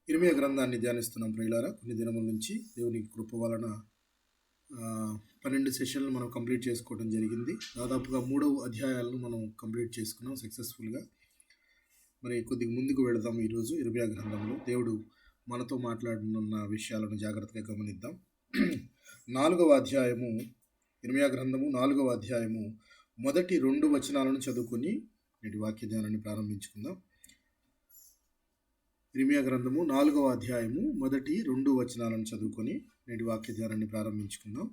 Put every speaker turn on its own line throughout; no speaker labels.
ఇర్మీయా గ్రంథాన్ని ధ్యానిస్తున్నాం ప్రియులారా. కొన్ని దినముల నుంచి దేవుని కృప వలన 12 సెషన్లు మనం కంప్లీట్ చేసుకోవడం జరిగింది. దాదాపుగా 3వ అధ్యాయాలను మనం కంప్లీట్ చేసుకున్నాం సక్సెస్ఫుల్గా. మరి కొద్దిగా ముందుకు వెళదాం. ఈరోజు ఇర్మీయా గ్రంథంలో దేవుడు మనతో మాట్లాడనున్న విషయాలను జాగ్రత్తగా గమనిద్దాం. 4వ అధ్యాయము, ఇర్మీయా గ్రంథము 4వ అధ్యాయము మొదటి 2 వచనాలను చదువుకొని నేటి వాక్య ధ్యానాన్ని ప్రారంభించుకుందాం. ఇర్మీయా గ్రంథము 4వ అధ్యాయము మొదటి 2 వచనాలను చదువుకొని నేటి వాక్య ధ్యానాన్ని ప్రారంభించుకుందాం.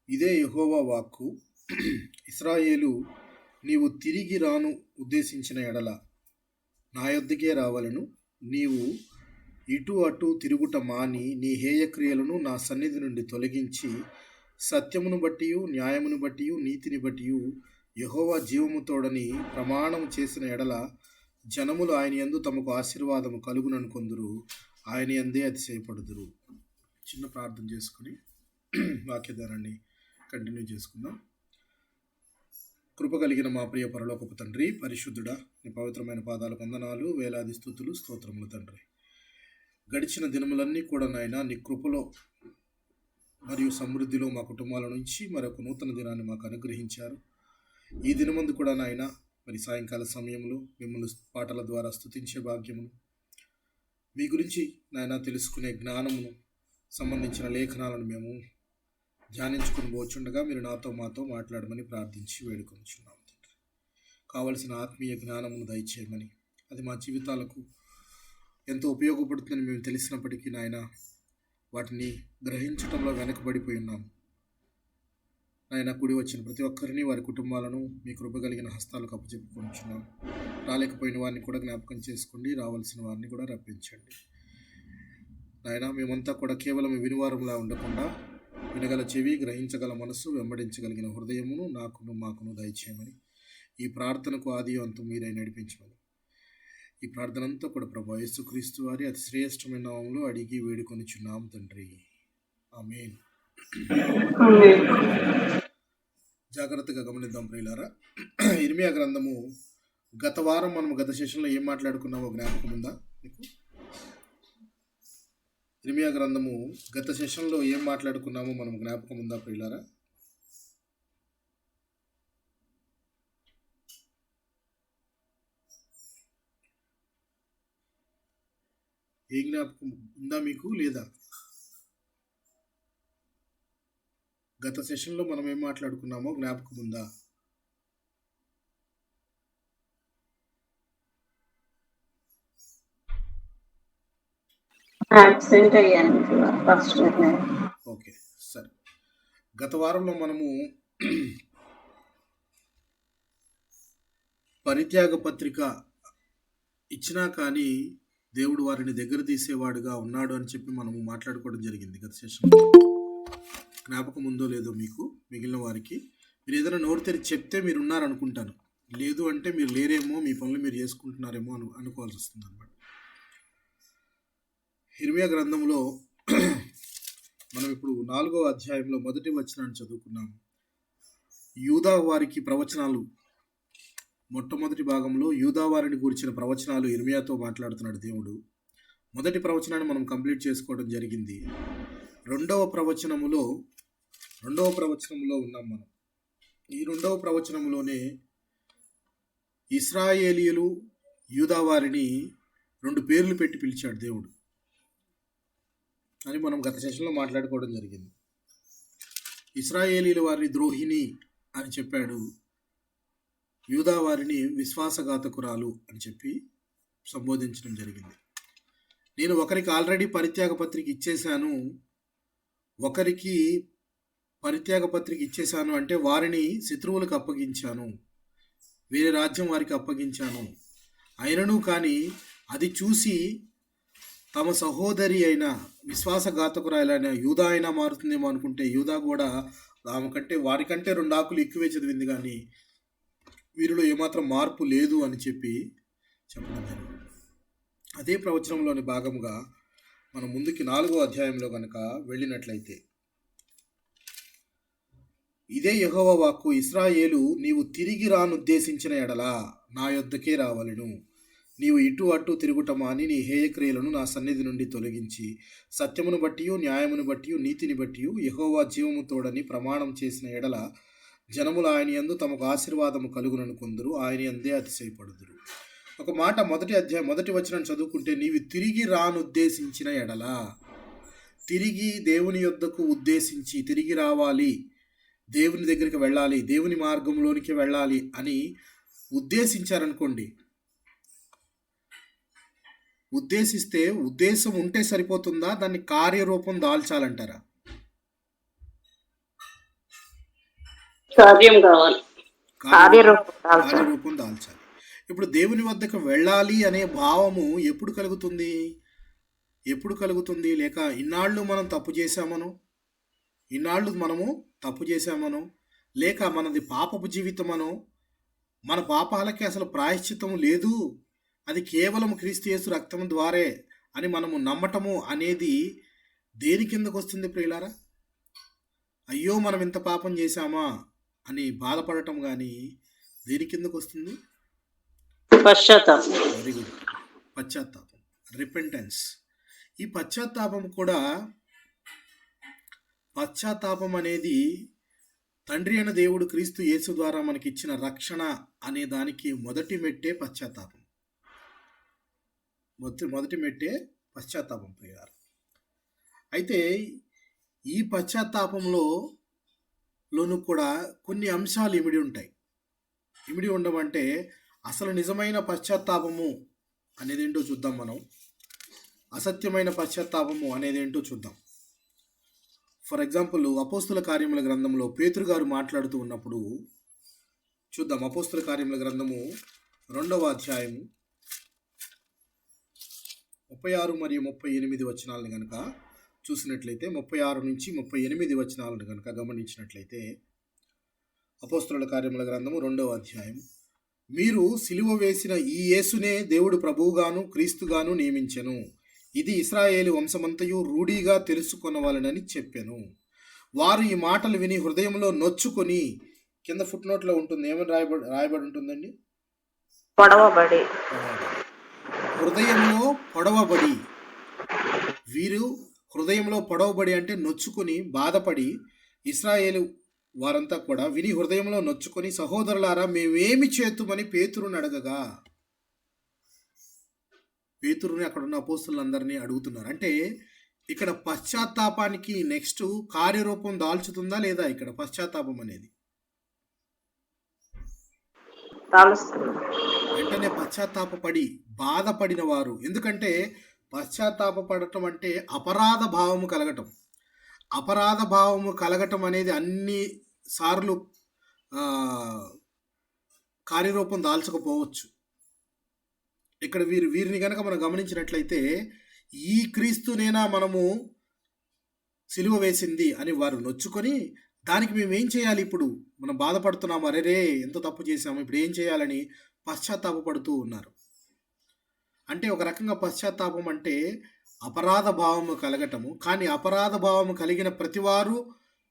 ఇదే యెహోవా వాక్కు. ఇశ్రాయేలు, నీవు తిరిగి రాను ఉద్దేశించిన ఎడల నా యొద్దకే రావలను. నీవు ఇటు అటు తిరుగుట మాని నీ హేయక్రియలను నా సన్నిధి నుండి తొలగించి సత్యమును బట్టియు న్యాయమును బట్టియు నీతిని బట్టియు యెహోవా జీవముతోడని ప్రమాణం చేసిన ఎడల జనములు ఆయన యందు తమకు ఆశీర్వాదము కలుగునను కొందరు ఆయన యందే అతిశయపడుదురు. చిన్న ప్రార్థన చేసుకుని వాక్యధారాన్ని కంటిన్యూ చేసుకుందాం. కృప కలిగిన మా ప్రియ పరలోకపు తండ్రి, పరిశుద్ధుడా, నీ పవిత్రమైన పాదాలకు వందనాలు, వేలాది స్తుతులు, స్తోత్రములు తండ్రి. గడిచిన దినములన్నీ కూడా నాయన నీ కృపలో మరియు సమృద్ధిలో మా కుటుంబాల నుంచి మరొక నూతన దినాన్ని మాకు అనుగ్రహించారు. ఈ దినమందు కూడా నాయన మరి సాయంకాల సమయంలో మిమ్మల్ని పాటల ద్వారా స్తుతించే భాగ్యమును, మీ గురించి నాయన తెలుసుకునే జ్ఞానమును సంబంధించిన లేఖనాలను మేము ధ్యానించుకుని పోచుండగా మీరు నాతో మాతో మాట్లాడమని ప్రార్థించి వేడుకొనిచున్నాం తండ్రి. కావలసిన ఆత్మీయ జ్ఞానమును దయచేయమని, అది మా జీవితాలకు ఎంతో ఉపయోగపడుతుందని మేము తెలిసినప్పటికీ నాయన వాటిని గ్రహించడంలో వెనకబడిపోయి ఉన్నాం. నాయన కూడి వచ్చిన ప్రతి ఒక్కరిని, వారి కుటుంబాలను మీ కృప కలిగిన హస్తాలకు అప్పచెప్పుకుంటున్నాం. రాలేకపోయిన వారిని కూడా జ్ఞాపకం చేసుకోండి, రావాల్సిన వారిని కూడా రప్పించండి. నాయన మేమంతా కూడా కేవలం వినివారంలా ఉండకుండా వినగల చెవి, గ్రహించగల మనస్సు, వెంబడించగలిగిన హృదయమును నాకును మాకును దయచేయమని, ఈ ప్రార్థనకు ఆది అంతం మీరై నడిపించమని, ఈ ప్రార్థన అంతా కూడా ప్రభు యేసుక్రీస్తు వారి అతి శ్రేష్టమైన నామములో అడిగి వేడుకొనిచున్నాం తండ్రి, ఆమేన్. జాగ్రత్తగా గమనిద్దాం ప్రియులారా. ఇర్మీయా గ్రంథము గత వారం మనం గత సెషన్లో ఏం మాట్లాడుకున్నామో జ్ఞాపకం ఉందా మీకు? ఇర్మీయా గ్రంథము గత సెషన్లో ఏం మాట్లాడుకున్నామో మనం జ్ఞాపకం ఉందా ప్రియులారా? ఏ జ్ఞాపకం ఉందా మీకు లేదా? గత సెషన్లో మనం ఏం మాట్లాడుకున్నామో జ్ఞాపకం ఉందా? ఓకే, సరే. గత వారంలో మనము పరిత్యాగ పత్రిక ఇచ్చినా కానీ దేవుడు వారిని దగ్గర తీసేవాడుగా ఉన్నాడు అని చెప్పి మనము మాట్లాడుకోవడం జరిగింది గత సెషన్లో. జ్ఞాపకం ఉందో లేదో మీకు, మిగిలిన వారికి. మీరు ఏదైనా నోరు తెరిచి చెప్తే మీరు ఉన్నారనుకుంటాను, లేదు అంటే మీరు లేరేమో, మీ పనులు మీరు చేసుకుంటున్నారేమో అనుకోవాల్సి వస్తుంది అనమాట. ఇర్మీయా గ్రంథంలో మనం ఇప్పుడు 4వ అధ్యాయంలో మొదటి వచనాన్ని చదువుకున్నాము. యూదా వారికి ప్రవచనాలు, మొట్టమొదటి భాగంలో యూదా వారిని గురించిన ప్రవచనాలు ఇర్మీయాతో మాట్లాడుతున్నాడు దేవుడు. మొదటి ప్రవచనాన్ని మనం కంప్లీట్ చేసుకోవడం జరిగింది. రెండవ ప్రవచనములో ఉన్నాం మనం. ఈ రెండవ ప్రవచనంలోనే ఇశ్రాయేలీయులు యూదా వారిని 2 పేర్లు పెట్టి పిలిచాడు దేవుడు అని మనం గత సెషన్లో మాట్లాడుకోవడం జరిగింది. ఇశ్రాయేలీల వారిని ద్రోహిణి అని చెప్పాడు, యూదా వారిని విశ్వాసఘాతకురాలు అని చెప్పి సంబోధించడం జరిగింది. నేను ఒకరికి ఆల్రెడీ పరిత్యాగ పత్రిక ఇచ్చేశాను, ఒకరికి పరిత్యాగ పత్రిక ఇచ్చేశాను అంటే వారిని శత్రువులకు అప్పగించాను, వేరే రాజ్యం వారికి అప్పగించాను. అయినను కానీ అది చూసి తమ సహోదరి అయిన విశ్వాసఘాతకురాలైన యూదా అయినా మారుతుందేమో అనుకుంటే యూదా కూడా ఆమె కంటే వారికంటే 2 ఆకులు ఎక్కువే చదివింది, కానీ వీరిలో ఏమాత్రం మార్పు లేదు అని చెప్పి చెప్పడం జరిగింది. అదే ప్రవచనంలోని భాగముగా మనం ముందుకి 4వ అధ్యాయంలో కనుక వెళ్ళినట్లయితే ఇదే యెహోవా వాక్కు, ఇశ్రాయేలు నీవు తిరిగి రానుద్దేశించిన ఎడల నా యొద్దకే రావలెను. నీవు ఇటు అటు తిరుగుట మాని నీ హేయక్రియలను నా సన్నిధి నుండి తొలగించి సత్యమును బట్టియు న్యాయమును బట్టియు నీతిని బట్టియు యెహోవా జీవము తోడని ప్రమాణం చేసిన ఎడల జనములు ఆయన యందు తమకు ఆశీర్వాదము కలుగుననుకొందురు, ఆయన యందే అతిశయపడుదురు. ఒక మాట మొదటి వచనం చదువుకుంటే, నీవు తిరిగి రానుద్దేశించిన ఎడల, తిరిగి దేవుని యొద్దకు ఉద్దేశించి తిరిగి రావాలి, దేవుని దగ్గరికి వెళ్ళాలి, దేవుని మార్గంలోనికి వెళ్ళాలి అని ఉద్దేశించారనుకోండి. ఉద్దేశిస్తే ఉద్దేశం ఉంటే సరిపోతుందా, దాన్ని కార్యరూపం దాల్చాలంటారా? కార్యరూపం దాల్చాలి. ఇప్పుడు దేవుని వద్దకు వెళ్ళాలి అనే భావము ఎప్పుడు కలుగుతుంది? లేక ఇన్నాళ్ళు మనం తప్పు చేశామనో, లేక మనది పాపపు జీవితమనో, మన పాపాలకి అసలు ప్రాయశ్చిత్తం లేదు, అది కేవలం క్రీస్తు యేసు రక్తం ద్వారే అని మనము నమ్మటము అనేది దేని కిందకు వస్తుంది ప్రియులారా? అయ్యో మనం ఇంత పాపం చేశామా అని బాధపడటం కానీ దేని కిందకు వస్తుంది? వెరీ గుడ్, పశ్చాత్తాపం, రిపెంటెన్స్. ఈ పశ్చాత్తాపం అనేది తండ్రి అయిన దేవుడు క్రీస్తు యేసు ద్వారా మనకిచ్చిన రక్షణ అనే దానికి మొదటి మెట్టే పశ్చాత్తాపం. మొదటి మెట్టే పశ్చాత్తాపం ప్రియారు. అయితే ఈ పశ్చాత్తాపంలోనూ కూడా కొన్ని అంశాలు ఇమిడి ఉంటాయి. ఇమిడి ఉండమంటే అసలు నిజమైన పశ్చాత్తాపము అనేది ఏంటో చూద్దాం మనం. అసత్యమైన పశ్చాత్తాపము అనేది ఏంటో చూద్దాం. ఫర్ ఎగ్జాంపుల్, అపోస్తుల కార్యముల గ్రంథంలో పేతురు గారు మాట్లాడుతూ ఉన్నప్పుడు చూద్దాం. అపోస్తుల కార్యముల గ్రంథము 2వ అధ్యాయము 36 మరియు 38 వచనాలను కనుక చూసినట్లయితే, 36 నుంచి 38 వచనాలను కనుక గమనించినట్లయితే, అపోస్తుల కార్యముల గ్రంథము 2వ అధ్యాయం, మీరు సిలువ వేసిన ఈ యేసునే దేవుడు ప్రభువుగాను క్రీస్తుగాను నియమించెను, ఇది ఇశ్రాయేలు వంశమంతయు రూఢిగా తెలుసుకొనవలెనని చెప్పెను. వారు ఈ మాటలు విని హృదయంలో నొచ్చుకొని, కింద ఫుట్ నోట్లో ఉంటుంది, ఏమని రాయబడి ఉంటుందండి? హృదయంలో పొడవబడి. వీరు హృదయంలో పొడవబడి అంటే నొచ్చుకొని బాధపడి, ఇశ్రాయేలు వారంతా కూడా విని హృదయంలో నొచ్చుకొని, సహోదరులారా మేమేమి చేతుమని పేతురుని అడగగా, పేతురుని అక్కడ ఉన్న అపోస్తులందరినీ అడుగుతున్నారు. అంటే ఇక్కడ పశ్చాత్తాపానికి నెక్స్ట్ కార్యరూపం దాల్చుతుందా లేదా? ఇక్కడ పశ్చాత్తాపం అనేది వెంటనే పశ్చాత్తాపడి బాధపడిన వారు. ఎందుకంటే పశ్చాత్తాపడటం అంటే అపరాధ భావము కలగటం అనేది అన్ని సార్లు కార్యరూపం దాల్చకపోవచ్చు. ఇక్కడ వీరిని కనుక మనం గమనించినట్లయితే, ఈ క్రీస్తునేనా మనము సిలువ వేసింది అని వారు నొచ్చుకొని, దానికి మేము ఏం చేయాలి, ఇప్పుడు మనం బాధపడుతున్నాము, అరేరే ఎంత తప్పు చేశాము, ఇప్పుడు ఏం చేయాలని పశ్చాత్తాపడుతూ ఉన్నారు. అంటే ఒక రకంగా పశ్చాత్తాపం అంటే అపరాధ భావము కలగటము. కానీ అపరాధ భావము కలిగిన ప్రతివారు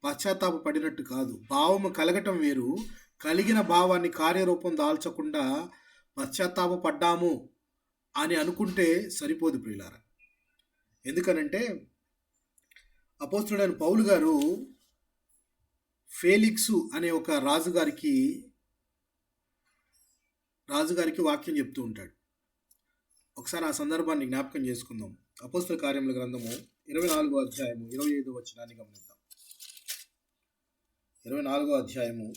పశ్చాత్తాపడినట్టు కాదు. భావము కలగటం వేరు, కలిగిన భావాన్ని కార్యరూపం దాల్చకుండా పశ్చాత్తాపడ్డాము అని అనుకుంటే సరిపోదు ప్రియులారా. ఎందుకనంటే అపోస్తుడైన పౌలు గారు ఫేలిక్సు అనే ఒక రాజుగారికి వాక్యం చెప్తూ ఉంటాడు. ఒకసారి ఆ సందర్భాన్ని జ్ఞాపకం చేసుకుందాం. అపోస్తుల కార్యముల గ్రంథము 24వ అధ్యాయము 25వ వచనాన్ని గమనిద్దాం. 24వ అధ్యాయము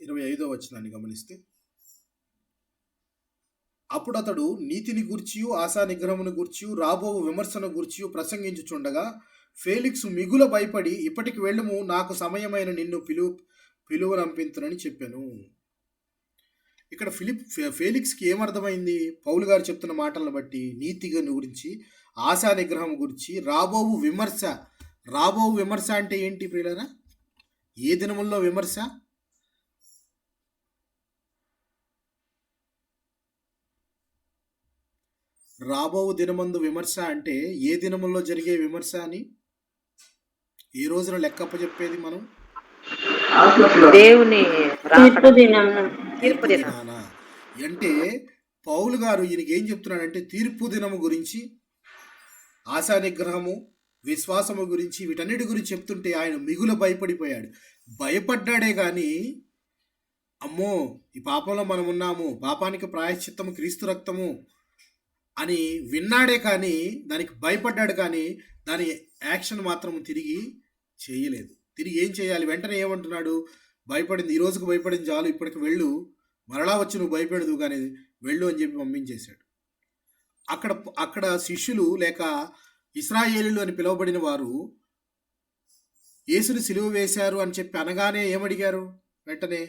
25వ వచనాన్ని గమనిస్తే, అప్పుడు అతడు నీతిని గూర్చియు ఆశా నిగ్రహమును గూర్చియు రాబో విమర్శను గూర్చియు ప్రసంగించుచుండగా ఫేలిక్సు మిగుల భయపడి, ఇప్పటికి వెళ్ళుము, నాకు సమయమైన నిన్ను పిలువనంపింతునని చెప్పాను. ఇక్కడ ఫేలిక్స్కి ఏమర్థమైంది? పౌలు గారు చెప్తున్న మాటలను బట్టి నీతిగా గురించి, ఆశా నిగ్రహం గురించి, రాబోవు విమర్శ అంటే ఏంటి ప్రియులారా? ఏ దినముల్లో విమర్శ? రాబోవు దినమందు విమర్శ అంటే ఏ దినముల్లో జరిగే విమర్శ అని? ఏ రోజున లెక్కప్ప చెప్పేది మనం?
దేవుని
తీర్పు
రాకడ
దినమున
తీర్పు దినం
దినాన అంటే పౌలు గారు ఈయనకి ఏం చెప్తున్నాడంటే తీర్పు దినము గురించి, ఆశా నిగ్రహము, విశ్వాసము గురించి, వీటన్నిటి గురించి చెప్తుంటే ఆయన మిగుల భయపడిపోయాడు. భయపడ్డాడే కానీ అమ్మో ఈ పాపంలో మనం ఉన్నాము, పాపానికి ప్రాయశ్చిత్తము క్రీస్తు రక్తము అని విన్నాడే కానీ దానికి భయపడ్డాడు కానీ దాని యాక్షన్ మాత్రం తిరిగి చేయలేదు. తిరిగి ఏం చేయాలి? వెంటనే ఏమంటున్నాడు? భయపడింది, ఈ రోజుకు భయపడింది చాలు, ఇప్పటికి వెళ్ళు, మరలా వచ్చి నువ్వు భయపడదు కానీ వెళ్ళు అని చెప్పి పంపించేశాడు. అక్కడ అక్కడ శిష్యులు లేక ఇశ్రాయేలీయులు అని పిలువబడిన వారు యేసుని సిలువ వేశారు అని చెప్పి అనగానే ఏమడిగారు? వెంటనే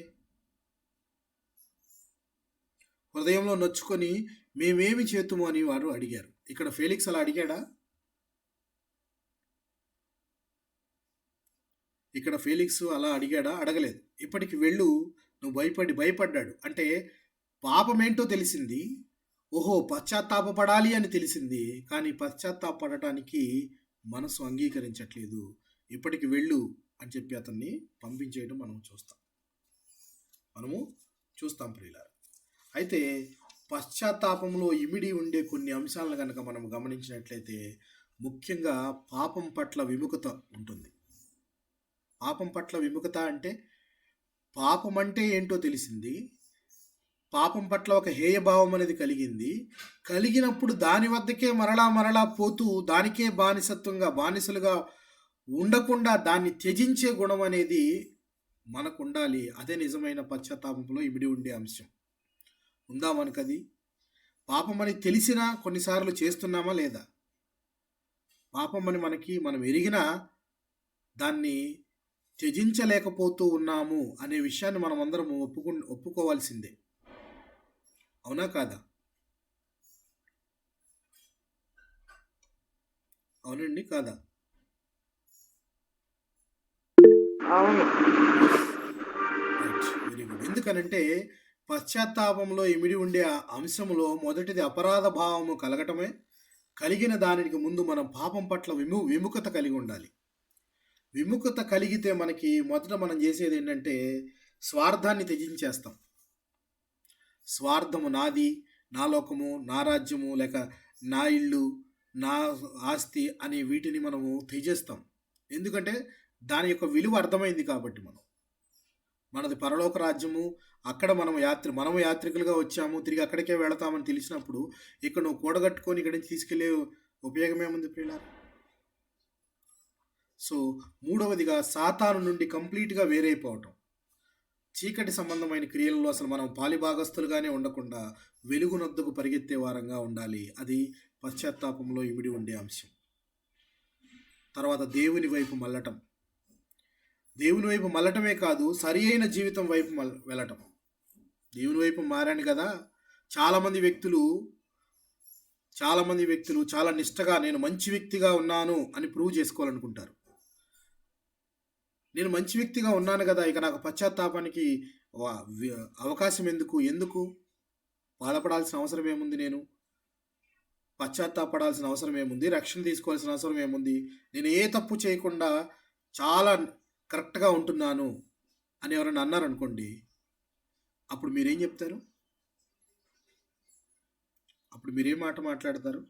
హృదయంలో నొచ్చుకొని మేమేమి చేతుము అని వారు అడిగారు. ఇక్కడ ఫేలిక్స్ అలా అడిగాడా? ఇక్కడ ఫేలిక్స్ అలా అడిగాడా? అడగలేదు. ఇప్పటికి వెళ్ళు, నువ్వు భయపడ్డాడు. అంటే పాపమేంటో తెలిసింది, ఓహో పశ్చాత్తాపపడాలి అని తెలిసింది, కానీ పశ్చాత్తాపడటానికి మనసు అంగీకరించట్లేదు. ఇప్పటికి వెళ్ళు అని చెప్పి అతన్ని పంపించేయడం మనము చూస్తాం ప్రియులారా. అయితే పశ్చాత్తాపంలో ఇమిడి ఉండే కొన్ని అంశాలను కనుక మనం గమనించినట్లయితే ముఖ్యంగా పాపం పట్ల విముఖత ఉంటుంది. పాపం పట్ల విముఖత అంటే పాపం అంటే ఏంటో తెలిసింది, పాపం పట్ల ఒక హేయభావం అనేది కలిగినప్పుడు దాని వద్దకే మరలా పోతూ దానికే బానిసలుగా ఉండకుండా దాన్ని త్యజించే గుణం అనేది మనకు ఉండాలి. అదే నిజమైన పశ్చాత్తాపంలో ఇమిడి ఉండే అంశం. ఉందా మనకది? పాపం అని తెలిసినా కొన్నిసార్లు చేస్తున్నామా లేదా? పాపం అని మనం ఎరిగినా దాన్ని త్యజించలేకపోతూ ఉన్నాము అనే విషయాన్ని మనం అందరం ఒప్పుకోవాల్సిందే. అవునా కాదా? అవునండి కాదా?
అవును.
Very good. ఎందుకనంటే పశ్చాత్తాపంలో ఇమిడి ఉండే అంశంలో మొదటిది అపరాధ భావము కలగటమే. కలిగిన దానికి ముందు మనం పాపం పట్ల విముఖత కలిగి ఉండాలి. విముఖత కలిగితే మనకి మొదట మనం చేసేది ఏంటంటే స్వార్థాన్ని త్యజించేస్తాం. స్వార్థము, నాది, నా లోకము, నా రాజ్యము, లేక నా ఇల్లు, నా ఆస్తి అని వీటిని మనము త్యజిస్తాం. ఎందుకంటే దాని యొక్క విలువ అర్థమైంది కాబట్టి. మనది పరలోక రాజ్యము, అక్కడ మనము యాత్రికులుగా వచ్చాము, తిరిగి అక్కడికే వెళతామని తెలిసినప్పుడు ఇక్కడ నువ్వు కూడగట్టుకొని ఇక్కడి నుంచి తీసుకెళ్లే ఉపయోగం ఏముంది ప్రియులారా? సో మూడవదిగా సాతాను నుండి కంప్లీట్గా వేరైపోవటం. చీకటి సంబంధమైన క్రియలలో అసలు మనం పాలిభాగస్తులుగానే ఉండకుండా వెలుగునొద్దకు పరిగెత్తే వారంగా ఉండాలి. అది పశ్చాత్తాపంలో ఇమిడి ఉండే అంశం. తర్వాత దేవుని వైపు మళ్ళటం. దేవుని వైపు మళ్ళటమే కాదు, సరి అయిన జీవితం వైపు వెళ్ళటం. దేవుని వైపు మారాను కదా, చాలామంది వ్యక్తులు చాలా నిష్టగా నేను మంచి వ్యక్తిగా ఉన్నాను అని ప్రూవ్ చేసుకోవాలనుకుంటారు. నేను మంచి వ్యక్తిగా ఉన్నాను కదా, ఇక నాకు పశ్చాత్తాపానికి అవకాశం ఎందుకు బాధపడాల్సిన అవసరం ఏముంది, నేను పశ్చాత్తాపడాల్సిన అవసరం ఏముంది, రక్షణ తీసుకోవాల్సిన అవసరం ఏముంది, నేను ఏ తప్పు చేయకుండా చాలా కరెక్ట్గా ఉంటున్నాను అని ఎవరైనా అన్నారనుకోండి, అప్పుడు మీరేం చెప్తారు? అప్పుడు మీరేం మాట మాట్లాడతారు?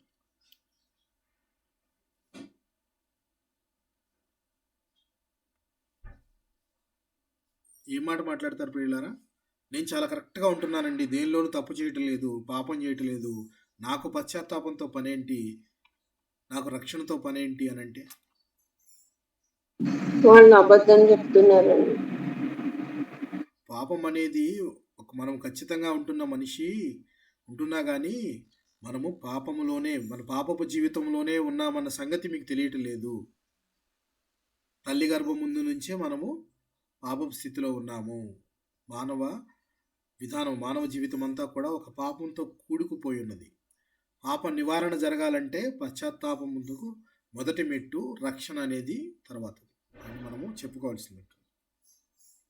ఏం మాట మాట్లాడతారు ప్రియులారా? నేను చాలా కరెక్ట్గా ఉంటున్నానండి, దేనిలోనూ తప్పు చేయటం లేదు, పాపం చేయటం లేదు, నాకు పశ్చాత్తాపంతో పనేంటి, నాకు రక్షణతో పనేంటి అని అంటే
వాళ్ళు అబద్ధం చెప్తున్నారండి.
పాపం అనేది మనం ఖచ్చితంగా ఉంటున్నా కానీ మనము మన పాపపు జీవితంలోనే ఉన్నామన్న సంగతి మీకు తెలియటం లేదు. తల్లి గర్భం ముందు నుంచే మనము పాపపు స్థితిలో ఉన్నాము. మానవ జీవితం అంతా కూడా ఒక పాపంతో కూడుకుపోయి ఉన్నది. పాప నివారణ జరగాలంటే పశ్చాత్తాపం ముందుకు మొదటి మెట్టు, రక్షణ అనేది తర్వాత అని మనము చెప్పుకోవాల్సింది.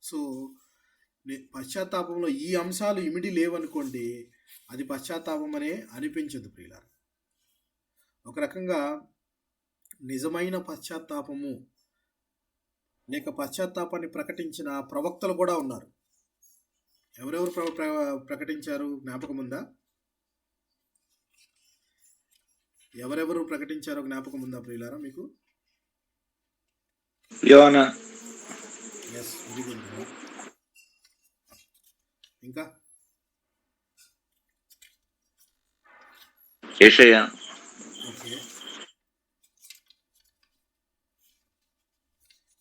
సో పశ్చాత్తాపంలో ఈ అంశాలు ఇమిడి లేవనుకోండి, అది పశ్చాత్తాపం అనే అనిపించదు ప్రియులారా. ఒక రకంగా నిజమైన పశ్చాత్తాపము లేక పశ్చాత్తాపాన్ని ప్రకటించిన ప్రవక్తలు కూడా ఉన్నారు. ఎవరెవరు ప్రకటించారు జ్ఞాపకం ఉందా? ఎవరెవరు ప్రకటించారో జ్ఞాపకం ఉందా ప్రియులారా మీకు?
యోనా,
ఎస్, వెరీ గుడ్. ఇంకా
యెషయా,
ఓకే,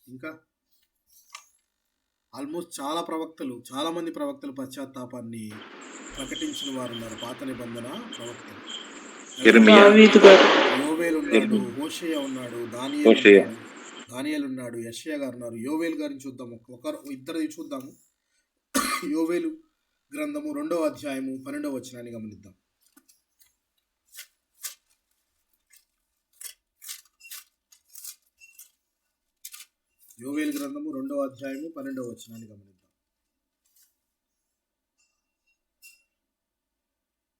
ఇంకా ఆల్మోస్ట్ చాలా మంది ప్రవక్తలు పశ్చాత్తాపాన్ని ప్రకటించిన వారు ఉన్నారు. పాత నిబంధన ప్రవక్తలు.
యిర్మీయా,
దావీదు గారు.
యోవేలు ఉన్నాడు, హోషేయ ఉన్నాడు, దానియేలు
హోషేయ.
ఉన్నాడు, యెషయా గారు ఉన్నారు. యోవేలు గారిని చూద్దాము, ఇద్దరిది చూద్దాము. యోవేలు గ్రంథము 2వ అధ్యాయము 12వ వచనాన్ని గమనిద్దాం. యోవేలు గ్రంథము 2వ అధ్యాయము 12వ వచనాన్ని గమనిద్దాం.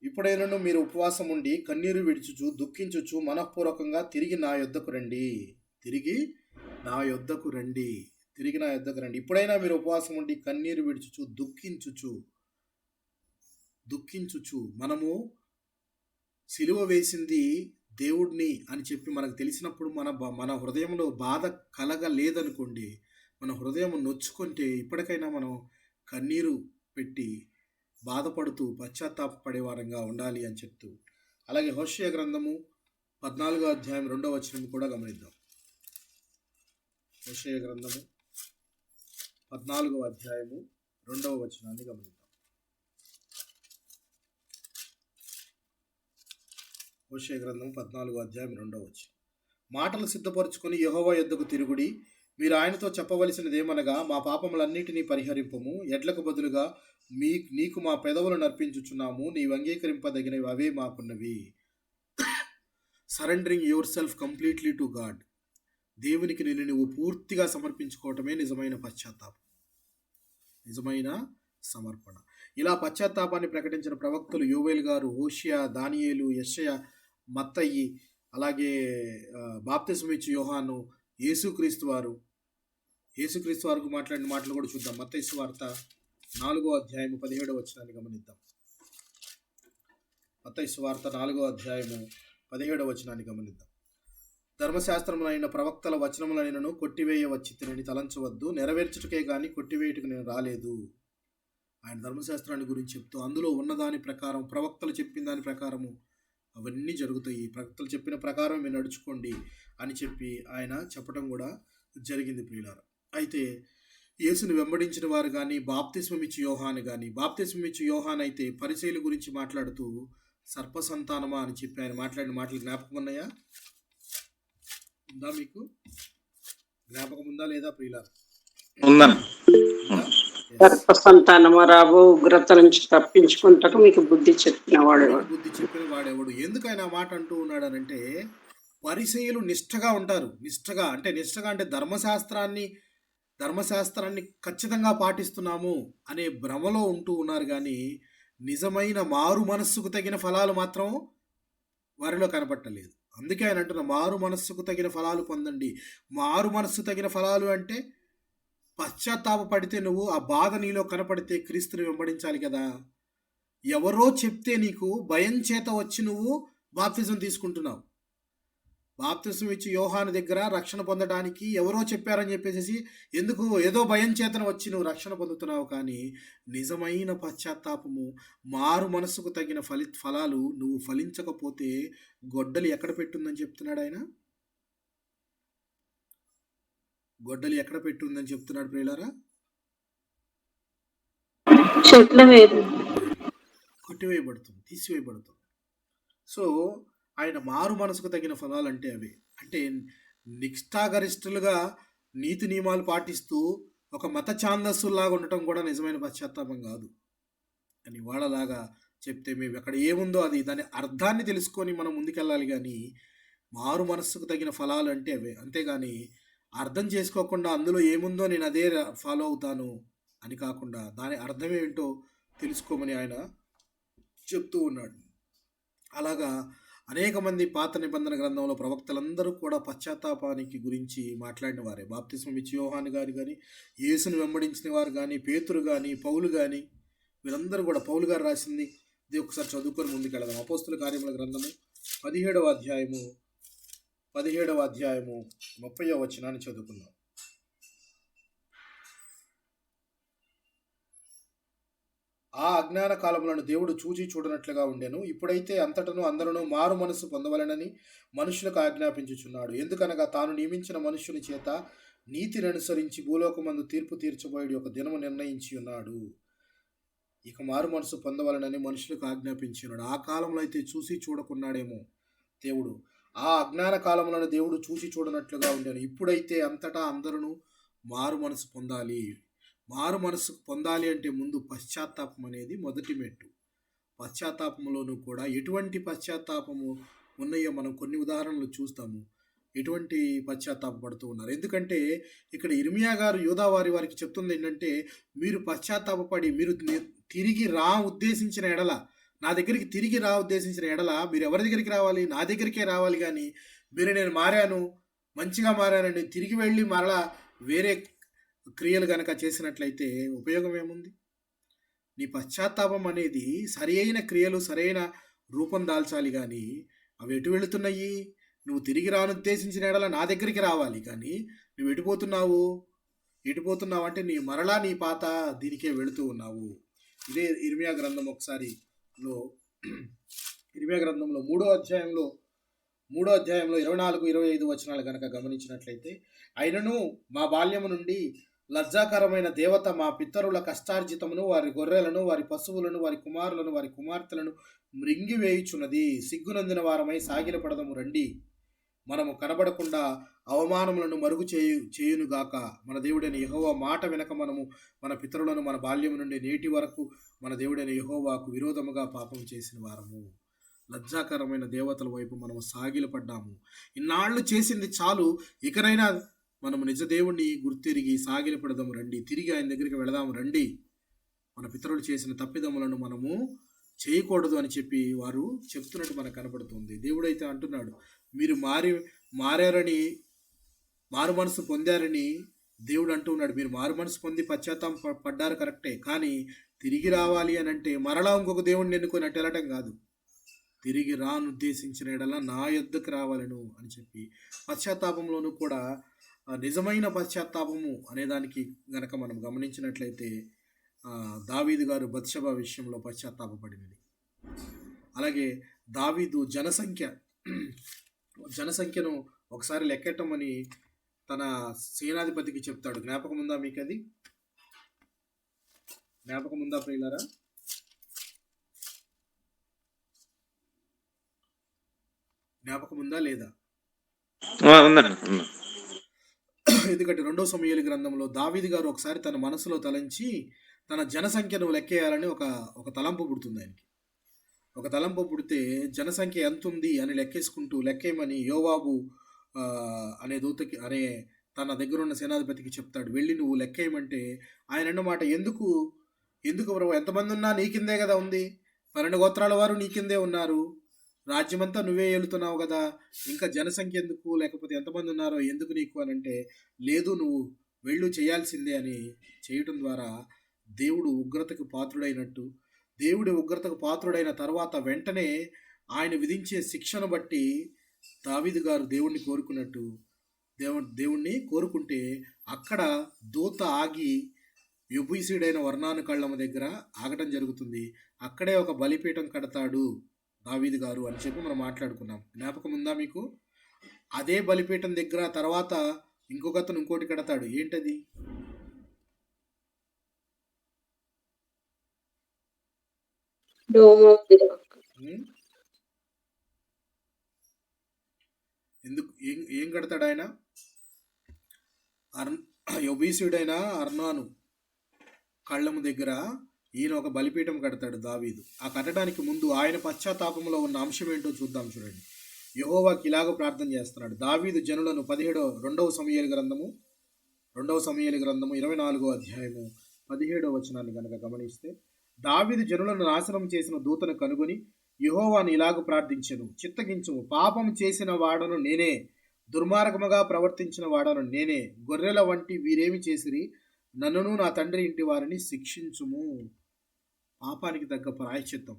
ఇప్పుడైనను మీరు ఉపవాసం ఉండి కన్నీరు విడుచుచు దుఃఖించుచు మనఃపూర్వకంగా తిరిగి నా యొద్దకు రండి. ఇప్పుడైనా మీరు ఉపవాసం ఉండి కన్నీరు విడుచుచు దుఃఖించుచు మనము సిలువ వేసింది దేవుడిని అని చెప్పి మనకు తెలిసినప్పుడు మన హృదయంలో బాధ కలగలేదనుకోండి, మన హృదయం నొచ్చుకుంటే ఇప్పటికైనా మనం కన్నీరు పెట్టి బాధపడుతూ పశ్చాత్తాపపడేవారంగా ఉండాలి అని చెప్తూ, అలాగే హోషేయ గ్రంథము 14వ అధ్యాయం 2వ వచనం కూడా గమనిద్దాం. హోషేయ గ్రంథము 14వ అధ్యాయము 2వ వచనాన్ని గమనిద్దాం. హోషేయ గ్రంథం 14వ అధ్యాయం 2వ వచనం. మాటలు సిద్ధపరచుకొని యెహోవా యొద్దకు తిరుగుడి, మీరు ఆయనతో చెప్పవలసినదేమనగా, మా పాపములన్నిటినీ పరిహరింపము, ఎడ్లకు బదులుగా నీకు మా పెదవులను అర్పించుచున్నాము, నీవు అంగీకరింపదగినవి అవే మాకున్నవి. Surrendering yourself completely to God. దేవునికి నువ్వు పూర్తిగా సమర్పించుకోవటమే నిజమైన పశ్చాత్తాపం, నిజమైన సమర్పణ. ఇలా పశ్చాత్తాపాన్ని ప్రకటించిన ప్రవక్తలు యోవేలు గారు, హోషేయ, దానియేలు, యెషయా, మత్తయి, అలాగే బాప్తిస్మం ఇచ్చు యోహాను, యేసుక్రీస్తు వారికి మాట్లాడిన మాటలు కూడా చూద్దాం. మత్తయి సువార్త 4వ అధ్యాయము 17వ వచనాన్ని గమనిద్దాం. మత్తయి సువార్త 4వ అధ్యాయము 17వ వచనాన్ని గమనిద్దాం. ధర్మశాస్త్రములైన ప్రవక్తల వచనములైనను కొట్టివేయ వచ్చితినని తలంచవద్దు, నెరవేర్చుటకే గాని కొట్టివేయుటకు నేను రాలేదు. ఆయన ధర్మశాస్త్రాన్ని గురించి చెప్తూ అందులో ఉన్నదాని ప్రకారం, ప్రవక్తలు చెప్పిన దాని ప్రకారము అవన్నీ జరుగుతాయి, ప్రవక్తలు చెప్పిన ప్రకారం మీరు నడుచుకోండి అని చెప్పి ఆయన చెప్పడం కూడా జరిగింది ప్రియులారా. అయితే యేసుని వెంబడించిన వారు కానీ, బాప్తిస్మం ఇచ్చు యోహాన్ అయితే పరిసయ్యుల గురించి మాట్లాడుతూ సర్పసంతానమా అని చెప్పి ఆయన మాట్లాడిన మాటలు జ్ఞాపకం ఉన్నాయా? ఉందా? మీకు జ్ఞాపకం ఉందా లేదా ప్రియులారా?
ఉందన్న.
సర్ప సంతానము రాబో ఉగ్రత నుంచి తప్పించుకుంటకు మీకు బుద్ధి చెప్పిన
వాడెవడు? ఎందుకు ఆయన మాట అంటూ ఉన్నాడనంటే, పరిసయ్యులు నిష్ఠగా ఉంటారు. నిష్ఠగా అంటే ధర్మశాస్త్రాన్ని ఖచ్చితంగా పాటిస్తున్నాము అనే భ్రమలో ఉంటూ ఉన్నారు. కానీ నిజమైన మారు మనస్సుకు తగిన ఫలాలు మాత్రం వారిలో కనపట్టలేదు. అందుకే ఆయన అంటున్న మారు మనస్సుకు తగిన ఫలాలు పొందండి. మారు మనస్సు తగిన ఫలాలు అంటే పశ్చాత్తాపడితే, నువ్వు ఆ బాధ నీలో కనపడితే క్రీస్తుని వెంబడించాలి కదా. ఎవరో చెప్తే నీకు భయం చేత వచ్చి నువ్వు బాప్తిజం తీసుకుంటున్నావు. బాప్తిజం ఇచ్చి యోహాను దగ్గర రక్షణ పొందడానికి ఎవరో చెప్పారని చెప్పేసి ఎందుకు ఏదో భయం చేతన వచ్చి నువ్వు రక్షణ పొందుతున్నావు. కానీ నిజమైన పశ్చాత్తాపము, మారు మనసుకు తగిన ఫలాలు నువ్వు ఫలించకపోతే గొడ్డలి ఎక్కడ పెట్టుందని చెప్తున్నాడు ఆయన. గొడ్డలి ఎక్కడ పెట్టుందని చెప్తున్నాడు ప్రియులారా?
చెట్ల వేరు
కొట్టివేయబడుతుంది, తీసివేయబడుతుంది. సో ఆయన మారు మనసుకు తగిన ఫలాలు అంటే అవి. అంటే నిష్ఠాగరిష్ఠులుగా నీతి నియమాలు పాటిస్తూ ఒక మత ఛాందస్సులాగా ఉండటం కూడా నిజమైన పశ్చాత్తాపం కాదు. అని వాళ్ళలాగా చెప్తే మేము అక్కడ ఏముందో అది దాని అర్థాన్ని తెలుసుకొని మనం ముందుకెళ్ళాలి. కానీ మారు మనస్సుకు తగిన ఫలాలు అంటే అవే. అంతేగాని అర్థం చేసుకోకుండా అందులో ఏముందో నేను అదే ఫాలో అవుతాను అని కాకుండా దాని అర్థమేంటో తెలుసుకోమని ఆయన చెప్తూ ఉన్నాడు. అలాగా అనేక మంది పాత నిబంధన గ్రంథంలో ప్రవక్తలందరూ కూడా పశ్చాత్తాపానికి గురించి మాట్లాడిన వారే. బాప్తిస్మం ఇచ్చి యోహాను గారు కానీ, యేసును వెంబడించిన వారు కానీ, పేతురు కానీ, పౌలు కానీ, వీరందరూ కూడా పౌలు గారు రాసింది ఇది ఒకసారి చదువుకొని ముందుకెళ్దాం. అపోస్తుల కార్యముల గ్రంథము 17వ అధ్యాయము 30వ వచనాన్ని చదువుకుందాం. ఆ అజ్ఞాన కాలములను దేవుడు చూచి చూడనట్లుగా ఉండెను. ఇప్పుడైతే అంతటను అందరూ మారు మనసు పొందవలెనని మనుషులకు ఆజ్ఞాపించుచున్నాడు. ఎందుకనగా తాను నియమించిన మనుష్యుని చేత నీతిని అనుసరించి భూలోకమందు తీర్పు తీర్చబోయేది ఒక దినము నిర్ణయించి ఉన్నాడు. ఇక మారు మనసు పొందవలనని మనుషులకు ఆజ్ఞాపించి ఉన్నాడు. ఆ కాలంలో అయితే చూసి చూడకున్నాడేమో దేవుడు. ఆ అజ్ఞాన కాలములను దేవుడు చూసి చూడనట్లుగా ఉండెను. ఇప్పుడైతే అంతటా అందరూ మారు మనసు పొందాలి. మారు మనసు పొందాలి అంటే ముందు పశ్చాత్తాపం అనేది మొదటి మెట్టు. పశ్చాత్తాపంలోనూ కూడా ఎటువంటి పశ్చాత్తాపము ఉన్నాయో మనం కొన్ని ఉదాహరణలు చూస్తాము. ఎటువంటి పశ్చాత్తాపడుతూ ఉన్నారు. ఎందుకంటే ఇక్కడ ఇర్మియా గారు యూదా వారికి చెప్తుంది ఏంటంటే, మీరు పశ్చాత్తాపడి మీరు తిరిగి ఉద్దేశించిన ఎడల, నా దగ్గరికి తిరిగి ఉద్దేశించిన ఎడల మీరు ఎవరి దగ్గరికి రావాలి? నా దగ్గరికే రావాలి. కానీ మీరు నేను మారాను, మంచిగా మారానండి, తిరిగి వెళ్ళి మరలా వేరే క్రియలు గనక చేసినట్లయితే ఉపయోగం ఏముంది? నీ పశ్చాత్తాపం అనేది సరి అయిన క్రియలు సరైన రూపం దాల్చాలి. కానీ అవి ఎటు వెళుతున్నాయి? నువ్వు తిరిగి ఉద్దేశించిన ఎడల నా దగ్గరికి రావాలి. కానీ నువ్వు ఎటుపోతున్నావు అంటే మరలా నీ పాత దీనికే వెళుతూ ఉన్నావు. ఇదే ఇర్మియా గ్రంథం ఇర్మియా గ్రంథంలో 3వ అధ్యాయంలో 24-25 వచనాలు కనుక గమనించినట్లయితే, అయినను మా బాల్యము నుండి లజ్జాకరమైన దేవత మా పితరుల కష్టార్జితమును, వారి గొర్రెలను, వారి పశువులను, వారి కుమారులను, వారి కుమార్తెలను మృంగివేయుచున్నది. సిగ్గునందిన వారమై సాగిలపడదము రండి. మనము కనబడకుండా అవమానములను మరుగు చేయునుగాక. మన దేవుడైన యెహోవా మాట వెనక మనము మన పితరులను మన బాల్యము నుండి నేటి వరకు మన దేవుడైన యెహోవాకు విరోధముగా పాపం చేసిన వారము. లజ్జాకరమైన దేవతల వైపు మనము సాగిలపడ్డాము. ఇన్నాళ్ళు చేసింది చాలు, ఇకనైనా మనము నిజ దేవుణ్ణి గుర్తిరిగి సాగిలపడదాము రండి. తిరిగి ఆయన దగ్గరికి వెళదాము రండి. మన పితరులు చేసిన తప్పిదములను మనము చేయకూడదు అని చెప్పి వారు చెప్తున్నట్టు మనకు కనబడుతుంది. దేవుడైతే అంటున్నాడు, మీరు మారారని, మారు మనసు పొందారని దేవుడు అంటూ ఉన్నాడు. మీరు మారు మనసు పొంది పశ్చాత్తాపం పడ్డారు కరెక్టే, కానీ తిరిగి రావాలి అని అంటే మరలా ఇంకొక దేవుడిని ఎన్నుకొని అటు వెళ్ళటం కాదు. తిరిగి ఉద్దేశించిన ఎడలా నా యొద్దకు రావాలను అని చెప్పి పశ్చాత్తాపంలోనూ కూడా నిజమైన పశ్చాత్తాపము అనేదానికి గనక మనం గమనించినట్లయితే దావీదు గారు బత్షెబ విషయంలో పశ్చాత్తాపడినది. అలాగే దావీదు జనసంఖ్యను ఒకసారి లెక్కెట్టమని తన సేనాధిపతికి చెప్తాడు. జ్ఞాపకం ఉందా మీకు? అది జ్ఞాపకం ఉందా ప్రియులారా? జ్ఞాపకం ఉందా లేదా? ఎందుకంటే 2వ సమూయేలు గ్రంథంలో దావీదు గారు ఒకసారి తన మనసులో తలంచి తన జనసంఖ్యను లెక్కేయాలని ఒక తలంపు పుడుతుంది ఆయనకి. ఒక తలంపు పుడితే జనసంఖ్య ఎంత ఉంది అని లెక్కేయమని యోవాబు అనే దూతకి తన దగ్గర ఉన్న సేనాధిపతికి చెప్తాడు. వెళ్ళి నువ్వు లెక్కేయమంటే ఆయన అన్నమాట, ఎందుకు ప్రభు, ఎంతమంది ఉన్నా నీ కిందే కదా ఉంది, 12 గోత్రాల వారు నీ కిందే ఉన్నారు, రాజ్యమంతా నువ్వే ఏలుతున్నావు కదా, ఇంకా జనసంఖ్య ఎందుకు, లేకపోతే ఎంతమంది ఉన్నారో ఎందుకు నీకు అని అంటే, లేదు నువ్వు వెళ్ళు, చేయాల్సిందే అని చేయటం ద్వారా దేవుడి ఉగ్రతకు పాత్రుడైన తర్వాత వెంటనే ఆయన విధించే శిక్షను బట్టి దావీదు గారు దేవుణ్ణి కోరుకున్నట్టు దేవుణ్ణి కోరుకుంటే అక్కడ దూత ఆగి యెబూసీయుడైన ఒర్నాను కళ్ళమ దగ్గర ఆగటం జరుగుతుంది. అక్కడే ఒక బలిపీఠం కడతాడు దావీదు గారు అని చెప్పి మనం మాట్లాడుకున్నాం. జ్ఞాపకం ఉందా మీకు? అదే బలిపీఠం దగ్గర తర్వాత ఇంకొకతను ఇంకోటి కడతాడు. ఏంటది? ఎందుకు ఏం కడతాడు ఆయన? యెబూసీయుడైన అర్నాను కళ్ళము దగ్గర ఈయన ఒక బలిపీఠం కడతాడు దావీదు. ఆ కట్టడానికి ముందు ఆయన పశ్చాత్తాపంలో ఉన్న అంశం ఏంటో చూద్దాం. చూడండి, యెహోవాకి ఇలాగ ప్రార్థన చేస్తున్నాడు. దావీదు జనులను 2వ సమూయేలు గ్రంథము 24వ అధ్యాయము 17వ వచనాన్ని కనుక గమనిస్తే, దావీదు జనులను నాశనం చేసిన దూతను కనుగొని యెహోవాను ఇలాగు ప్రార్థించెను, చిత్తగించుము, పాపము చేసిన వాడను నేనే, దుర్మార్గముగా ప్రవర్తించిన వాడను నేనే. గొర్రెల వంటి వీరేమి చేసిరి, నన్నును నా తండ్రి ఇంటి వారిని శిక్షించుము. పాపానికి తగ్గ ప్రాయశ్చిత్తం.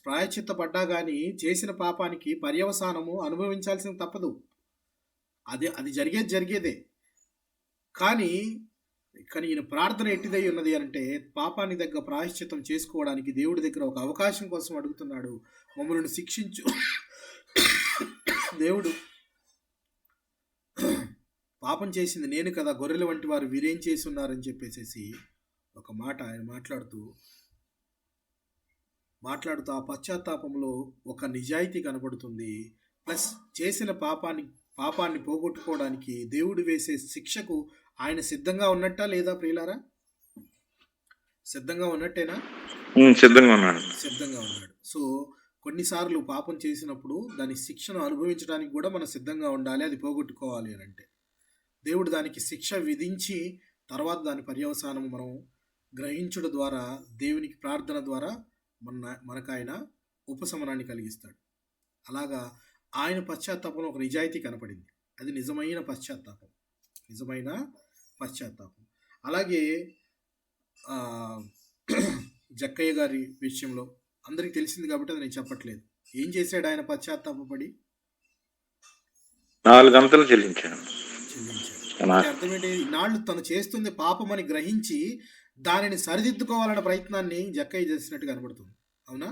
ప్రాయశ్చిత్తపడ్డా కానీ చేసిన పాపానికి పర్యవసానము అనుభవించాల్సిన తప్పదు. అది జరిగేదే. కానీ ఈయన ప్రార్థన ఎట్టిదై ఉన్నది అంటే పాపానికి తగ్గ ప్రాయశ్చిత్తం చేసుకోవడానికి దేవుడి దగ్గర ఒక అవకాశం కోసం అడుగుతున్నాడు. మమ్మల్ని శిక్షించు దేవుడు. పాపం చేసింది నేను కదా, గొర్రెల వంటి వారు వీరేం చేసి ఉన్నారని చెప్పేసి ఒక మాట ఆయన మాట్లాడుతూ ఆ పశ్చాత్తాపంలో ఒక నిజాయితీ కనబడుతుంది. ప్లస్ చేసిన పాపాన్ని పోగొట్టుకోవడానికి దేవుడు వేసే శిక్షకు ఆయన సిద్ధంగా ఉన్నట్టా లేదా ప్రియులారా? సిద్ధంగా ఉన్నట్టేనా?
సిద్ధంగా ఉన్నాడు.
సో కొన్నిసార్లు పాపం చేసినప్పుడు దాని శిక్షను అనుభవించడానికి కూడా మనం సిద్ధంగా ఉండాలి. అది పోగొట్టుకోవాలి అని అంటే దేవుడు దానికి శిక్ష విధించి తర్వాత దాని పర్యవసానము మనం గ్రహించడం ద్వారా, దేవునికి ప్రార్థన ద్వారా మనకు ఆయన ఉపశమనాన్ని కలిగిస్తాడు. అలాగా ఆయన పశ్చాత్తాపంలో ఒక నిజాయితీ కనపడింది. అది నిజమైన పశ్చాత్తాపం. అలాగే జక్కయ్య గారి విషయంలో అందరికీ తెలిసింది కాబట్టి అది నేను చెప్పట్లేదు. ఏం చేశాడు ఆయన పశ్చాత్తాపడి?
4 గంటలు చెల్లించాడు.
అర్థం ఏంటి? నాళ్ళు తను చేస్తుంది పాపం అని గ్రహించి దానిని సరిదిద్దుకోవాలన్న ప్రయత్నాన్ని జక్కయ్య చేసినట్టు కనబడుతుంది. అవునా?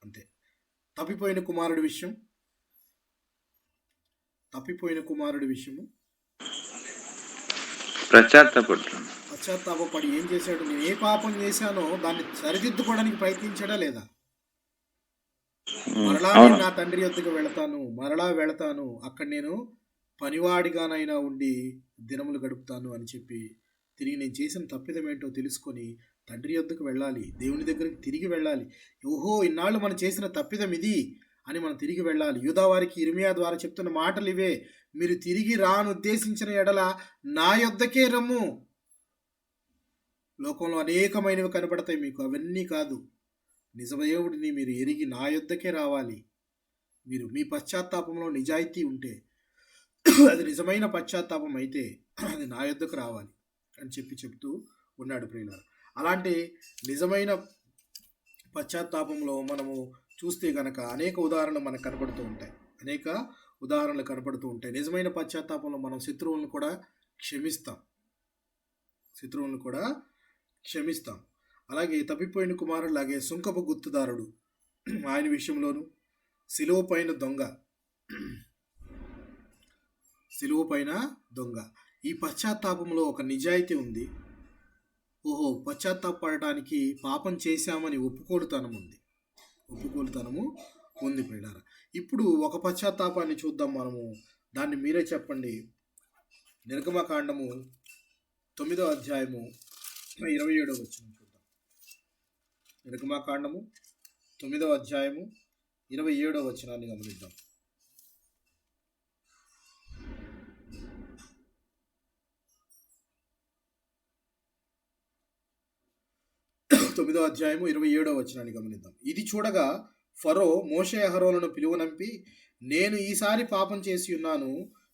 అంతే. తప్పిపోయిన కుమారుడి విషయము పశ్చాత్తాపడి ఏం చేశాడు? నేను ఏ పాపం చేశానో దాన్ని సరిదిద్దుకోవడానికి ప్రయత్నించాడా లేదా? మరలా నేను నా తండ్రి వద్దకు వెళతాను, అక్కడ నేను పనివాడిగానైనా ఉండి దినములు గడుపుతాను అని చెప్పి తిరిగి నేను చేసిన తప్పిదం ఏంటో తెలుసుకొని తండ్రి వద్దకు వెళ్ళాలి, దేవుని దగ్గరికి తిరిగి వెళ్ళాలి. ఓహో, ఇన్నాళ్ళు మనం చేసిన తప్పిదం ఇది అని మనం తిరిగి వెళ్ళాలి. యూదా వారికి ఇర్మియా ద్వారా చెప్తున్న మాటలు ఇవే. మీరు తిరిగి రాను ఉద్దేశించిన ఎడల నా యొద్దకే రమ్ము. లోకంలో అనేకమైనవి కనబడతాయి మీకు, అవన్నీ కాదు. నిజదేవుడిని మీరు ఎరిగి నా యొద్దకే రావాలి. మీరు మీ పశ్చాత్తాపంలో నిజాయితీ ఉంటే, అది నిజమైన పశ్చాత్తాపం అయితే అది నా యొద్దకు రావాలి అని చెప్తూ ఉన్నాడు ప్రియులారా. అలాంటి నిజమైన పశ్చాత్తాపంలో మనము చూస్తే కనుక అనేక ఉదాహరణలు మనకు కనపడుతూ ఉంటాయి. నిజమైన పశ్చాత్తాపంలో మనం శత్రువులను కూడా క్షమిస్తాం. అలాగే తప్పిపోయిన కుమారులాగే సుంకపు గుర్తుదారుడు ఆయన విషయంలోను, సిలువ పైన దొంగ. ఈ పశ్చాత్తాపంలో ఒక నిజాయితీ ఉంది. ఓహో, పశ్చాత్తాపడటానికి పాపం చేశామని ఒప్పుకోలుతనము ఉంది ప్రియులారా. ఇప్పుడు ఒక పశ్చాత్తాపాన్ని చూద్దాం మనము. దాన్ని మీరే చెప్పండి. నిర్గమకాండము 9వ అధ్యాయము 27వ వచనం చూద్దాం. నిర్గమకాండము 9వ అధ్యాయము 27వ వచనాన్ని గమనిద్దాం. తొమ్మిదో అధ్యాయము 27వ వచనాన్ని గమనిద్దాం. ఇది చూడగా ఫరో మోషే అహరోనును పిలువనంపి, నేను ఈసారి పాపం చేసి ఉన్నాను,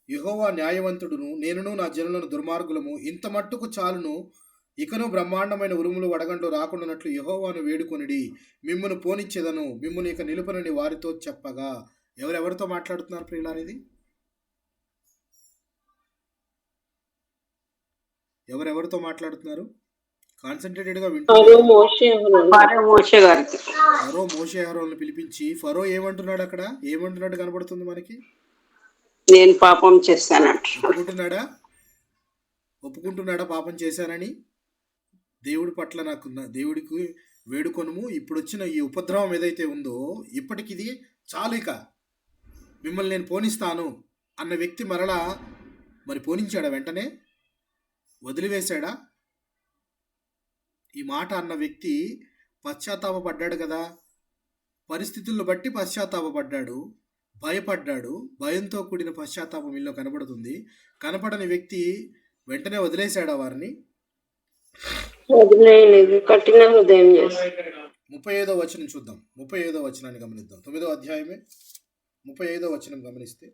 యెహోవా న్యాయవంతుడును, నేనును నా జనులను దుర్మార్గులము, ఇంత మట్టుకు చాలును, ఇకను బ్రహ్మాండమైన ఉరుములు వడగండ్లు రాకుండానట్లు యెహోవాను వేడుకొనిడి, మిమ్మును పోనిచ్చేదను, మిమ్మును ఇక నిలుపనని వారితో చెప్పగా. ఎవరెవరితో మాట్లాడుతున్నారు ప్రియులారా? ఇది ఎవరెవరితో మాట్లాడుతున్నారు? కాన్సన్ట్రేటెడ్గా
ఫరో మోషే గారికి.
ఫరో మోషే అహరోనును పిలిపించి ఫరో ఏమంటున్నాడు? అక్కడ ఏమంటున్నాడు కనబడుతుంది మనకి?
నేను పాపం చేశానంట.
ఒప్పుకుంటున్నాడా పాపం చేశానని? దేవుడి పట్ల దేవుడికి వేడుకొనుము, ఇప్పుడు వచ్చిన ఈ ఉపద్రవం ఏదైతే ఉందో ఇప్పటికి ఇది చాలు, ఇక మిమ్మల్ని నేను పోనిస్తాను అన్న వ్యక్తి మరలా మరి పోనించాడా? వెంటనే వదిలివేశాడా? ఈ మాట అన్న వ్యక్తి పశ్చాత్తాపడ్డాడు కదా, పరిస్థితులను బట్టి పశ్చాత్తాపడ్డాడు, భయపడ్డాడు. భయంతో కూడిన పశ్చాత్తాపం వీళ్ళలో కనబడుతుంది. కనపడని వ్యక్తి వెంటనే వదిలేశాడా వారిని?
వదిలేయలేదు, కఠిన హృదయం చేసి.
35వ వచనం చూద్దాం. 35వ వచనాన్ని గమనిద్దాం. 9వ అధ్యాయమే 35వ వచనం గమనిస్తే,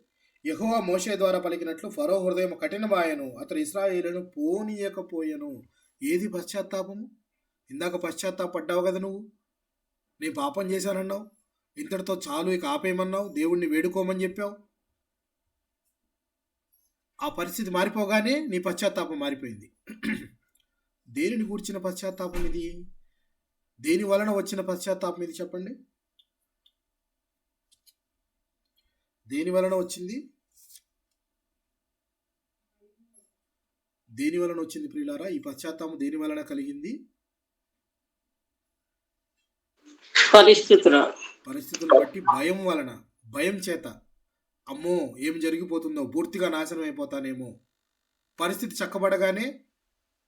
యెహోవా మోషే ద్వారా పలికినట్లు ఫరో హృదయం కఠినమాయను, అతడు ఇశ్రాయేలును పోనీయకపోయెను. ఏది పశ్చాత్తాపము? ఇందాక పశ్చాత్తాపడ్డావు కదా నువ్వు, నేను పాపం చేశానన్నావు, ఇంతటితో చాలు ఇక ఆపేయమన్నావు, దేవుణ్ణి వేడుకోమని చెప్పావు. ఆ పరిస్థితి మారిపోగానే నీ పశ్చాత్తాపం మారిపోయింది. దేనిని గూర్చిన పశ్చాత్తాపం ఇది? దేని వలన వచ్చిన పశ్చాత్తాపం ఇది చెప్పండి? దేని వలన వచ్చింది? దేని వలన వచ్చింది ప్రియులారా? ఈ పశ్చాత్తాపం దేని వలన కలిగింది? పరిస్థితులను బట్టి, భయం వలన, భయం చేత. అమ్మో ఏం జరిగిపోతుందో, పూర్తిగా నాశనం అయిపోతానేమో. పరిస్థితి చక్కబడగానే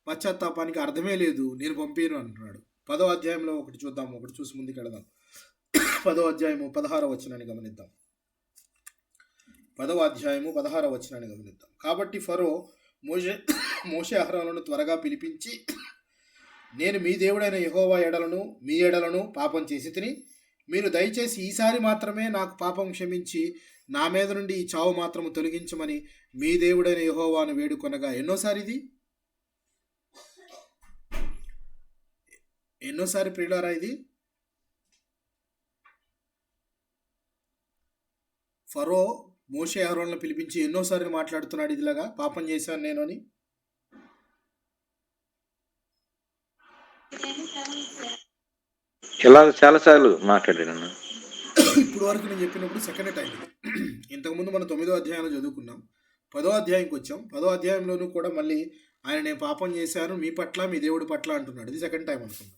పశ్చాత్తాపానికి అర్థమే లేదు, నేను పంపాను అంటున్నాడు. 10వ అధ్యాయంలో ఒకటి చూద్దాం, ఒకటి చూసి ముందుకు వెళదాం. 10వ అధ్యాయము 16వ వచనాన్ని గమనిద్దాం. 10వ అధ్యాయము 16వ వచనాన్ని గమనిద్దాం. కాబట్టి ఫరో మోషే అహరోనులను త్వరగా పిలిపించి, నేను మీ దేవుడైన యెహోవా ఎడలను మీ ఎడలను పాపం చేసి తిని, మీరు దయచేసి ఈసారి మాత్రమే నాకు పాపం క్షమించి నా మీద నుండి ఈ చావు మాత్రము తొలగించమని మీ దేవుడైన యెహోవాను వేడుకొనగా. ఎన్నోసారి ఇది? ఎన్నోసారి ప్రియులారా ఇది? ఫరో మోషే అహరోనులను పిలిపించి ఎన్నోసార్లు మాట్లాడుతున్నాడు ఇదిలాగా, పాపం చేశాను నేను అని.
ఇలా చాలా సార్లు మాట్లాడాను.
ఇప్పుడు వరకు నేను చెప్పినప్పుడు సెకండ్ టైం ఇది. ఇంతకుముందు మనం 9వ అధ్యాయంలో చదువుకున్నాం, 10వ అధ్యాయంకి వచ్చాం. 10వ అధ్యాయంలోనూ కూడా మళ్ళీ ఆయన నేను పాపం చేశాను మీ పట్ల మీ దేవుడి పట్ల అంటున్నాడు. ఇది సెకండ్ టైం అనుకుందాం.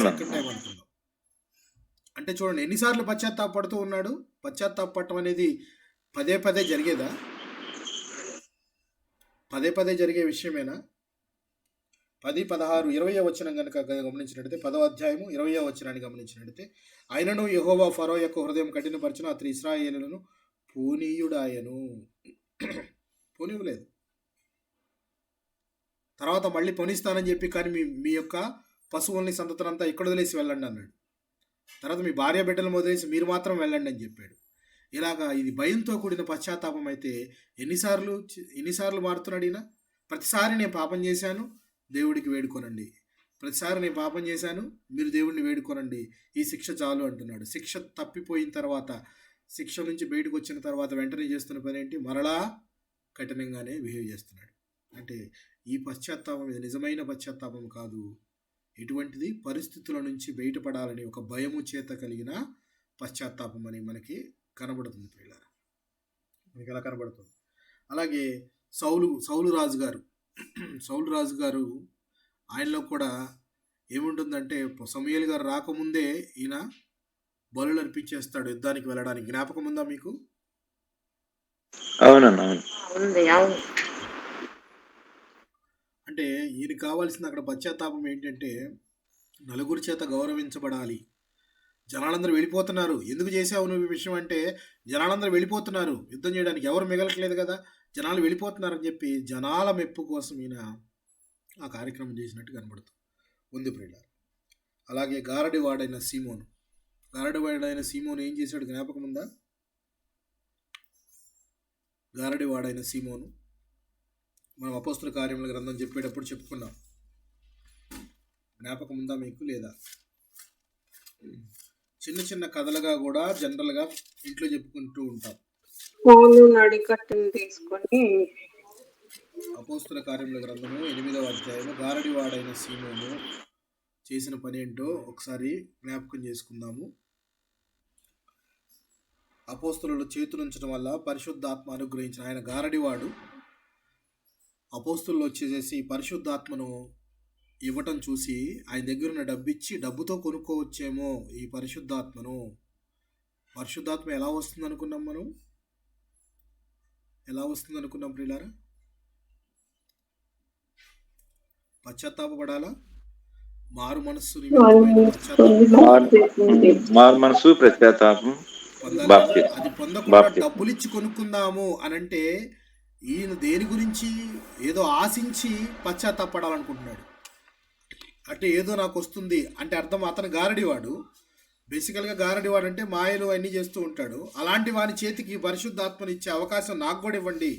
సెకండ్ టైం అనుకుందాం. అంటే చూడండి ఎన్నిసార్లు పశ్చాత్తాపడుతూ ఉన్నాడు. పశ్చాత్తాపడటం అనేది పదే పదే జరిగేదా? పదే పదే జరిగే విషయమేనా? 10, 16, 20వ వచనం కనుక గమనించినట్టయితే, 10వ అధ్యాయము 20వ వచనాన్ని గమనించినట్టయితే, ఆయనను యెహోవా ఫరో యొక్క హృదయం కఠినపరిచిన, అతని ఇశ్రాయేలులను పోనీయుడాయను. పోనీయలేదు. తర్వాత మళ్ళీ పోనిస్తానని చెప్పి, కానీ మీ యొక్క పశువుల్ని సంతతనంతా ఇక్కడ వదిలేసి వెళ్ళండి అన్నాడు. తర్వాత మీ భార్య బిడ్డలను వదిలేసి మీరు మాత్రం వెళ్ళండి అని చెప్పాడు. ఇలాగా ఇది భయంతో కూడిన పశ్చాత్తాపం అయితే ఎన్నిసార్లు మారుతున్నాడు ఈయన? ప్రతిసారి నేను పాపం చేశాను, దేవుడికి వేడుకోనండి. ప్రతిసారి నేను పాపం చేశాను, మీరు దేవుడిని వేడుకోనండి, ఈ శిక్ష చాలు అంటున్నాడు. శిక్ష తప్పిపోయిన తర్వాత, శిక్ష నుంచి బయటకు వచ్చిన తర్వాత వెంటనే చేస్తున్న పని ఏంటి? మరలా కఠినంగానే బిహేవ్ చేస్తున్నాడు. అంటే ఈ పశ్చాత్తాపం ఇది నిజమైన పశ్చాత్తాపం కాదు. ఎటువంటిది? పరిస్థితుల నుంచి బయటపడాలని ఒక భయము చేత కలిగిన పశ్చాత్తాపం అని మనకి కనబడుతుంది ప్రియులారా. మనకి ఎలా కనబడుతుంది? అలాగే సౌలు రాజు గారు ఆయనలో కూడా ఏముంటుందంటే, సమూయేలు గారు రాకముందే ఈయన బలులు అర్పించేస్తాడు యుద్ధానికి వెళ్ళడానికి. జ్ఞాపకం ఉందా మీకు? అంటే ఈయన కావాల్సిన అక్కడ పశ్చాత్తాపం ఏంటంటే, నలుగురి చేత గౌరవించబడాలి. జనాలందరూ వెళ్ళిపోతున్నారు, ఎందుకు చేసావు నువ్వు ఈ విషయం అంటే, జనాలందరూ వెళ్ళిపోతున్నారు యుద్ధం చేయడానికి, ఎవరు మిగలట్లేదు కదా, జనాలు వెళ్ళిపోతున్నారని చెప్పి జనాల మెప్పు కోసం ఈయన ఆ కార్యక్రమం చేసినట్టు కనబడుతుంది ప్రియులారా. అలాగే గారడివాడైన సీమోను ఏం చేశాడు? జ్ఞాపకం ఉందా? గారడివాడైన సీమోను మనం అపోస్తుల కార్యముల గ్రంథం చెప్పేటప్పుడు చెప్పుకున్నాం. జ్ఞాపకం ఉందా మీకు? లేదా? చిన్న చిన్న కథలుగా కూడా జనరల్గా ఇంట్లో చెప్పుకుంటూ ఉంటాం.
తీసుకొని
అపోస్తుల కార్యముల గ్రంథము 8వ అధ్యాయము గారడివాడైన సీమోను చేసిన పని ఏంటో ఒకసారి జ్ఞాపకం చేసుకుందాము. అపోస్తుల చేతులుంచడం వల్ల పరిశుద్ధాత్మ అనుగ్రహించిన ఆయన గారడివాడు అపోస్తులు వచ్చేసేసి పరిశుద్ధాత్మను ఇవ్వటం చూసి ఆయన దగ్గర ఉన్న డబ్బుతో కొనుక్కోవచ్చేమో ఈ పరిశుద్ధాత్మను. పరిశుద్ధాత్మ ఎలా వస్తుంది అనుకున్నాం మనం? ఎలా వస్తుంది అనుకున్నాం ప్రియులారా? పశ్చాత్తాపడాలా? మారు మనస్సు
పశ్చాత్తాపం
అది పొందకుండా డబ్బులు ఇచ్చి కొనుక్కుందాము అని అంటే, ఈయన దేని గురించి ఏదో ఆశించి పశ్చాత్తాపడాలనుకుంటున్నాడు. అంటే ఏదో నాకు వస్తుంది అంటే అర్థం అతను గారడివాడు. బేసికల్గా గారడివాడు అంటే మాయలు అన్నీ చేస్తూ ఉంటాడు. అలాంటి వాని చేతికి పరిశుద్ధాత్మని ఇచ్చే అవకాశం నాకు కూడా ఇవ్వండి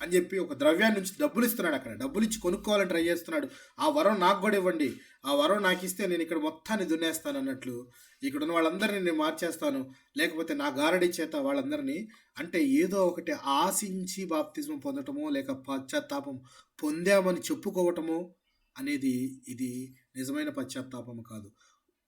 అని చెప్పి ఒక ద్రవ్యాన్ని నుంచి డబ్బులు ఇస్తున్నాడు. అక్కడ డబ్బులు ఇచ్చి కొనుక్కోవాలని ట్రై చేస్తున్నాడు. ఆ వరం నాకు కూడా ఇవ్వండి, ఆ వరం నాకు ఇస్తే నేను ఇక్కడ మొత్తాన్ని దున్నేస్తాను అన్నట్లు ఇక్కడ ఉన్న వాళ్ళందరినీ నేను మార్చేస్తాను, లేకపోతే నా గారడి చేత వాళ్ళందరినీ, అంటే ఏదో ఒకటి ఆశించి బాప్తిజం పొందటమో లేక పశ్చాత్తాపం పొందామని చెప్పుకోవటమో అనేది ఇది నిజమైన పశ్చాత్తాపం కాదు.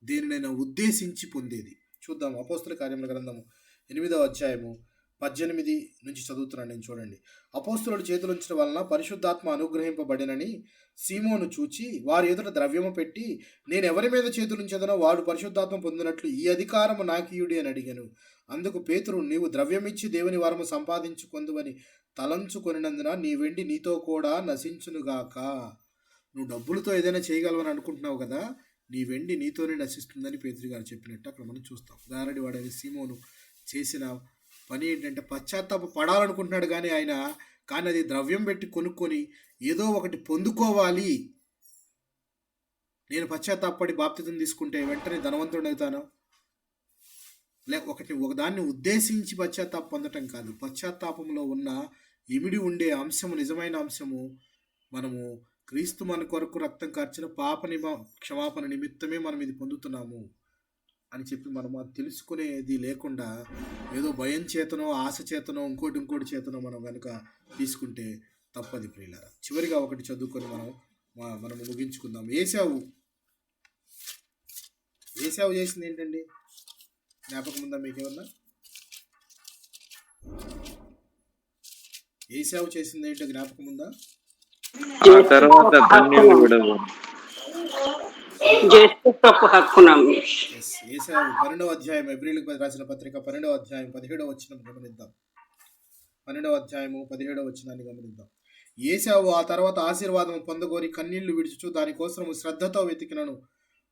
దేనినైనా ఉద్దేశించి పొందేది. చూద్దాం అపోస్తుల కార్యముల గ్రంథము 8వ అధ్యాయము 18 నుంచి చదువుతున్నాను నేను. చూడండి. అపోస్తులుడు చేతులుంచడం వలన పరిశుద్ధాత్మ అనుగ్రహింపబడినని సీమోను చూచి వారి ఎదుట ద్రవ్యము పెట్టి, నేను ఎవరి మీద చేతులుంచదనో వాడు పరిశుద్ధాత్మ పొందినట్లు ఈ అధికారము నాకీయుడి అని అడిగాను. అందుకు పేతురు, నీవు ద్రవ్యమిచ్చి దేవుని వరము సంపాదించుకొందువని తలంచుకొనినందున నీ వెండి నీతో కూడా నశించునుగాక. నువ్వు డబ్బులతో ఏదైనా చేయగలవని అనుకుంటున్నావు కదా, నీ వెండి నీతోనే నశిస్తుందని పేతురు గారు చెప్పినట్టు అక్కడ మనం చూస్తాం. గారడి వాడని సీమోను చేసిన పని ఏంటంటే పశ్చాత్తాప పడాలనుకుంటున్నాడు కానీ అది ద్రవ్యం పెట్టి కొనుక్కొని ఏదో ఒకటి పొందుకోవాలి. నేను పశ్చాత్తాపడి బాప్తిజం తీసుకుంటే వెంటనే ధనవంతుడు అవుతాను, ఒకదాన్ని ఉద్దేశించి పశ్చాత్తాప పొందటం కాదు. పశ్చాత్తాపంలో ఉన్న ఇమిడి ఉండే అంశము, నిజమైన అంశము, మనము క్రీస్తు మన కొరకు రక్తం కార్చిన క్షమాపణ నిమిత్తమే మనం ఇది పొందుతున్నాము అని చెప్పి మనం అది తెలుసుకునేది లేకుండా ఏదో భయం చేతనో ఆశ చేతనో ఇంకోటి చేతనో మనం కనుక తీసుకుంటే తప్పది ప్రియులారా. చివరిగా ఒకటి చదువుకొని మనం ముగించుకుందాం. ఏశావు చేసింది ఏంటండి? జ్ఞాపకం ఉందా మీకేమన్నా? ఏశావు చేసింది ఏంటో జ్ఞాపకం ఉందా?
ఆ తర్వాత కన్నీళ్లు విడవు.
ఏశావు 12వ అధ్యాయం, ఎబ్రీలకు రాసిన పత్రిక 12వ అధ్యాయం 17వ వచనం గమనిద్దాం. 12వ అధ్యాయము 17వ వచనాన్ని గమనిద్దాం. ఏశావు ఆ తర్వాత ఆశీర్వాదం పొందగోరి కన్నీళ్లు విడుచుచు దానికోసము శ్రద్ధతో వెతికినను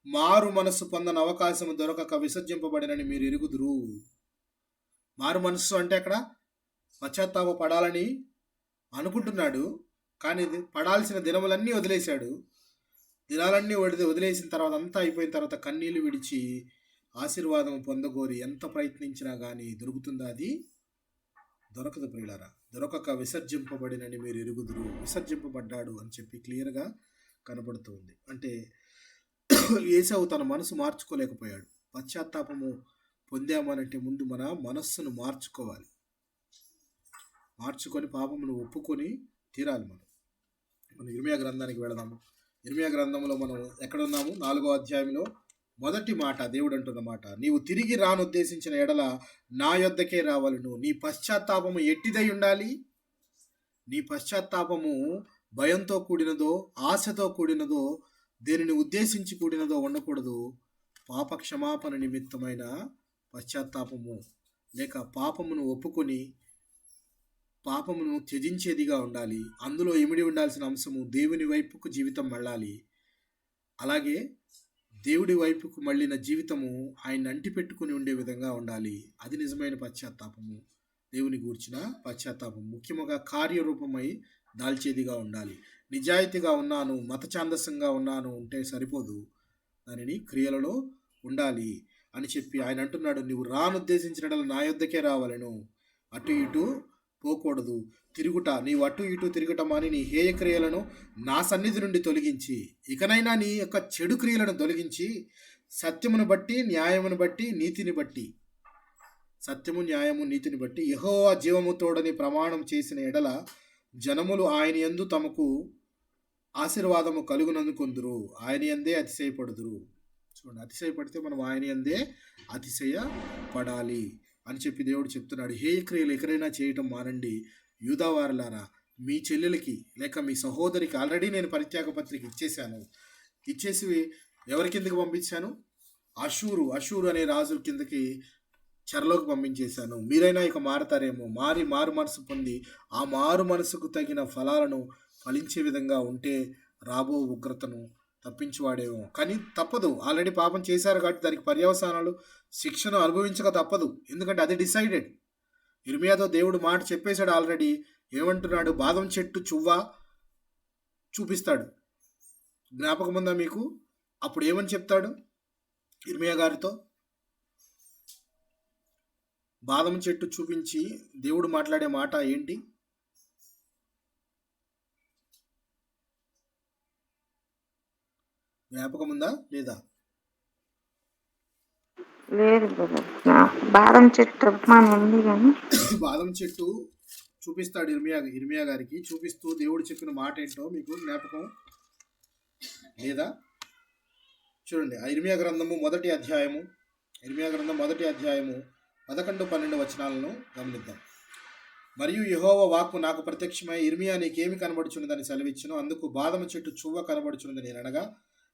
మారు మనస్సు పొందని అవకాశం దొరకక విసర్జింపబడినని మీరు ఎరుగుదురు. మారు మనస్సు అంటే అక్కడ పశ్చాత్తాప పడాలని అనుకుంటున్నాడు, కానీ పడాల్సిన దినములన్నీ వదిలేశాడు. దినాలన్నీ వదిలేసిన తర్వాత అంతా అయిపోయిన తర్వాత కన్నీళ్లు విడిచి ఆశీర్వాదం పొందగోరి ఎంత ప్రయత్నించినా కానీ దొరుకుతుందా? అది దొరకదు ప్రియులారా. దొరకక విసర్జింపబడినని మీరు ఎరుగుదురు. విసర్జింపబడ్డాడు అని చెప్పి క్లియర్గా కనబడుతుంది. అంటే ఏశావు తన మనసు మార్చుకోలేకపోయాడు. పశ్చాత్తాపము పొందామనంటే ముందు మన మనస్సును మార్చుకొని పాపమును ఒప్పుకొని తీరాలి. మనం ఇర్మియా గ్రంథానికి వెళదాము. ఇర్మియా గ్రంథంలో మనం ఎక్కడున్నాము? 4వ అధ్యాయంలో మొదటి మాట దేవుడు అంటున్న మాట, నీవు తిరిగి రానుద్దేశించిన ఎడల నా యొద్దకే రావలను. నీ పశ్చాత్తాపము ఎట్టిదై ఉండాలి? నీ పశ్చాత్తాపము భయంతో కూడినదో, ఆశతో కూడినదో, దేనిని ఉద్దేశించి కూడినదో ఉండకూడదు. పాప క్షమాపణ నిమిత్తమైన పశ్చాత్తాపము, లేక పాపమును ఒప్పుకొని పాపమును త్యజించేదిగా ఉండాలి. అందులో ఇమిడి ఉండాల్సిన అంశము దేవుని వైపుకు జీవితం మళ్ళాలి. అలాగే దేవుడి వైపుకు మళ్ళిన జీవితము ఆయన అంటిపెట్టుకుని ఉండే విధంగా ఉండాలి. అది నిజమైన పశ్చాత్తాపము, దేవుని గూర్చిన పశ్చాత్తాపం. ముఖ్యముగా కార్యరూపమై దాల్చేదిగా ఉండాలి. నిజాయితీగా ఉన్నాను, మత ఛాందసంగా ఉన్నాను ఉంటే సరిపోదు, దానిని క్రియలలో ఉండాలి అని చెప్పి ఆయన అంటున్నాడు, నువ్వు రానుద్దేశించిన నా యొద్దకే రావాలను, అటు ఇటు పోకూడదు. తిరుగుట, నీవు అటు ఇటు తిరుగుట మాని నీ హేయ క్రియలను నా సన్నిధి నుండి తొలగించి, ఇకనైనా నీ యొక్క చెడు క్రియలను తొలగించి సత్యమును బట్టి న్యాయమును బట్టి నీతిని బట్టి, సత్యము న్యాయము నీతిని బట్టి యెహోవా జీవము తోడని ప్రమాణం చేసిన ఎడల జనములు ఆయన యందు తమకు ఆశీర్వాదము కలుగునందుకొందురు, ఆయన యందే అతిశయపడుదురు. చూడండి, అతిశయపడితే మనం ఆయన యందే అతిశయపడాలి అని చెప్పి దేవుడు చెప్తున్నాడు. హేయ క్రియలు ఎక్కడైనా చేయటం మానండి. యూదావారులారా, మీ చెల్లెలకి లేక మీ సహోదరికి ఆల్రెడీ నేను పరిత్యాగ పత్రిక ఇచ్చేసి ఎవరి కిందకి పంపించాను? అషూరు అనే రాజు కిందకి చెరలోకి పంపించేశాను. మీరైనా ఇక మారతారేమో, మారు మనసు పొంది ఆ మారు మనసుకు తగిన ఫలాలను ఫలించే విధంగా ఉంటే రాబో ఉగ్రతను తప్పించువాడేమో. కానీ తప్పదు, ఆల్రెడీ పాపం చేశారు కాబట్టి దానికి పర్యవసానాలు శిక్షను అనుభవించక తప్పదు. ఎందుకంటే అది డిసైడెడ్. ఇర్మియాతో దేవుడు మాట చెప్పేశాడు ఆల్రెడీ. ఏమంటున్నాడు? బాదం చెట్టు చువ్వ చూపిస్తాడు. జ్ఞాపకం ఉందా మీకు? అప్పుడు ఏమని చెప్తాడు ఇర్మియా గారితో? బాదం చెట్టు చూపించి దేవుడు మాట్లాడే మాట ఏంటి? జ్ఞాపకం ఉందా లేదా?
లేదు బ్రదర్, బాదం చెట్టు ఉపమానం ఉంది కానీ
బాదం చెట్టు చూపిస్తాడు ఇర్మియా గారికి. చూపిస్తూ దేవుడు చెప్పిన మాట ఏంటో మీకు జ్ఞాపకం లేదా? చూడండి, ఆ ఇర్మియా గ్రంథం మొదటి అధ్యాయము 11-12 వచనాలను గమనిద్దాం. మరియు యెహోవా వాక్కు నాకు ప్రత్యక్షమై, ఇర్మియా నీకేమి కనబడుచున్నదని సెలవిచ్చును. అందుకు బాదము చెట్టు చువ్వ కనబడుచున్నది నేను అనగా,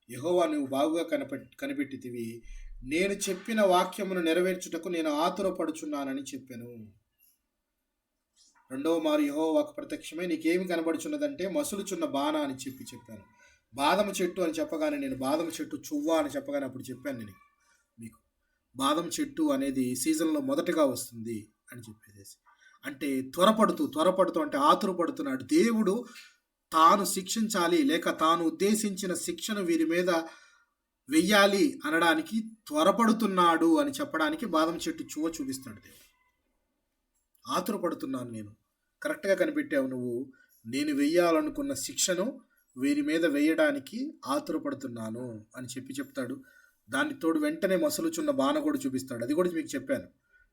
యెహోవా నువ్వు బాగుగా కనిపెట్టితివి, నేను చెప్పిన వాక్యమును నెరవేర్చుటకు నేను ఆతురపడుచున్నానని చెప్పాను. రెండవ మారు యెహోవా వాక్కు ప్రత్యక్షమై, నీకేమి కనబడుచున్నదంటే మసులుచున్న బాణ అని చెప్పాను. బాదము చెట్టు అని చెప్పగానే, నేను బాదము చెట్టు చువ్వ అని చెప్పగానే అప్పుడు చెప్పాను నేను మీకు, బాదం చెట్టు అనేది సీజన్లో మొదటగా వస్తుంది అని చెప్పేసి. అంటే త్వరపడుతూ అంటే ఆతురపడుతున్నాడు. దేవుడు తాను శిక్షించాలి, లేక తాను ఉద్దేశించిన శిక్షను వీరి మీద వెయ్యాలి అనడానికి త్వరపడుతున్నాడు అని చెప్పడానికి బాదం చెట్టు చువ్వ చూపిస్తాడు దేవుడు. ఆతురపడుతున్నాను నేను, కరెక్ట్గా కనిపెట్టావు నువ్వు, నేను వెయ్యాలనుకున్న శిక్షను వీరి మీద వేయడానికి ఆతురపడుతున్నాను అని చెప్తాడు. దాని తోడు వెంటనే మసలుచున్న బాణ కూడా చూపిస్తాడు. అది కూడా మీకు చెప్పాను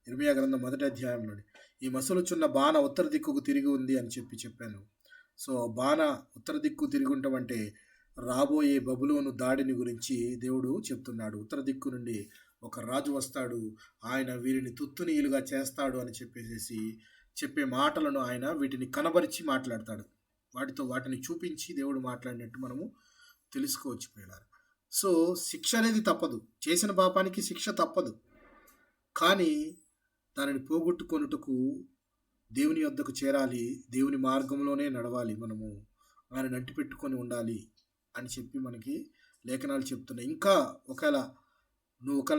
ఇర్మియా గ్రంథం మొదటి అధ్యాయంలోని. ఈ మసలుచున్న బాణ ఉత్తర దిక్కుకు తిరిగి ఉంది అని చెప్పాను. సో బాణ ఉత్తర దిక్కు తిరిగి ఉండటం అంటే రాబోయే బబులోను దాడిని గురించి దేవుడు చెప్తున్నాడు. ఉత్తర దిక్కు నుండి ఒక రాజు వస్తాడు, ఆయన వీరిని తుత్తునీయులుగా చేస్తాడు అని చెప్పే మాటలను ఆయన వీటిని కనబరిచి మాట్లాడతాడు. వాటిని చూపించి దేవుడు మాట్లాడినట్టు మనము తెలుసుకోవచ్చు పిల్లలు. సో శిక్ష అనేది తప్పదు, చేసిన పాపానికి శిక్ష తప్పదు. కానీ దానిని పోగొట్టుకొనుటకు దేవుని యొద్దకు చేరాలి, దేవుని మార్గంలోనే నడవాలి, మనము ఆయన నంటి పెట్టుకొని ఉండాలి అని చెప్పి మనకి లేఖనాలు చెప్తున్నాయి. ఇంకా ఒకవేళ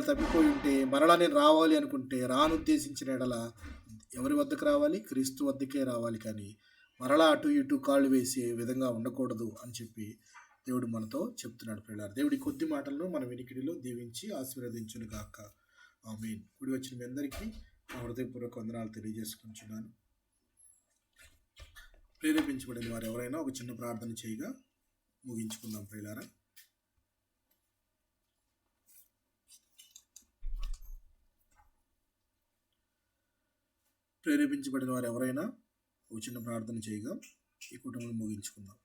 తప్పిపోయి ఉంటే, మరలా నేను రావాలి అనుకుంటే, రానుద్దేశించిన ఎడల ఎవరి వద్దకు రావాలి? క్రీస్తు వద్దకే రావాలి. కానీ మరలా అటు ఇటు కాళ్ళు వేసే విధంగా ఉండకూడదు అని చెప్పి దేవుడు మనతో చెప్తున్నాడు పిల్లలు. దేవుడి కొద్ది మాటలను మన వినికిడిలో దీవించి ఆశీర్వదించును గాక. ఆమేన్. కూడి వచ్చిన మీ అందరికీ నా హృదయపూర్వక వందనాలు తెలియజేసుకుంటున్నాను. ప్రేరేపించబడిన వారు ఎవరైనా ఒక చిన్న ప్రార్థన చేయగా ముగించుకుందాం ప్రియులారా. ప్రేరేపించబడిన వారు ఎవరైనా ఒక చిన్న ప్రార్థన చేయగా ఈ కుటుంబం ముగించుకుందాం.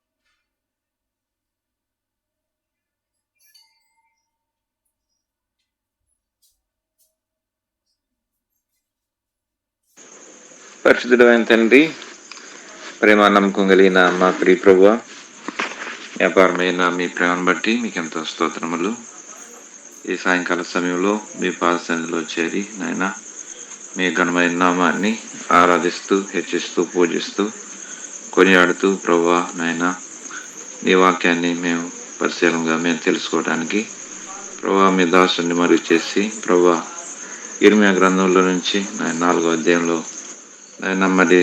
పరిశుద్ధుడైన తండ్రి, ప్రేమ నమ్మకం కలిగిన మా ప్రియ ప్రభువా, వ్యాపారమైన మీ ప్రేమను బట్టి మీకు ఎంతో స్తోత్రములు. ఈ సాయంకాల సమయంలో మీ పాద సన్నిధిలో చేరి నాయన మీ ఘనమైన నామాన్ని ఆరాధిస్తూ, హెచ్చిస్తూ, పూజిస్తూ, కొనియాడుతూ ప్రభువా నాయన నీ వాక్యాన్ని మేము పరిశీలనగా మేము తెలుసుకోవడానికి ప్రభువా మీ దాసుని మరి చేసి ప్రభువా ఇర్మియా గ్రంథంలో నుంచి 4వ అధ్యాయంలో నాయన మరి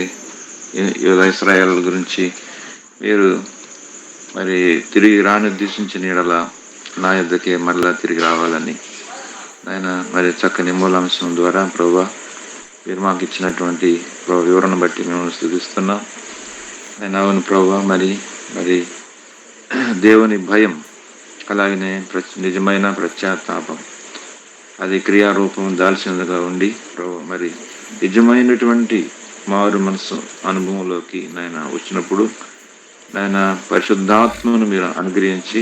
ఇశ్రాయేల్ గురించి మీరు మరి తిరిగి రానుద్దేశించిన యెడల నా యొద్దకే మరలా తిరిగి రావాలని నాయన మరి చక్కని మూలాంశం ద్వారా ప్రభువా మీరు మాకు ఇచ్చినటువంటి వివరణ బట్టి మేము స్తుతిస్తున్నాం. నేను అవును ప్రభువా, మరి దేవుని భయం, అలాగనే నిజమైన పశ్చాత్తాపం అది క్రియారూపం దాల్చినదిగా ఉండి ప్రభువా మరి నిజమైనటువంటి మారు మనసు అనుభవంలోకి నాయన వచ్చినప్పుడు నాయన పరిశుద్ధాత్మను మీరు అనుగ్రహించి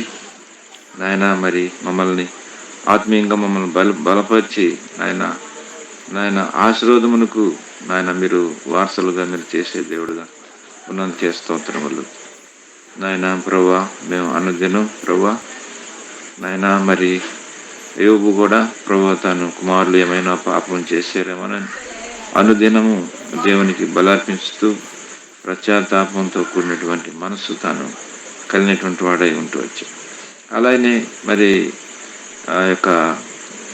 నాయన మరి మమ్మల్ని ఆత్మీయంగా మమ్మల్ని బలపరిచి నాయన ఆశీర్వాదమునకు నాయన మీరు వారసులుగా మీరు చేసే దేవుడుగా ఉన్నంత స్తోత్రములు నాయన ప్రభువా. మేము అనుదినం ప్రభువా నాయన మరి యోబు కూడా ప్రభువా తను కుమారులు ఏమైనా పాపం చేశారేమోనని అనుదినము దేవునికి బలార్పించుతూ పశ్చాత్తాపంతో కూడినటువంటి మనసు తాను కలిగినటువంటి వాడై ఉంటూ వచ్చి, అలానే మరి ఆ యొక్క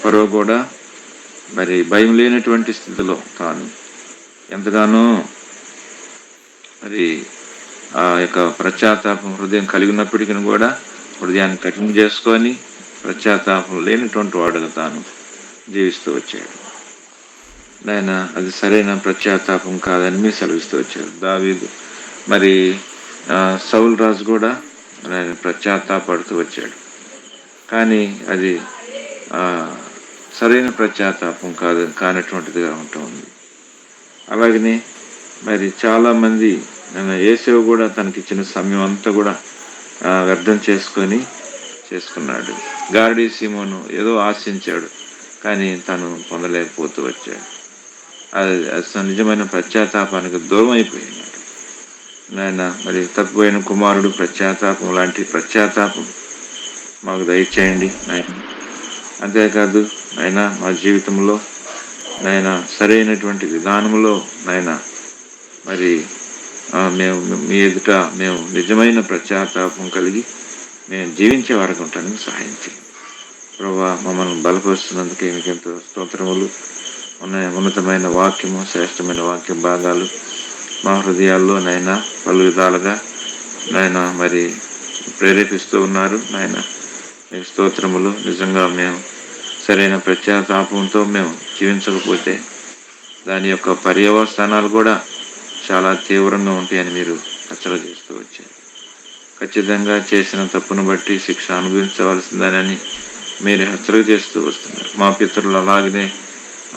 ఫరో కూడా మరి భయం లేనటువంటి స్థితిలో తాను ఎంతగానో మరి ఆ యొక్క పశ్చాత్తాపం హృదయం కలిగినప్పటికీ కూడా హృదయాన్ని కఠినం చేసుకొని పశ్చాత్తాపం లేనటువంటి వాడుగా తాను జీవిస్తూ వచ్చాడు. ఆయన అది సరైన పశ్చాత్తాపం కాదని మీరు సెలవిస్తూ వచ్చారు. దావీదు మరి సౌలు రాజు కూడా ఆయన పశ్చాత్తాపడుతూ వచ్చాడు, కానీ అది సరైన పశ్చాత్తాపం కానటువంటిదిగా ఉంటుంది. అలాగనే మరి చాలామంది యేసేవు కూడా తనకిచ్చిన సమయం అంతా కూడా వ్యర్థం చేసుకున్నాడు. గారడీ సీమోను ఏదో ఆశించాడు, కానీ తను పొందలేకపోతూ వచ్చాడు. అది నిజమైన పశ్చాత్తాపానికి దూరం అయిపోయినాడు. నాయన మరి తప్పిపోయిన కుమారుడు పశ్చాత్తాపం లాంటి పశ్చాత్తాపం మాకు దయచేయండి నాయన. అంతేకాదు నాయన మా జీవితంలో నాయన సరైనటువంటి విధానంలో నాయన మరి మేము మీ ఎదుట మేము నిజమైన పశ్చాత్తాపం కలిగి మేము జీవించే వారికి ఉంటానికి సహాయం చేయండి ప్రభువా. మమ్మల్ని బలపరుస్తున్నందుకే మీకు ఎంతో స్తోత్రములు. ఉన్నతమైన వాక్యము, శ్రేష్టమైన వాక్య భాగాలు మా హృదయాల్లో నైనా పలు విధాలుగా నాయన మరి ప్రేరేపిస్తూ ఉన్నారు నాయన. మీకు స్తోత్రములు. నిజంగా మేము సరైన పశ్చాత్తాపంతో మేము జీవించకపోతే దాని యొక్క పర్యవసానాలు కూడా చాలా తీవ్రంగా ఉంటాయని మీరు హెచ్చరిక చేస్తూ వచ్చారు. ఖచ్చితంగా చేసిన తప్పును బట్టి శిక్ష అనుభవించవలసిందని మీరు హెచ్చరిక చేస్తూ వస్తున్నారు. మా పితరులు అలాగనే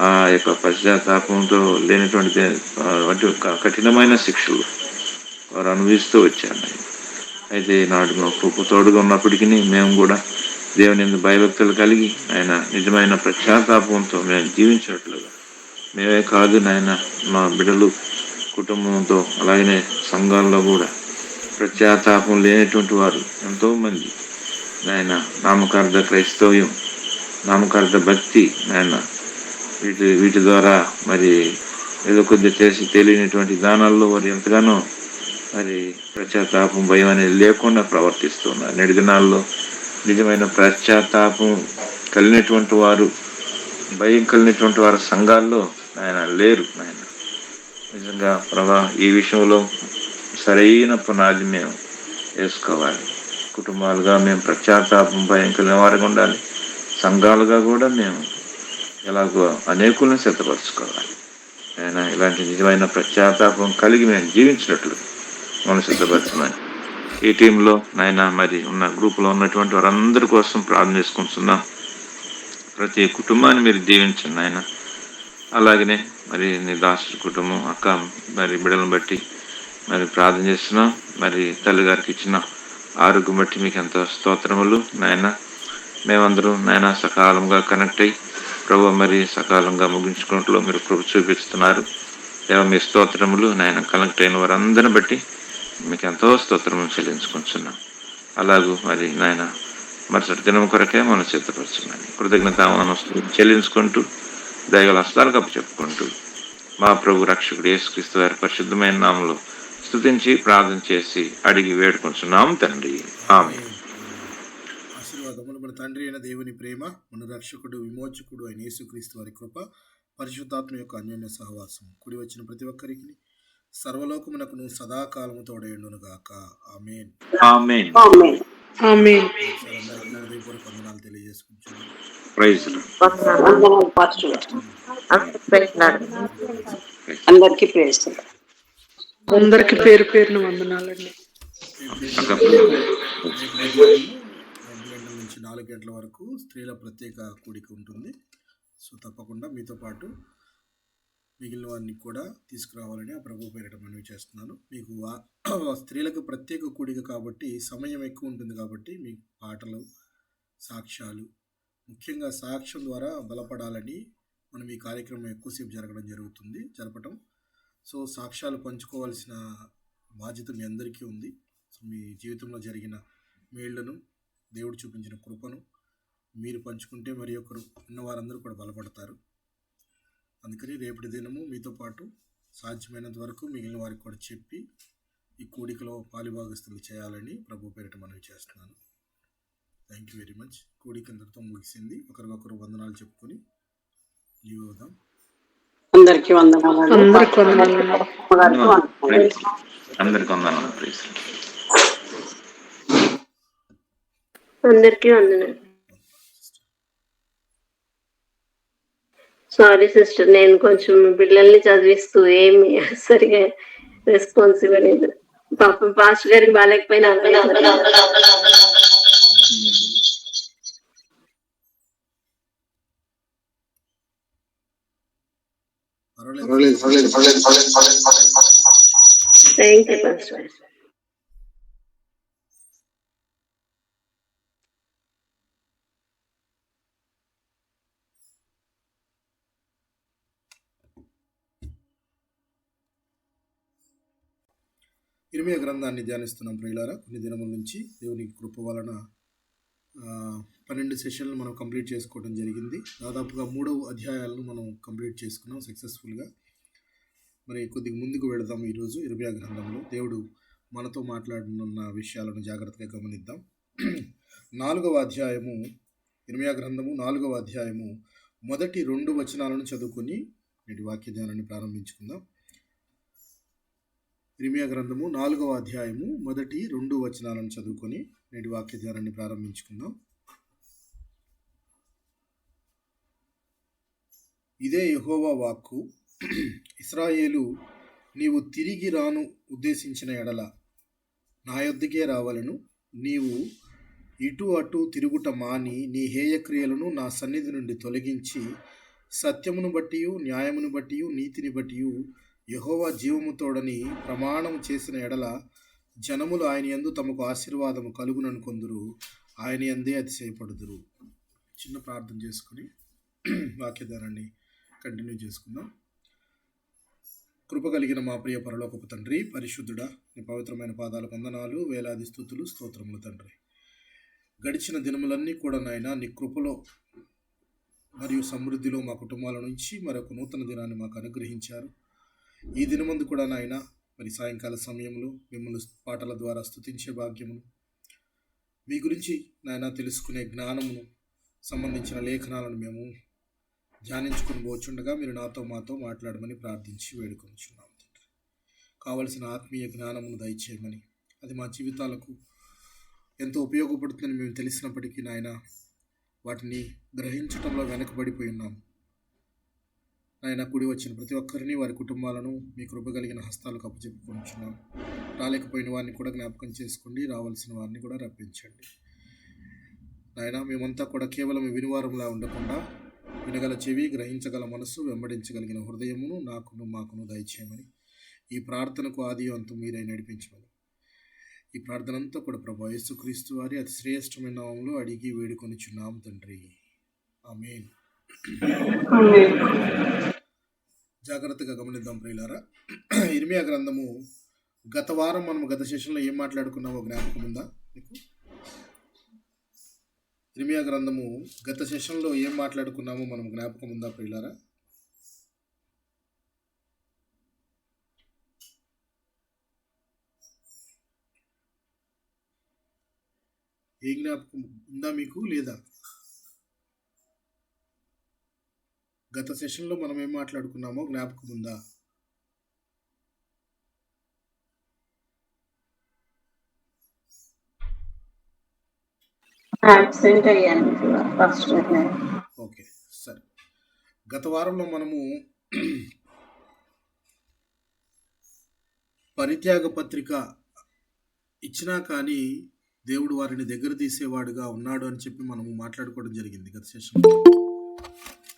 ఆ యొక్క పశ్చాత్తాపంతో లేనటువంటి కఠినమైన శిక్షలు వారు అనుభవిస్తూ వచ్చారు. అయితే నాడు మాకు తోడుగా ఉన్నప్పటికీ మేము కూడా దేవుని యందు భయభక్తులు కలిగి ఆయన నిజమైన పశ్చాత్తాపంతో మేము జీవించినట్లుగా మేమే కాదు నాయన, మా బిడ్డలు కుటుంబంతో అలాగనే సంఘాల్లో కూడా పశ్చాత్తాపం లేనటువంటి వారు ఎంతోమంది నాయన, నామకార్థ క్రైస్తవ్యం, నామకార్థ భక్తి నాయన వీటి ద్వారా మరి ఏదో కొద్ది చేసి తెలియనటువంటి దానాల్లో వారు ఎంతగానో మరి పశ్చాత్తాపం భయం అనేది లేకుండా ప్రవర్తిస్తున్నారు. నేటి దినాల్లో నిజమైన పశ్చాత్తాపం కలిగినటువంటి వారు, భయం కలిగినటువంటి వారు సంఘాల్లో ఆయన లేరు. ఆయన నిజంగా ప్రభా ఈ విషయంలో సరైన పునాది మేము వేసుకోవాలి. కుటుంబాలుగా మేము పశ్చాత్తాపం భయం కలిగిన వారికి ఉండాలి. సంఘాలుగా కూడా మేము ఎలాగో అనేకులను సిద్ధపరచుకోవాలి. ఆయన ఇలాంటి నిజమైన పశ్చాత్తాపం కలిగి మేము జీవించినట్లు మనం సిద్ధపరచమని ఈ టీంలో నాయన మరి ఉన్న గ్రూపులో ఉన్నటువంటి వారందరి కోసం ప్రార్థన చేసుకుంటున్నాం. ప్రతి కుటుంబాన్ని మీరు దీవించండి ఆయన. అలాగనే మరి నీ దాసు కుటుంబం అక్క మరి బిడ్డలను బట్టి మరి ప్రార్థన చేస్తున్నాం. మరి తల్లిగారికి ఇచ్చిన ఆరోగ్యం బట్టి మీకు ఎంతో స్తోత్రములు నాయన. మేమందరం నాయన సకాలంగా కనెక్ట్ అయ్యి ప్రభు మరి సకాలంగా ముగించుకున్నట్లు మీరు కృప చూపిస్తున్నారు. దేవ మీ స్తోత్రములు నాయన. కనెక్ట్ అయిన వారందరిని బట్టి మీకు ఎంతో స్తోత్రములు చెల్లించుకుంటున్నాం. అలాగూ మరి నాయన మరుసటి దినం కొరకే మనం సిద్ధపరుచున్నాను. కృతజ్ఞత చెల్లించుకుంటూ దయగల హస్తాలు కప్పు చెప్పుకుంటూ మా ప్రభు రక్షకుడు యేసుక్రీస్తు వారి పరిశుద్ధమైన నామంలో స్తుతించి ప్రార్థన చేసి అడిగి వేడుకుంటున్నాం తండ్రి. ఆమేన్.
ఆశీర్వాదములు. మన తండ్రి అయిన దేవుని ప్రేమ, మన రక్షకుడు విమోచకుడు అయిన యేసుక్రీస్తు వారి కృప, పరిశుద్ధాత్మ యొక్క అన్యోన్య సహవాసం కూడి వచ్చిన ప్రతి ఒక్కరికి సర్వలోకమునకును సదాకాలము తోడయుండును గాక. ఆమేన్.
ఆమేన్.
ఆమేన్.
హృదయపూర్వక వందనాలు తెలియజేసుకుంటున్నాను.
ప్రైజ్
వందనాలు పాస్టర్ గారు. అందరికీ ప్రైజ్. అందరికి పేరు పేరున వందనాలండి.
2 గంటల నుంచి 4 గంటల వరకు స్త్రీల ప్రత్యేక కూడిక ఉంటుంది. సో తప్పకుండా మీతో పాటు మిగిలిన వారిని కూడా తీసుకురావాలని ఆ ప్రభు పేరిట మనవి చేస్తున్నాను. మీకు స్త్రీలకు ప్రత్యేక కూడిక కాబట్టి సమయం ఎక్కువ ఉంటుంది. కాబట్టి మీకు పాటలు, సాక్ష్యాలు, ముఖ్యంగా సాక్ష్యం ద్వారా బలపడాలని మనం ఈ కార్యక్రమం ఎక్కువసేపు జరపటం. సో సాక్ష్యాలు పంచుకోవాల్సిన బాధ్యత మీ అందరికీ ఉంది. సో మీ జీవితంలో జరిగిన మేళ్లను, దేవుడు చూపించిన కృపను మీరు పంచుకుంటే మరి ఒకరు ఉన్నవారందరూ కూడా బలపడతారు. అందుకని రేపటి దినము మీతో పాటు సాధ్యమైనంత వరకు మిగిలిన వారికి కూడా చెప్పి ఈ కూడికలో పాలిభాగస్తులు చేయాలని ప్రభు పేరిట మనవి చేస్తున్నాను. Thank you very much. కూడిక అందరితో ముగిసింది. ఒకరికొకరు వందనాలు చెప్పుకొని లీవ్ అవుదాం.
అందరికీ వందనాలు.
అందరికి వందనాలు. ప్రైజ్.
అందరికీ వందనాలు. సారీ సిస్టర్, నేను కొంచెం పిల్లల్ని చదివిస్తూ ఏమి సరిగా రెస్పాన్స్ ఇవ్వలేదు. పాపం పాస్టర్ గారికి బాగాలేకపోయినా
పర్వాలేదు.
Thank you pastor.
ఇర్మియా గ్రంథాన్ని ధ్యానిస్తున్నాం ప్రియులారా. కొన్ని దినముల నుంచి దేవుని కృప వలన 12 సెషన్లు మనం కంప్లీట్ చేసుకోవడం జరిగింది. దాదాపుగా 3వ అధ్యాయాలను మనం కంప్లీట్ చేసుకున్నాం సక్సెస్ఫుల్గా. మరి కొద్దిగా ముందుకు వెళదాం. ఈరోజు ఇర్మియా గ్రంథంలో దేవుడు మనతో మాట్లాడనున్న విషయాలను జాగ్రత్తగా గమనిద్దాం. 4వ అధ్యాయము, ఇర్మియా గ్రంథము 4వ అధ్యాయము మొదటి 2 వచనాలను చదువుకొని నేటి వాక్య ధ్యానాన్ని ప్రారంభించుకుందాం. ఇర్మియా గ్రంథము 4వ అధ్యాయము మొదటి 2 వచనాలను చదువుకొని నేటి వాక్య ధ్యానాన్ని ప్రారంభించుకుందాం. ఇదే యెహోవా వాక్కు. ఇశ్రాయేలు, నీవు తిరిగి రాను ఉద్దేశించిన ఎడల నా యొద్దకే రావలను. నీవు ఇటు అటు తిరుగుట మాని నీ హేయక్రియలను నా సన్నిధి నుండి తొలగించి సత్యమును బట్టి న్యాయమును బట్టి నీతిని బట్టి యెహోవా జీవముతోడని ప్రమాణం చేసిన ఎడల జనములు ఆయన యందు తమకు ఆశీర్వాదము కలుగుననుకొందురు, ఆయన యందే అతిశయపడుదురు. చిన్న ప్రార్థన చేసుకుని వాక్యధారాన్ని కంటిన్యూ చేసుకుందాం. కృప కలిగిన మా ప్రియ పరలోకపు తండ్రి, పరిశుద్ధుడా, నీ పవిత్రమైన పాదాలకు వందనాలు, వేలాది స్తుతులు, స్తోత్రములు తండ్రి. గడిచిన దినములన్నీ కూడా నాయన నీ కృపలో మరియు సమృద్ధిలో మా కుటుంబాల నుంచి మరొక నూతన దినాన్ని మాకు అనుగ్రహించారు. ఈ దినమందు కూడా నాయన మరి సాయంకాల సమయంలో మిమ్మల్ని పాటల ద్వారా స్తుతించే భాగ్యమును, మీ గురించి నాయన తెలుసుకునే జ్ఞానమును సంబంధించిన లేఖనాలను మేము ధ్యానించుకుని పోచుండగా మీరు నాతో మాతో మాట్లాడమని ప్రార్థించి వేడుకొనిచున్నాం తండ్రి. కావలసిన ఆత్మీయ జ్ఞానమును దయచేయమని, అది మా జీవితాలకు ఎంతో ఉపయోగపడుతుందని మేము తెలిసినప్పటికీ నాయన వాటిని గ్రహించటంలో వెనకబడిపోయి ఉన్నాం. నాయన కూడి వచ్చిన ప్రతి ఒక్కరిని, వారి కుటుంబాలను మీ కృప కలిగిన హస్తాలకు అప్పచెప్పుకొనిచున్నాం. రాలేకపోయిన వారిని కూడా జ్ఞాపకం చేసుకోండి, రావాల్సిన వారిని కూడా రప్పించండి. నాయన మేమంతా కూడా కేవలం వినివారంలా ఉండకుండా వినగల చెవి, గ్రహించగల మనసు, వెంబడించగలిగిన హృదయమును నాకును మాకును దయచేయమని, ఈ ప్రార్థనకు ఆది అంతం మీరై నడిపించమని, ఈ ప్రార్థన అంతా కూడా ప్రభు యేసుక్రీస్తు వారి అతి శ్రేష్టమైన నామములో అడిగి వేడుకొనిచున్నాం తండ్రి, ఆమేన్. జాగ్రత్తగా గమనిద్దాం ప్రియులారా. ఇర్మియా గ్రంథము గత వారం మనం గత సెషన్లో ఏం మాట్లాడుకున్నామో జ్ఞాపకం ఉందా మీకు? ఇర్మియా గ్రంథము గత సెషన్లో ఏం మాట్లాడుకున్నామో మనం జ్ఞాపకం ఉందా ప్రియులారా? ఏ జ్ఞాపకం ఉందా మీకు లేదా? గత సెషన్లో మనం ఏం మాట్లాడుకున్నామో జ్ఞాపకం ఉందా?
యాబ్సెంట్ అయ్యాను ఫస్ట్.
ఓకే, సరే. గత వారంలో మనము పరిత్యాగ పత్రిక ఇచ్చినా కానీ దేవుడు వారిని దగ్గర తీసేవాడుగా ఉన్నాడు అని చెప్పి మనము మాట్లాడుకోవడం జరిగింది గత సెషన్లో.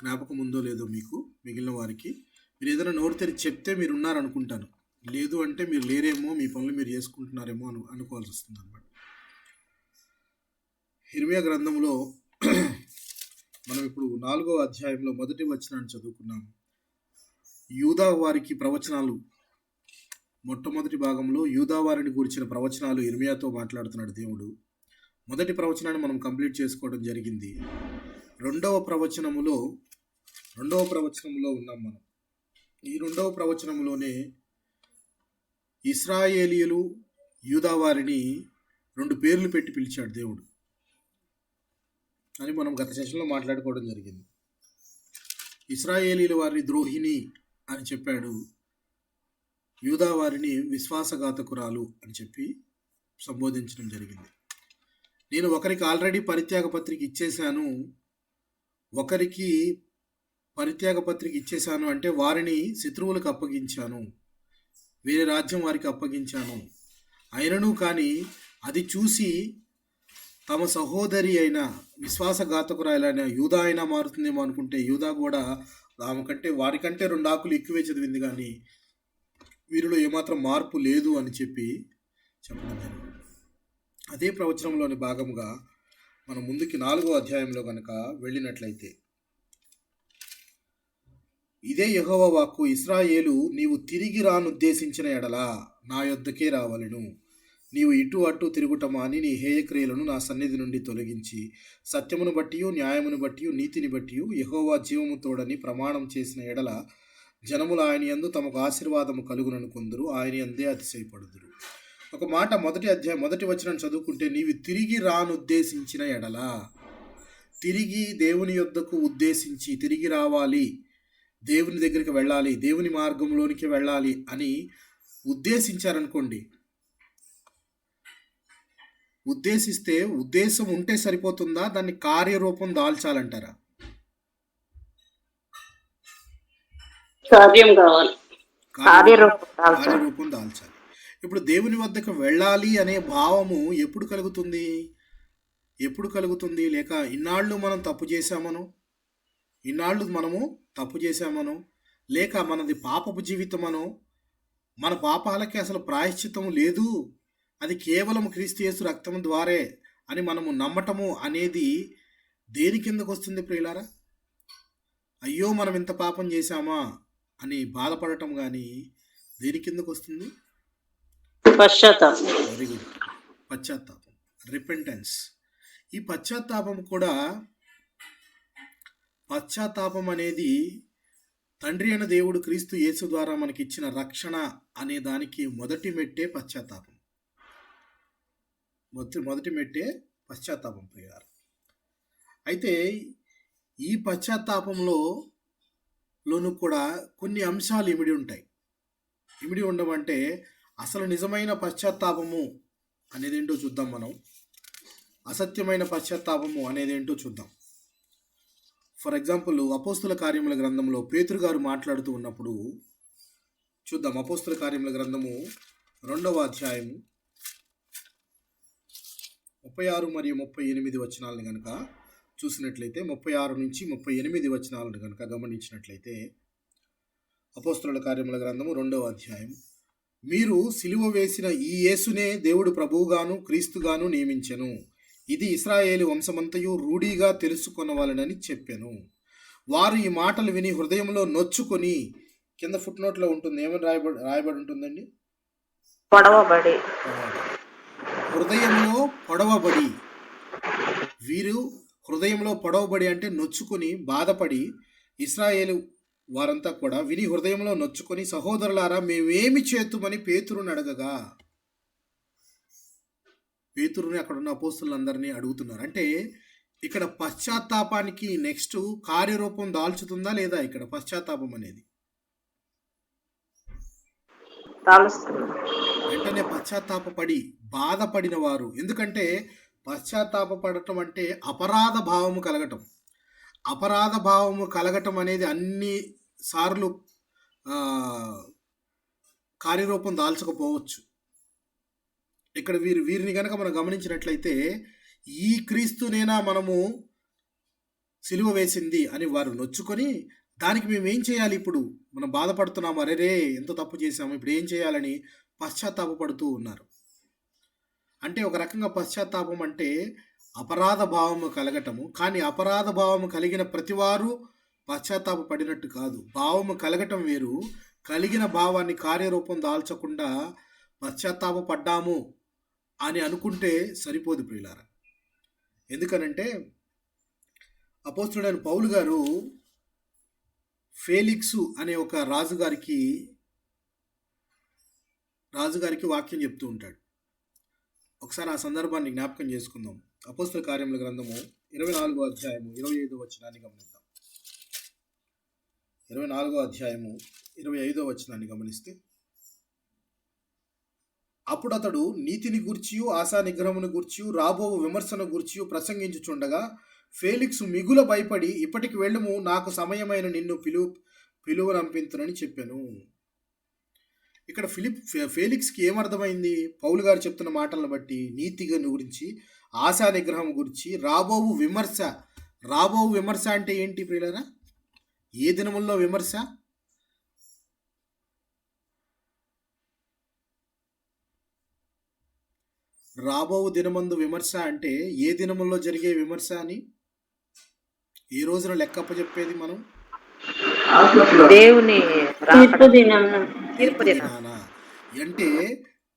జ్ఞాపకం ఉందో లేదో మీకు, మిగిలిన వారికి. మీరు ఏదైనా నోరు తెరిచి చెప్తే మీరు ఉన్నారనుకుంటాను, లేదు అంటే మీరు లేరేమో, మీ పనులు మీరు చేసుకుంటున్నారేమో అనుకోవాల్సి వస్తుంది అన్నమాట. ఇర్మియా గ్రంథంలో మనం ఇప్పుడు 4వ అధ్యాయంలో మొదటి వచనాన్ని చదువుకున్నాము. యూదా వారికి ప్రవచనాలు, మొట్టమొదటి భాగంలో యూదా వారిని గురించిన ప్రవచనాలు ఇర్మియాతో మాట్లాడుతున్నాడు దేవుడు. మొదటి ప్రవచనాన్ని మనం కంప్లీట్ చేసుకోవడం జరిగింది. రెండవ ప్రవచనములో ఉన్నాం మనం. ఈ రెండవ ప్రవచనములోనే ఇశ్రాయేలీయులు యూదా వారిని 2 పేర్లు పెట్టి పిలిచాడు దేవుడు అని మనం గత సెషన్లో మాట్లాడుకోవడం జరిగింది. ఇశ్రాయేలీల వారిని ద్రోహిణి అని చెప్పాడు, యూదా వారిని విశ్వాసఘాతకురాలు అని చెప్పి సంబోధించడం జరిగింది. నేను ఒకరికి ఆల్రెడీ పరిత్యాగ పత్రిక ఇచ్చేశాను, ఒకరికి పరిత్యాగ పత్రిక ఇచ్చేశాను అంటే వారిని శత్రువులకు అప్పగించాను, వేరే రాజ్యం వారికి అప్పగించాను. అయినను కానీ అది చూసి తమ సహోదరి అయిన విశ్వాసఘాతకురాలైన యూదా అయినా మారుతుందేమో అనుకుంటే యూదా కూడా ఆమె కంటే వారికంటే 2 ఆకులు ఎక్కువే చదివింది, కానీ వీరిలో ఏమాత్రం మార్పు లేదు అని చెప్పి చెప్పడం జరిగింది. అదే ప్రవచనంలోని భాగముగా మనం ముందుకి 4వ అధ్యాయంలో కనుక వెళ్ళినట్లయితే, ఇదే యెహోవా వాక్కు, ఇశ్రాయేలు నీవు తిరిగి రానుద్దేశించిన ఎడల నా యొద్దకే రావలెను. నీవు ఇటు అటు తిరుగుట మాని నీ హేయక్రియలను నా సన్నిధి నుండి తొలగించి సత్యమును బట్టి న్యాయమును బట్టి నీతిని బట్టి యెహోవా జీవము తోడని ప్రమాణం చేసిన ఎడల జనములు ఆయన యందు తమకు ఆశీర్వాదము కలుగునను కొందరు ఆయన యందే అతిశయపడుదురు. ఒక మాట మొదటి వచనం చదువుకుంటే, నీవు తిరిగి రానుద్దేశించిన ఎడల, తిరిగి దేవుని యొద్దకు ఉద్దేశించి తిరిగి రావాలి, దేవుని దగ్గరికి వెళ్ళాలి, దేవుని మార్గంలోనికి వెళ్ళాలి అని ఉద్దేశించారనుకోండి. ఉద్దేశిస్తే ఉద్దేశం ఉంటే సరిపోతుందా, దాన్ని కార్యరూపం దాల్చాలంటారా?
కార్యం కావాలి.
కార్యరూపం దాల్చాలి. ఇప్పుడు దేవుని వద్దకు వెళ్ళాలి అనే భావము ఎప్పుడు కలుగుతుంది? లేక ఇన్నాళ్ళు మనం తప్పు చేశామనో, లేక మనది పాపపు జీవితమనో, మన పాపాలకి అసలు ప్రాయశ్చిత్తం లేదు, అది కేవలం క్రీస్తు యేసు రక్తం ద్వారే అని మనము నమ్మటము అనేది దేని కిందకు వస్తుంది ప్రియులారా? అయ్యో మనం ఇంత పాపం చేశామా అని బాధపడటం కానీ దేని కిందకు వస్తుంది?
పశ్చాత్తాపం.
వెరీ గుడ్, పశ్చాత్తాపం, రిపెంటెన్స్. ఈ పశ్చాత్తాపం అనేది తండ్రి అయిన దేవుడు క్రీస్తు యేసు ద్వారా మనకిచ్చిన రక్షణ అనే దానికి మొదటి మెట్టే పశ్చాత్తాపం. మొదటి మెట్టే పశ్చాత్తాపం ప్రియారు. అయితే ఈ పశ్చాత్తాపంలోనూ కూడా కొన్ని అంశాలు ఇమిడి ఉంటాయి. ఇమిడి ఉండమంటే అసలు నిజమైన పశ్చాత్తాపము అనేదేంటో చూద్దాం మనం. అసత్యమైన పశ్చాత్తాపము అనేదేంటో చూద్దాం. ఫర్ ఎగ్జాంపుల్, అపోస్తుల కార్యముల గ్రంథంలో పేతురు గారు మాట్లాడుతూ ఉన్నప్పుడు చూద్దాం. అపోస్తుల కార్యముల గ్రంథము 2వ అధ్యాయము 36 మరియు 38 వచనాలను కనుక చూసినట్లయితే, 36 నుంచి 38 వచనాలను కనుక గమనించినట్లయితే, అపోస్తుల కార్యముల గ్రంథము 2వ అధ్యాయం, మీరు సిలువ వేసిన ఈ యేసునే దేవుడు ప్రభువుగాను క్రీస్తుగాను నియమించెను. ఇది ఇశ్రాయేలు వంశమంతయు రూఢిగా తెలుసుకొనవాలనని చెప్పాను. వారు ఈ మాటలు విని హృదయంలో నొచ్చుకొని, కింద ఫుట్ నోట్లో ఉంటుంది, ఏమని రాయబడి ఉంటుందండి?
పొడవబడి.
హృదయంలో పొడవబడి. వీరు హృదయంలో పొడవబడి అంటే నొచ్చుకొని బాధపడి, ఇశ్రాయేలు వారంతా కూడా విని హృదయంలో నొచ్చుకొని, సహోదరులారా మేమేమి చేతుమని పేతురుని అడగగా, పేతురుని అక్కడ ఉన్న అపోస్తులందరినీ అడుగుతున్నారు. అంటే ఇక్కడ పశ్చాత్తాపానికి నెక్స్ట్ కార్యరూపం దాల్చుతుందా లేదా? ఇక్కడ పశ్చాత్తాపం అనేది వెంటనే పశ్చాత్తాపడి బాధపడిన వారు. ఎందుకంటే పశ్చాత్తాపడటం అంటే అపరాధ భావము కలగటం. అపరాధ భావము కలగటం అనేది అన్ని సార్లు కార్యరూపం దాల్చకపోవచ్చు. ఇక్కడ వీరిని కనుక మనం గమనించినట్లయితే, ఈ క్రీస్తునేనా మనము సిలువ వేసింది అని వారు నొచ్చుకొని, దానికి మేము ఏం చేయాలి, ఇప్పుడు మనం బాధపడుతున్నాము, అరేరే ఎంత తప్పు చేశాము, ఇప్పుడు ఏం చేయాలని పశ్చాత్తాపడుతూ ఉన్నారు. అంటే ఒక రకంగా పశ్చాత్తాపం అంటే అపరాధ భావము కలగటము. కానీ అపరాధ భావము కలిగిన ప్రతివారు పశ్చాత్తాపడినట్టు కాదు. భావము కలగటం వేరు, కలిగిన భావాన్ని కార్యరూపం దాల్చకుండా పశ్చాత్తాపడ్డాము అని అనుకుంటే సరిపోదు ప్రియులారా. ఎందుకనంటే అపోస్తుడైన పౌలు గారు ఫేలిక్సు అనే ఒక రాజుగారికి వాక్యం చెప్తూ ఉంటాడు. ఒకసారి ఆ సందర్భాన్ని జ్ఞాపకం చేసుకుందాం. అపోస్తుల కార్యముల గ్రంథము 24వ అధ్యాయము 25వ వచనాన్ని గమనిద్దాం. 24వ అధ్యాయము 25వ వచనాన్ని గమనిస్తే, అప్పుడు అతడు నీతిని గూర్చియు ఆశా నిగ్రహమును గూర్చియు రాబో విమర్శను గూర్చియు ప్రసంగించుచుండగా ఫేలిక్స్ మిగుల భయపడి, ఇప్పటికి వెళ్ళుము, నాకు సమయమైన నిన్ను పిలువనంపింతునని చెప్పాను. ఇక్కడ ఫేలిక్స్కి ఏమర్థమైంది? పౌలు గారు చెప్తున్న మాటలను బట్టి నీతిగా గురించి, ఆశా నిగ్రహం గురించి, రాబోవు విమర్శ అంటే ఏంటి ప్రియులారా? ఏ దినముల్లో విమర్శ? రాబోవు దినమందు విమర్శ అంటే ఏ దినముల్లో జరిగే విమర్శ అని? ఏ రోజున లెక్కప్ప చెప్పేది మనం?
దేవుని
తీర్పు దినంన.
తీర్పు దినం.
దినాన. అంటే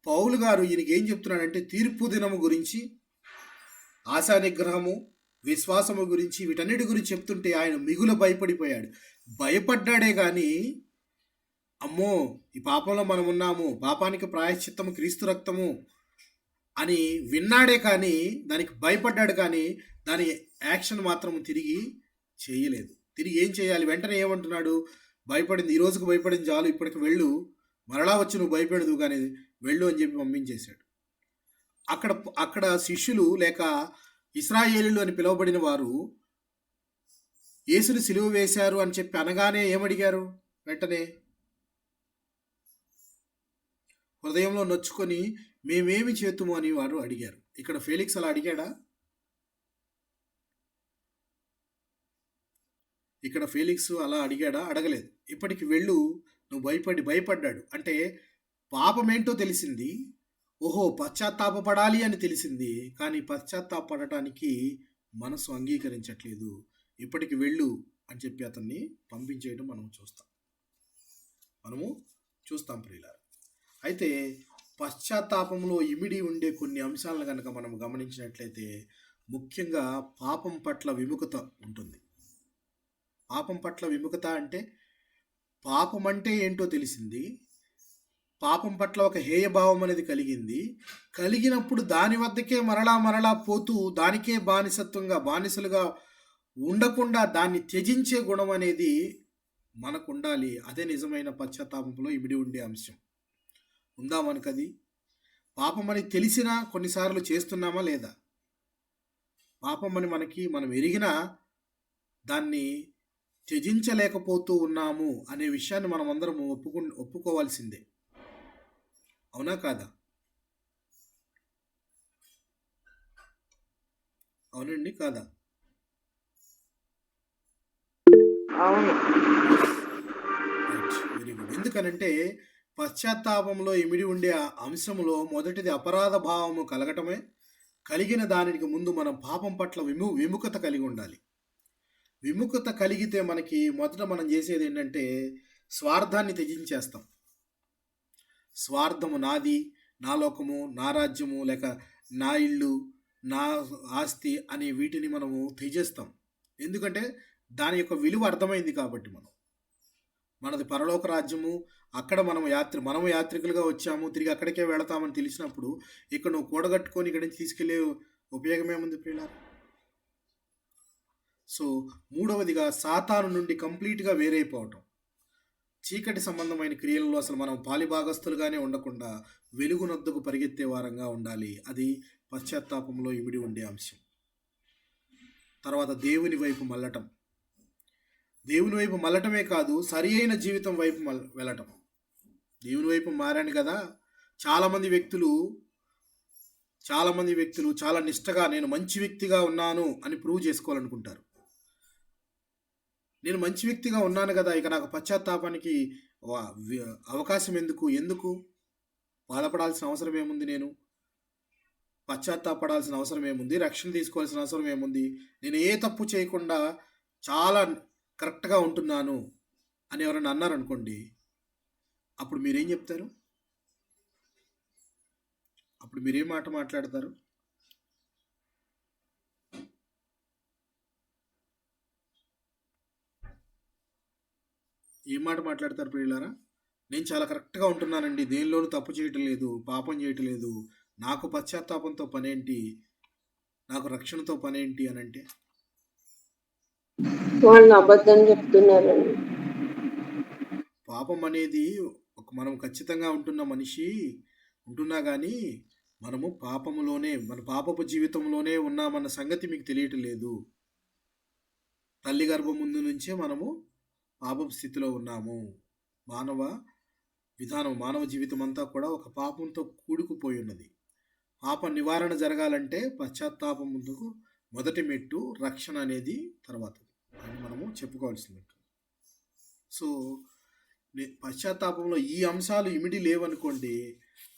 పౌలు గారు ఈయనకి ఏం చెప్తున్నాడంటే తీర్పు దినము గురించి, ఆశా నిగ్రహము, విశ్వాసము గురించి, వీటన్నిటి గురించి చెప్తుంటే ఆయన మిగుల భయపడిపోయాడు. భయపడ్డాడే కానీ అమ్మో ఈ పాపంలో మనం ఉన్నాము, పాపానికి ప్రాయశ్చిత్తము క్రీస్తు రక్తము అని విన్నాడే కానీ, దానికి భయపడ్డాడు కానీ దాని యాక్షన్ మాత్రం తిరిగి చేయలేదు. తిరిగి ఏం చేయాలి? వెంటనే ఏమంటున్నాడు? భయపడింది, ఈ రోజుకు భయపడింది చాలు, ఇప్పటికి వెళ్ళు, మరలా వచ్చి నువ్వు భయపడదు కానీ వెళ్ళు అని చెప్పి పంపించేశాడు. అక్కడ శిష్యులు లేక ఇశ్రాయేలీయులు అని పిలువబడిన వారు యేసుని సిలువ వేశారు అని చెప్పి అనగానే ఏమడిగారు? వెంటనే హృదయంలో నొచ్చుకొని మేమేమి చేతుము అని వారు అడిగారు. ఇక్కడ ఫేలిక్స్ అలా అడిగాడా? ఇక్కడ ఫేలిక్స్ అలా అడిగాడా? అడగలేదు. ఇప్పటికి వెళ్ళు, నువ్వు భయపడ్డాడు. అంటే పాపమేంటో తెలిసింది, ఓహో పశ్చాత్తాపపడాలి అని తెలిసింది, కానీ పశ్చాత్తాపడటానికి మనసు అంగీకరించట్లేదు. ఇప్పటికి వెళ్ళు అని చెప్పి అతన్ని పంపించేయడం మనము చూస్తాం ప్రియులారా. అయితే పశ్చాత్తాపంలో ఇమిడి ఉండే కొన్ని అంశాలను కనుక మనం గమనించినట్లయితే ముఖ్యంగా పాపం పట్ల విముఖత ఉంటుంది. పాపం పట్ల విముఖత అంటే పాపం అంటే ఏంటో తెలిసింది, పాపం పట్ల ఒక హేయభావం అనేది కలిగినప్పుడు దాని వద్దకే మరలా పోతూ దానికే బానిసలుగా ఉండకుండా దాన్ని త్యజించే గుణం అనేది మనకు ఉండాలి. అదే నిజమైన పశ్చాత్తాపంలో ఇమిడి ఉండే అంశం. ఉందా మనకది? పాపం అని తెలిసినా కొన్నిసార్లు చేస్తున్నామా లేదా? పాపం అని మనం ఎరిగినా దాన్ని త్యజించలేకపోతూ ఉన్నాము అనే విషయాన్ని మనం అందరం ఒప్పుకోవాల్సిందే. అవునా కాదా? అవునండి కాదా?
అవును.
Very good. ఎందుకనంటే పశ్చాత్తాపంలో ఇమిడి ఉండే అంశంలో మొదటిది అపరాధ భావము కలగటమే. కలిగిన దానికి ముందు మనం పాపం పట్ల విముఖత కలిగి ఉండాలి. విముఖత కలిగితే మనకి మొదట మనం చేసేది ఏంటంటే స్వార్థాన్ని త్యజించేస్తాం. స్వార్థము, నాది, నా లోకము, నా రాజ్యము, లేక నా ఇల్లు, నా ఆస్తి అనే వీటిని మనము త్యజిస్తాం. ఎందుకంటే దాని యొక్క విలువ అర్థమైంది కాబట్టి. మనది పరలోక రాజ్యము, అక్కడ మనము యాత్రికులుగా వచ్చాము, తిరిగి అక్కడికే వెళతామని తెలిసినప్పుడు ఇక్కడ నువ్వు కూడగట్టుకొని ఇక్కడి నుంచి తీసుకెళ్లే ఉపయోగమేముంది ప్రియులారా? సో మూడవదిగా సాతాను నుండి కంప్లీట్గా వేరైపోవటం. చీకటి సంబంధమైన క్రియలలో అసలు మనం పాలిభాగస్తులుగానే ఉండకుండా వెలుగునొద్దకు పరిగెత్తే వారంగా ఉండాలి. అది పశ్చాత్తాపంలో ఇమిడి ఉండే అంశం. తర్వాత దేవుని వైపు మళ్ళటం. దేవుని వైపు మళ్ళటమే కాదు, సరి అయిన జీవితం వైపు వెళ్ళటం. దేవుని వైపు మారాను కదా, చాలామంది వ్యక్తులు చాలా నిష్టగా నేను మంచి వ్యక్తిగా ఉన్నాను అని ప్రూవ్ చేసుకోవాలనుకుంటారు. నేను మంచి వ్యక్తిగా ఉన్నాను కదా, ఇక నాకు పశ్చాత్తాపానికి అవకాశం ఎందుకు బాధపడాల్సిన అవసరం ఏముంది, నేను పశ్చాత్తాపడాల్సిన అవసరం ఏముంది, రక్షణ తీసుకోవాల్సిన అవసరం ఏముంది, నేను ఏ తప్పు చేయకుండా చాలా కరెక్ట్గా ఉంటున్నాను అని ఎవరైనా అన్నారనుకోండి, అప్పుడు మీరేం చెప్తారు? అప్పుడు మీరేం మాట మాట్లాడతారు? ఏం మాట మాట్లాడతారు ప్రియులారా? నేను చాలా కరెక్ట్గా ఉంటున్నానండి, దేనిలోనూ తప్పు చేయటం లేదు, పాపం చేయటం లేదు, నాకు పశ్చాత్తాపంతో పనేంటి, నాకు రక్షణతో పనేంటి అని అంటే
వాళ్ళు అబద్ధం చెప్తున్నారండి.
పాపం అనేది మనం ఖచ్చితంగా ఉంటున్నా కానీ మనము మన పాపపు జీవితంలోనే ఉన్నామన్న సంగతి మీకు తెలియటం లేదు. తల్లి గర్భం ముందు నుంచే మనము పాపపు స్థితిలో ఉన్నాము. మానవ జీవితం అంతా కూడా ఒక పాపంతో కూడుకుపోయి ఉన్నది. పాప నివారణ జరగాలంటే పశ్చాత్తాపం ముందుకు మొదటి మెట్టు, రక్షణ అనేది తర్వాత అని మనము చెప్పుకోవాల్సింది. సో పశ్చాత్తాపంలో ఈ అంశాలు ఇమిడి లేవనుకోండి,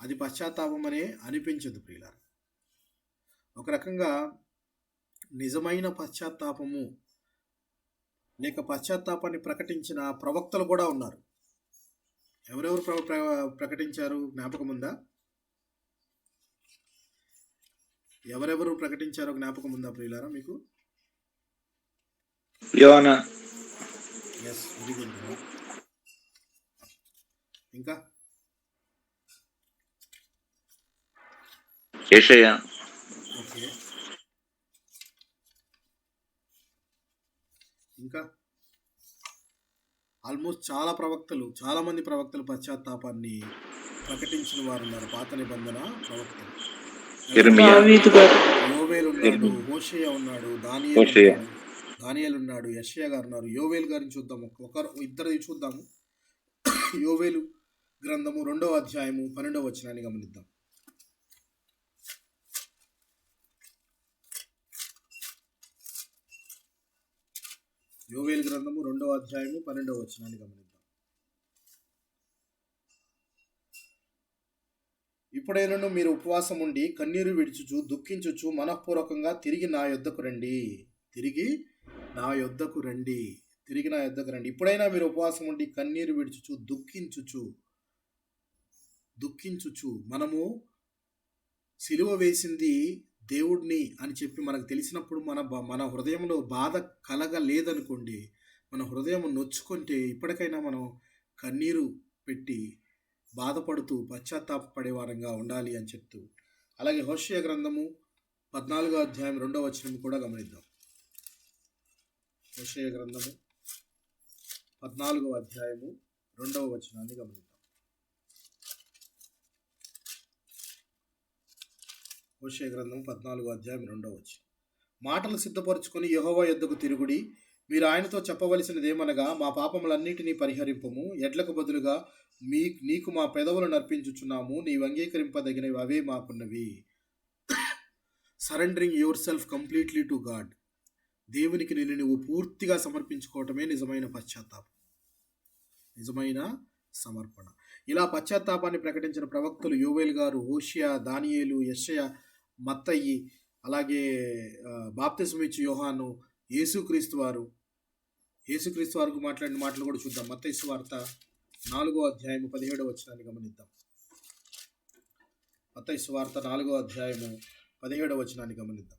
అది పశ్చాత్తాపం అనే అనిపించదు ప్రియులారా. ఒక రకంగా నిజమైన పశ్చాత్తాపము లేక పశ్చాత్తాపాన్ని ప్రకటించిన ప్రవక్తలు కూడా ఉన్నారు. ఎవరెవరు ప్రకటించారు జ్ఞాపకం ఉందా? ఎవరెవరు ప్రకటించారో జ్ఞాపకం ఉందా ప్రియులారా మీకు?
యోనా,
ఎస్, వెరీ గుడ్. ఇంకా
యెషయా,
ఓకే, ఇంకా ఆల్మోస్ట్ చాలా మంది ప్రవక్తలు పశ్చాత్తాపాన్ని ప్రకటించిన వారు ఉన్నారు. పాత నిబంధన ప్రవక్తలు
యిర్మీయా,
యోవేలు ఉన్నాడు, హోషేయ ఉన్నాడు, దానియేలు ఉన్నాడు, యెషయా గారు ఉన్నారు. యోవేలు గారిని చూద్దాము, ఇద్దరిది చూద్దాము. యోవేలు గ్రంథము 2వ అధ్యాయము 12వ వచనాన్ని గమనిద్దాం. యోవేలు గ్రంథము 2వ అధ్యాయము 12వ వచనాన్ని గమనిద్దాం. ఇప్పుడైనను మీరు ఉపవాసం ఉండి కన్నీరు విడుచుచు దుఃఖించుచు మనఃపూర్వకంగా తిరిగి నా యొద్దకు రండి. ఇప్పుడైనా మీరు ఉపవాసం ఉండి కన్నీరు విడుచుచు దుఃఖించుచు మనము సిలువ వేసింది దేవుడిని అని చెప్పి మనకు తెలిసినప్పుడు మన హృదయంలో బాధ కలగలేదనుకోండి, మన హృదయం నొచ్చుకుంటే ఇప్పటికైనా మనం కన్నీరు పెట్టి బాధపడుతూ పశ్చాత్తాపడే వారంగా ఉండాలి అని చెప్తూ, అలాగే హోషేయ గ్రంథము 14వ అధ్యాయం 2వ వచనం కూడా గమనిద్దాం. హోషేయ గ్రంథము 14వ అధ్యాయము 2వ వచనాన్ని గమనిద్దాం. హోషేయ గ్రంథం 14వ అధ్యాయం 2వ వచనం. మాటలు సిద్ధపరచుకొని యెహోవా యొద్దకు తిరుగుడి, మీరు ఆయనతో చెప్పవలసినదేమనగా, మా పాపములన్నిటినీ పరిహరింపము, ఎడ్లకు బదులుగా నీకు మా పెదవులను అర్పించుచున్నాము, నీవు అంగీకరింపదగినవి అవే మాకున్నవి. Surrendering yourself completely to God. దేవునికి నువ్వు పూర్తిగా సమర్పించుకోవటమే నిజమైన పశ్చాత్తాపం, నిజమైన సమర్పణ. ఇలా పశ్చాత్తాపాన్ని ప్రకటించిన ప్రవక్తలు యోవేలు గారు, హోషేయ, దానియేలు, యెషయా, మత్తయి, అలాగే బాప్తిస్మం ఇచ్చి యోహాను, యేసుక్రీస్తు వారికి మాట్లాడిన మాటలు కూడా చూద్దాం. మత్తయి సువార్త 4వ అధ్యాయము 17వ వచనాన్ని గమనిద్దాం. మత్తయి సువార్త 4వ అధ్యాయము 17వ వచనాన్ని గమనిద్దాం.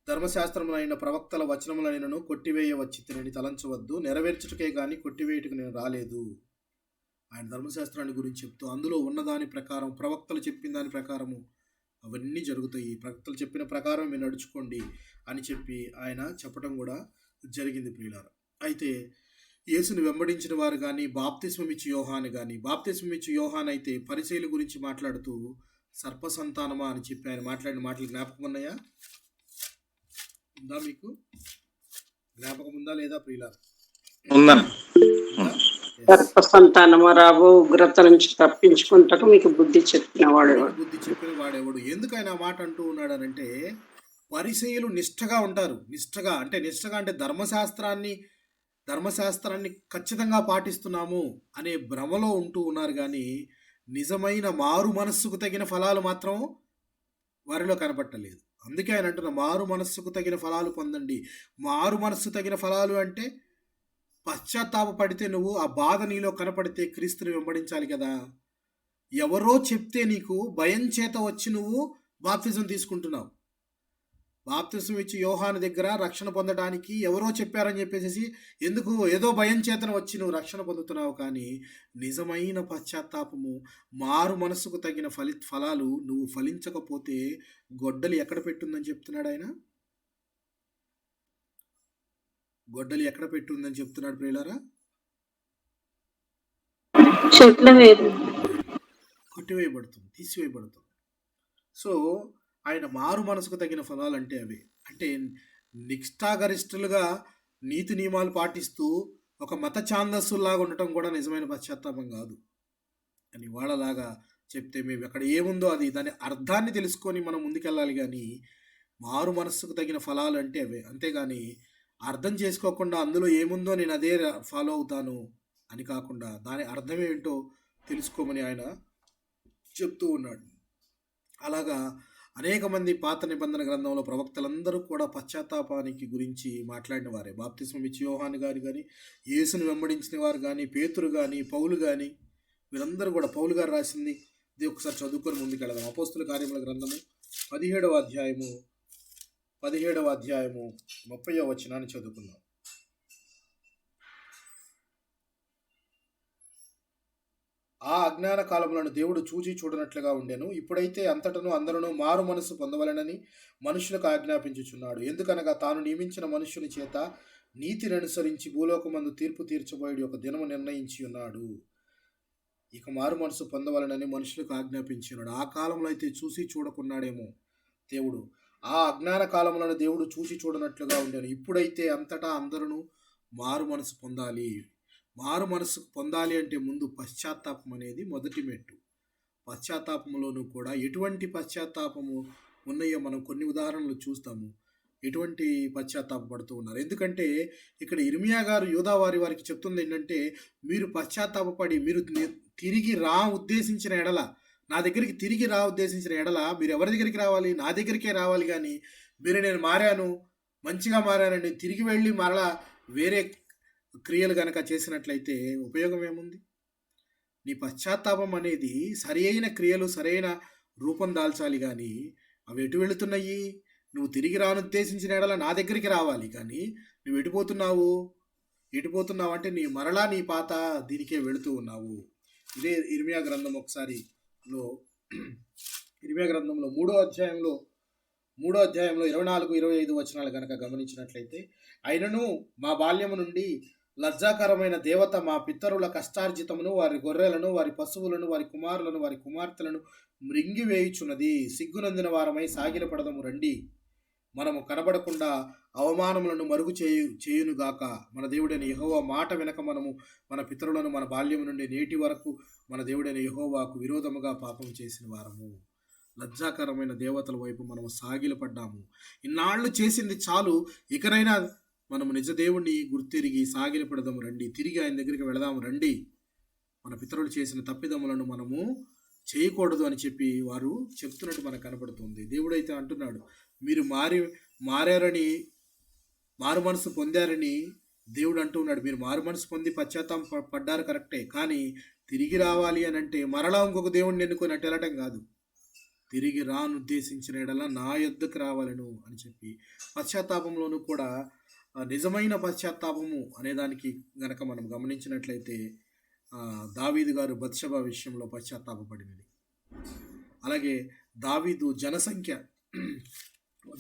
ధర్మశాస్త్రములైన ప్రవక్తల వచనములైనను కొట్టివేయ వచ్చితినని తలంచవద్దు, నెరవేర్చుటకే గాని కొట్టివేయుటకు నేను రాలేదు. ఆయన ధర్మశాస్త్రాన్ని గురించి చెప్తూ అందులో ఉన్నదాని ప్రకారం, ప్రవక్తలు చెప్పిన దాని ప్రకారము అవన్నీ జరుగుతాయి, ప్రవక్తలు చెప్పిన ప్రకారం మీరు నడుచుకోండి అని చెప్పి ఆయన చెప్పడం కూడా జరిగింది ప్రియులారా. అయితే యేసుని వెంబడించిన వారు కానీ, బాప్తిస్మం ఇచ్చి యోహాన్ అయితే పరిసయ్యుల గురించి మాట్లాడుతూ సర్పసంతానమా అని చెప్పి ఆయన మాట్లాడిన మాటలు జ్ఞాపకం ఉన్నాయా? ఉందా? మీకు జ్ఞాపకం ఉందా లేదా ప్రియులారా?
సర్ప సంతానము రాబో ఉగ్రత నుంచి తప్పించుకుంటకు మీకు బుద్ధి చెప్పిన
వాడెవడు. ఎందుకు ఆయన మాట అంటూ ఉన్నాడనంటే, పరిసయ్యులు నిష్ఠగా ఉంటారు. నిష్ఠగా అంటే ధర్మశాస్త్రాన్ని ఖచ్చితంగా పాటిస్తున్నాము అనే భ్రమలో ఉంటూ ఉన్నారు. కానీ నిజమైన మారు మనస్సుకు తగిన ఫలాలు మాత్రం వారిలో కనపట్టలేదు. అందుకే ఆయన అంటున్న మారు మనస్సుకు తగిన ఫలాలు పొందండి. మారు మనస్సు తగిన ఫలాలు అంటే పశ్చాత్తాపడితే, నువ్వు ఆ బాధ నీలో కనపడితే క్రీస్తుని వెంబడించాలి కదా. ఎవరో చెప్తే నీకు భయం చేత వచ్చి నువ్వు బాప్తిజం తీసుకుంటున్నావు. బాప్తిజం ఇచ్చి యోహాను దగ్గర రక్షణ పొందడానికి ఎవరో చెప్పారని చెప్పేసి ఎందుకు ఏదో భయం చేతన వచ్చి నువ్వు రక్షణ పొందుతున్నావు. కానీ నిజమైన పశ్చాత్తాపము, మారు మనసుకు తగిన ఫలాలు నువ్వు ఫలించకపోతే గొడ్డలి ఎక్కడ పెట్టుందని చెప్తున్నాడు ఆయన. గొడ్డలి ఎక్కడ పెట్టుందని చెప్తున్నాడు ప్రియులారా? కొట్టివేయబడుతుంది, తీసివేయబడుతుంది. సో ఆయన మారు మనసుకు తగిన ఫలాలు అంటే అవే. అంటే నిష్ఠాగరిష్ఠులుగా నీతి నియమాలు పాటిస్తూ ఒక మత ఛాందస్సులాగా ఉండటం కూడా నిజమైన పశ్చాత్తాపం కాదు అని వాళ్ళలాగా చెప్తే మేము అక్కడ ఏముందో అది దాని అర్థాన్ని తెలుసుకొని మనం ముందుకెళ్ళాలి. కానీ మారు మనస్సుకు తగిన ఫలాలు అంటే అవే, అంతేగాని అర్థం చేసుకోకుండా అందులో ఏముందో నేను అదే ఫాలో అవుతాను అని కాకుండా దాని అర్థం ఏంటో తెలుసుకోమని ఆయన చెప్తూ ఉన్నాడు. అలాగా అనేక మంది పాత నిబంధన గ్రంథంలో ప్రవక్తలందరూ కూడా పశ్చాత్తాపానికి గురించి మాట్లాడిన వారే. బాప్తిస్మం ఇచ్చి యోహాను గారు కానీ, యేసును వెంబడించిన వారు కానీ, పేతురు కానీ, పౌలు కానీ, వీరందరూ కూడా పౌలు గారు రాసింది ఇది ఒకసారి చదువుకొని ముందుకెళ్దాం. అపోస్తుల కార్యముల గ్రంథము 17వ అధ్యాయము 30వ వచనాన్ని చదువుకుందాం. ఆ అజ్ఞాన కాలములను దేవుడు చూచి చూడనట్లుగా ఉండెను. ఇప్పుడైతే అంతటను అందరూ మారు మనసు పొందవలెనని మనుషులకు ఆజ్ఞాపించుచున్నాడు. ఎందుకనగా తాను నియమించిన మనుష్యుని చేత నీతిని అనుసరించి భూలోకమందు తీర్పు తీర్చబోయేది ఒక దినము నిర్ణయించి ఉన్నాడు. ఇక మారు మనసు పొందవలనని మనుషులకు ఆజ్ఞాపించున్నాడు. ఆ కాలంలో అయితే చూసి చూడకున్నాడేమో దేవుడు. ఆ అజ్ఞాన కాలములను దేవుడు చూసి చూడనట్లుగా ఉండెను. ఇప్పుడైతే అంతటా అందరూ మారు మనసు పొందాలి. మారు మనసు పొందాలి అంటే ముందు పశ్చాత్తాపం అనేది మొదటి మెట్టు. పశ్చాత్తాపంలోనూ కూడా ఎటువంటి పశ్చాత్తాపము ఉన్నాయో మనం కొన్ని ఉదాహరణలు చూస్తాము. ఎటువంటి పశ్చాత్తాపడుతూ ఉన్నారు. ఎందుకంటే ఇక్కడ ఇర్మియా గారు యూదా వారికి చెప్తుంది ఏంటంటే, మీరు పశ్చాత్తాపడి మీరు తిరిగి ఉద్దేశించిన ఎడల, నా దగ్గరికి తిరిగి ఉద్దేశించిన ఎడల మీరు ఎవరి దగ్గరికి రావాలి? నా దగ్గరికే రావాలి. కానీ నేను మారాను, మంచిగా మారానండి, తిరిగి వెళ్ళి మరలా వేరే క్రియలు కనుక చేసినట్లయితే ఉపయోగం ఏముంది? నీ పశ్చాత్తాపం అనేది సరి అయిన క్రియలు సరైన రూపం దాల్చాలి. కానీ అవి ఎటు వెళుతున్నాయి? నువ్వు తిరిగి రానుద్దేశించిన ఎడల నా దగ్గరికి రావాలి. కానీ నువ్వు ఎటుపోతున్నావు అంటే మరలా నీ పాత దీనికే వెళుతూ ఉన్నావు. ఇదే ఇర్మియా గ్రంథం ఇర్మియా గ్రంథంలో 3వ అధ్యాయంలో 24-25 వచనాలు కనుక గమనించినట్లయితే, అయినను మా బాల్యము నుండి లజ్జాకరమైన దేవత మా పితరుల కష్టార్జితమును, వారి గొర్రెలను, వారి పశువులను, వారి కుమారులను, వారి కుమార్తెలను మృంగివేయుచున్నది. సిగ్గునందిన వారమై సాగిలపడదము రండి. మనము కనబడకుండా అవమానములను మరుగు చేయునుగాక. మన దేవుడైన యెహోవా మాట వెనక మనము మన పితరులను మన బాల్యము నుండి నేటి వరకు మన దేవుడైన యెహోవాకు విరోధముగా పాపం చేసిన వారము. లజ్జాకరమైన దేవతల వైపు మనము సాగిలపడ్డాము. ఇన్నాళ్ళు చేసింది చాలు, ఇకనైనా మనము నిజ దేవుణ్ణి గుర్తిరిగి సాగిలపడదాము రండి, తిరిగి ఆయన దగ్గరికి వెళదాము రండి. మన పితరులు చేసిన తప్పిదములను మనము చేయకూడదు అని చెప్పి వారు చెప్తున్నట్టు మనకు కనపడుతుంది. దేవుడైతే అంటున్నాడు, మీరు మారారని, మారు మనసు పొందారని దేవుడు అంటున్నాడు. మీరు మారు మనసు పొంది పశ్చాత్తాపం పడ్డారు కరెక్టే, కానీ తిరిగి రావాలి అని అంటే మరలా ఇంకొక దేవుడిని ఎన్నుకొని అటు వెళ్ళటం కాదు. తిరిగి ఉద్దేశించిన ఎడల నా యొద్దకు రావాలను అని చెప్పి పశ్చాత్తాపంలోనూ కూడా నిజమైన పశ్చాత్తాపము అనేదానికి గనక మనం గమనించినట్లయితే, దావీదు గారు బత్షెబ విషయంలో పశ్చాత్తాపడినది. అలాగే దావీదు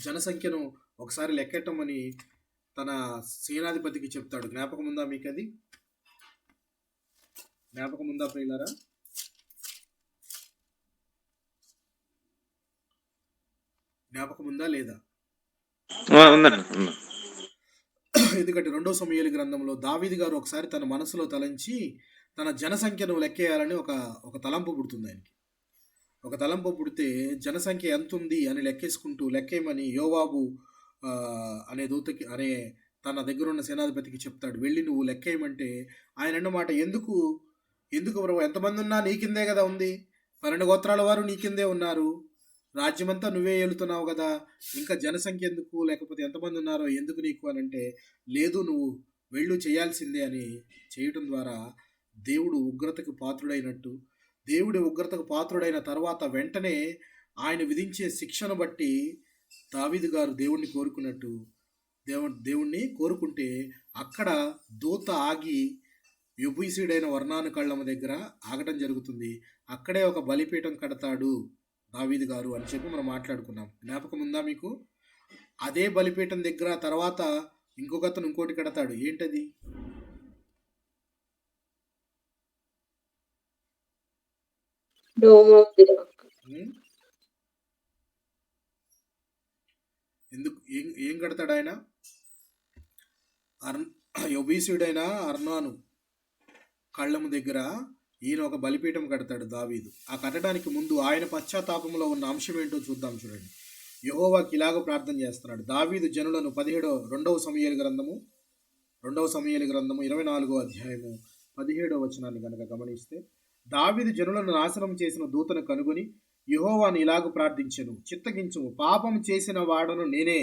జనసంఖ్యను ఒకసారి లెక్కెట్టమని తన సేనాధిపతికి చెప్తాడు. జ్ఞాపకం ఉందా మీకు? అది జ్ఞాపకం ఉందా ప్రియులారా? జ్ఞాపకం ఉందా లేదా? ఎందుకంటే 2వ సమూయేలు గ్రంథంలో దావీదు గారు ఒకసారి తన మనసులో తలంచి తన జనసంఖ్యను లెక్కేయాలని ఒక తలంపు పుడుతుంది ఆయనకి. ఒక తలంపు పుడితే జనసంఖ్య ఎంత ఉంది అని లెక్కేయమని యోవాబు అనే తన దగ్గర ఉన్న సేనాధిపతికి చెప్తాడు. వెళ్ళి నువ్వు లెక్కేయమంటే ఆయన అన్నమాట, ఎందుకు ప్రభు, ఎంతమంది ఉన్నా నీ కిందే కదా ఉంది, 12 గోత్రాల వారు నీ కిందే ఉన్నారు, రాజ్యమంతా నువ్వే ఏలుతున్నావు కదా, ఇంకా జనసంఖ్య ఎందుకు, లేకపోతే ఎంతమంది ఉన్నారో ఎందుకు నీకు అని అంటే, లేదు నువ్వు వెళ్ళు, చేయాల్సిందే అని చేయటం ద్వారా దేవుడి ఉగ్రతకు పాత్రుడైన తర్వాత వెంటనే ఆయన విధించే శిక్షను బట్టి దావీదు గారు దేవుణ్ణి కోరుకుంటే అక్కడ దూత ఆగి యెబూసీయుడైన వర్ణాను కళ్ళమ దగ్గర ఆగటం జరుగుతుంది. అక్కడే ఒక బలిపీఠం కడతాడు దావీదు గారు అని చెప్పి మనం మాట్లాడుకున్నాం. జ్ఞాపకం ఉందా మీకు? అదే బలిపీఠం దగ్గర తర్వాత ఇంకొకతను ఇంకోటి కడతాడు. ఏంటది? ఎందుకు ఏం కడతాడు ఆయన? యబూసీయుడైన అర్నాను కళ్ళము దగ్గర ఈయన ఒక బలిపీఠం కడతాడు దావీదు. ఆ కట్టడానికి ముందు ఆయన పశ్చాత్తాపంలో ఉన్న అంశం ఏంటో చూద్దాం. చూడండి, యెహోవాకి ఇలాగ ప్రార్థన చేస్తున్నాడు. దావీదు జనులను 2వ సమూయేలు గ్రంథము 24వ అధ్యాయము 17వ వచనాన్ని కనుక గమనిస్తే, దావీదు జనులను నాశనం చేసిన దూతను కనుగొని యెహోవాను ఇలాగ ప్రార్థించెను, చిత్తగించుము, పాపం చేసిన వాడను నేనే,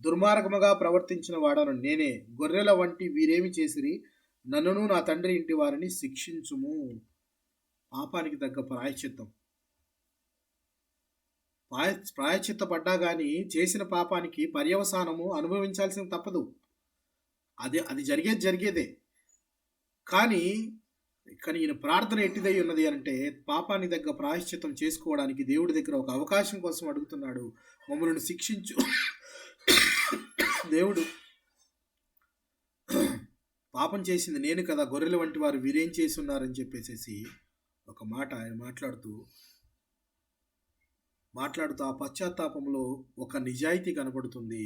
దుర్మార్గముగా ప్రవర్తించిన వాడను నేనే, గొర్రెల వంటి వీరేమి చేసిరి, నన్నును నా తండ్రి ఇంటి వారిని శిక్షించుము. పాపానికి తగ్గ ప్రాయశ్చిత్తం. ప్రాయశ్చిత్తపడ్డా కానీ చేసిన పాపానికి పర్యవసానము అనుభవించాల్సిన తప్పదు. అది జరిగేదే. కానీ ఈయన ప్రార్థన ఎట్టిదై ఉన్నది అంటే, పాపానికి తగ్గ ప్రాయశ్చిత్తం చేసుకోవడానికి దేవుడి దగ్గర ఒక అవకాశం కోసం అడుగుతున్నాడు. మమ్మల్ని శిక్షించు దేవుడు, పాపం చేసింది నేను కదా, గొర్రెల వంటి వారు వీరేం చేసి ఉన్నారని చెప్పేసి ఒక మాట ఆయన మాట్లాడుతూ ఆ పశ్చాత్తాపంలో ఒక నిజాయితీ కనబడుతుంది.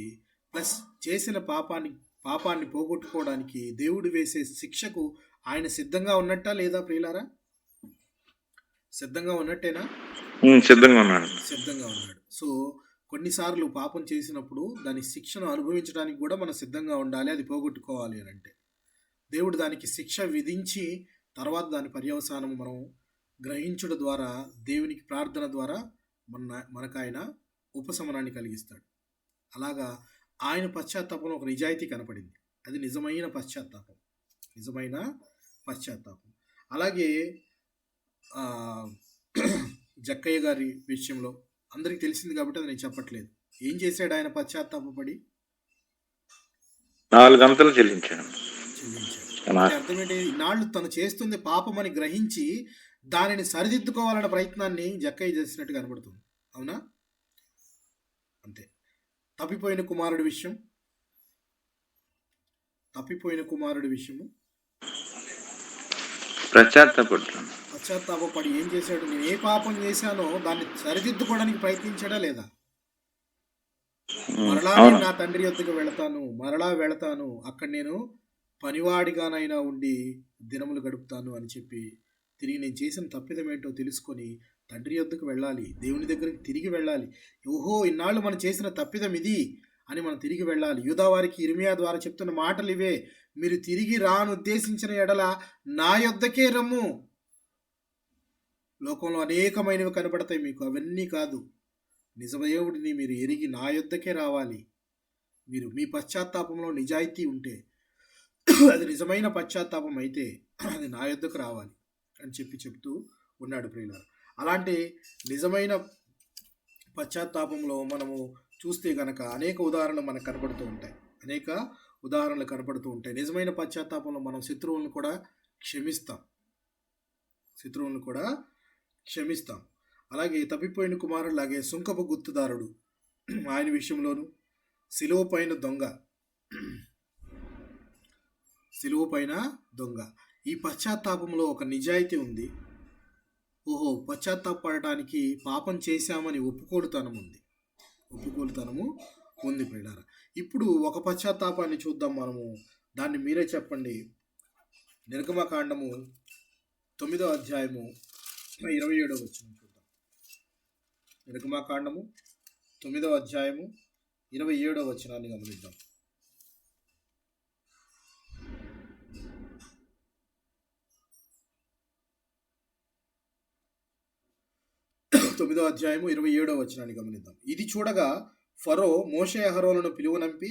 ప్లస్ చేసిన పాపాన్ని పోగొట్టుకోవడానికి దేవుడు వేసే శిక్షకు ఆయన సిద్ధంగా ఉన్నట్టా లేదా ప్రియులారా? సిద్ధంగా ఉన్నట్టేనా?
సిద్ధంగా ఉన్నాడు.
సో కొన్నిసార్లు పాపం చేసినప్పుడు దాని శిక్షను అనుభవించడానికి కూడా మనం సిద్ధంగా ఉండాలి, అది పోగొట్టుకోవాలి అని అంటే. దేవుడు దానికి శిక్ష విధించి తర్వాత దాని పర్యవసానము మనం గ్రహించడం ద్వారా, దేవునికి ప్రార్థన ద్వారా మనకు ఆయన ఉపశమనాన్ని కలిగిస్తాడు. అలాగా ఆయన పశ్చాత్తాపంలో ఒక నిజాయితీ కనపడింది. అది నిజమైన పశ్చాత్తాపం. అలాగే జక్కయ్య గారి విషయంలో అందరికీ తెలిసింది కాబట్టి అది నేను చెప్పట్లేదు. ఏం చేశాడు ఆయన పశ్చాత్తాపడి?
4 గంటలు చెల్లించాడు.
అర్థమేంటి? నాళ్ళు తను చేస్తుంది పాపం అని గ్రహించి దానిని సరిదిద్దుకోవాలన్న ప్రయత్నాన్ని జక్కయ్య చేసినట్టు కనబడుతుంది. అవునా? అంతే. తప్పిపోయిన కుమారుడి విషయము పశ్చాత్తాపడి ఏం చేశాడు? నేను ఏ పాపం చేశానో దాన్ని సరిదిద్దుకోవడానికి ప్రయత్నించాడా లేదా? మరలా నేను నా తండ్రి యొద్దకు వెళతాను, అక్కడ నేను పనివాడిగానైనా ఉండి దినములు గడుపుతాను అని చెప్పి తిరిగి నేను చేసిన తప్పిదం ఏంటో తెలుసుకొని తండ్రి యొద్దకు వెళ్ళాలి, దేవుని దగ్గరికి తిరిగి వెళ్ళాలి. ఓహో, ఇన్నాళ్ళు మనం చేసిన తప్పిదం ఇది అని మనం తిరిగి వెళ్ళాలి. యూదావారికి ఇర్మియా ద్వారా చెప్తున్న మాటలు ఇవే, మీరు తిరిగి రాను ఉద్దేశించిన ఎడల నా యొద్దకే రమ్ము. లోకంలో అనేకమైనవి కనబడతాయి మీకు, అవన్నీ కాదు. నిజమదేవుడిని మీరు ఎరిగి నా యొద్దకే రావాలి. మీరు మీ పశ్చాత్తాపంలో నిజాయితీ ఉంటే, అది నిజమైన పశ్చాత్తాపం అయితే అది నా యొద్దకు రావాలి అని చెప్తూ ఉన్నాడు ప్రియులారా. అలాంటి నిజమైన పశ్చాత్తాపంలో మనము చూస్తే కనుక అనేక ఉదాహరణలు మనకు కనబడుతూ ఉంటాయి. నిజమైన పశ్చాత్తాపంలో మనం శత్రువులను కూడా క్షమిస్తాం. అలాగే తప్పిపోయిన కుమారులాగే సుంకపు గుర్తుదారుడు ఆయన విషయంలోను, సిలువ పైన దొంగ ఈ పశ్చాత్తాపంలో ఒక నిజాయితీ ఉంది. ఓహో, పశ్చాత్తాపడటానికి పాపం చేశామని ఒప్పుకోలుతనము ఉంది ప్రియులారా. ఇప్పుడు ఒక పశ్చాత్తాపాన్ని చూద్దాం మనము. దాన్ని మీరే చెప్పండి. నిర్గమకాండము 9వ అధ్యాయము 27వ వచనం చూద్దాం. నిర్గమకాండము 9వ అధ్యాయము 27వ వచనాన్ని గమనిద్దాం. తొమ్మిదో అధ్యాయము 27వ వచనాన్ని గమనిద్దాం. ఇది చూడగా ఫరో మోషే అహరోనును పిలువనంపి,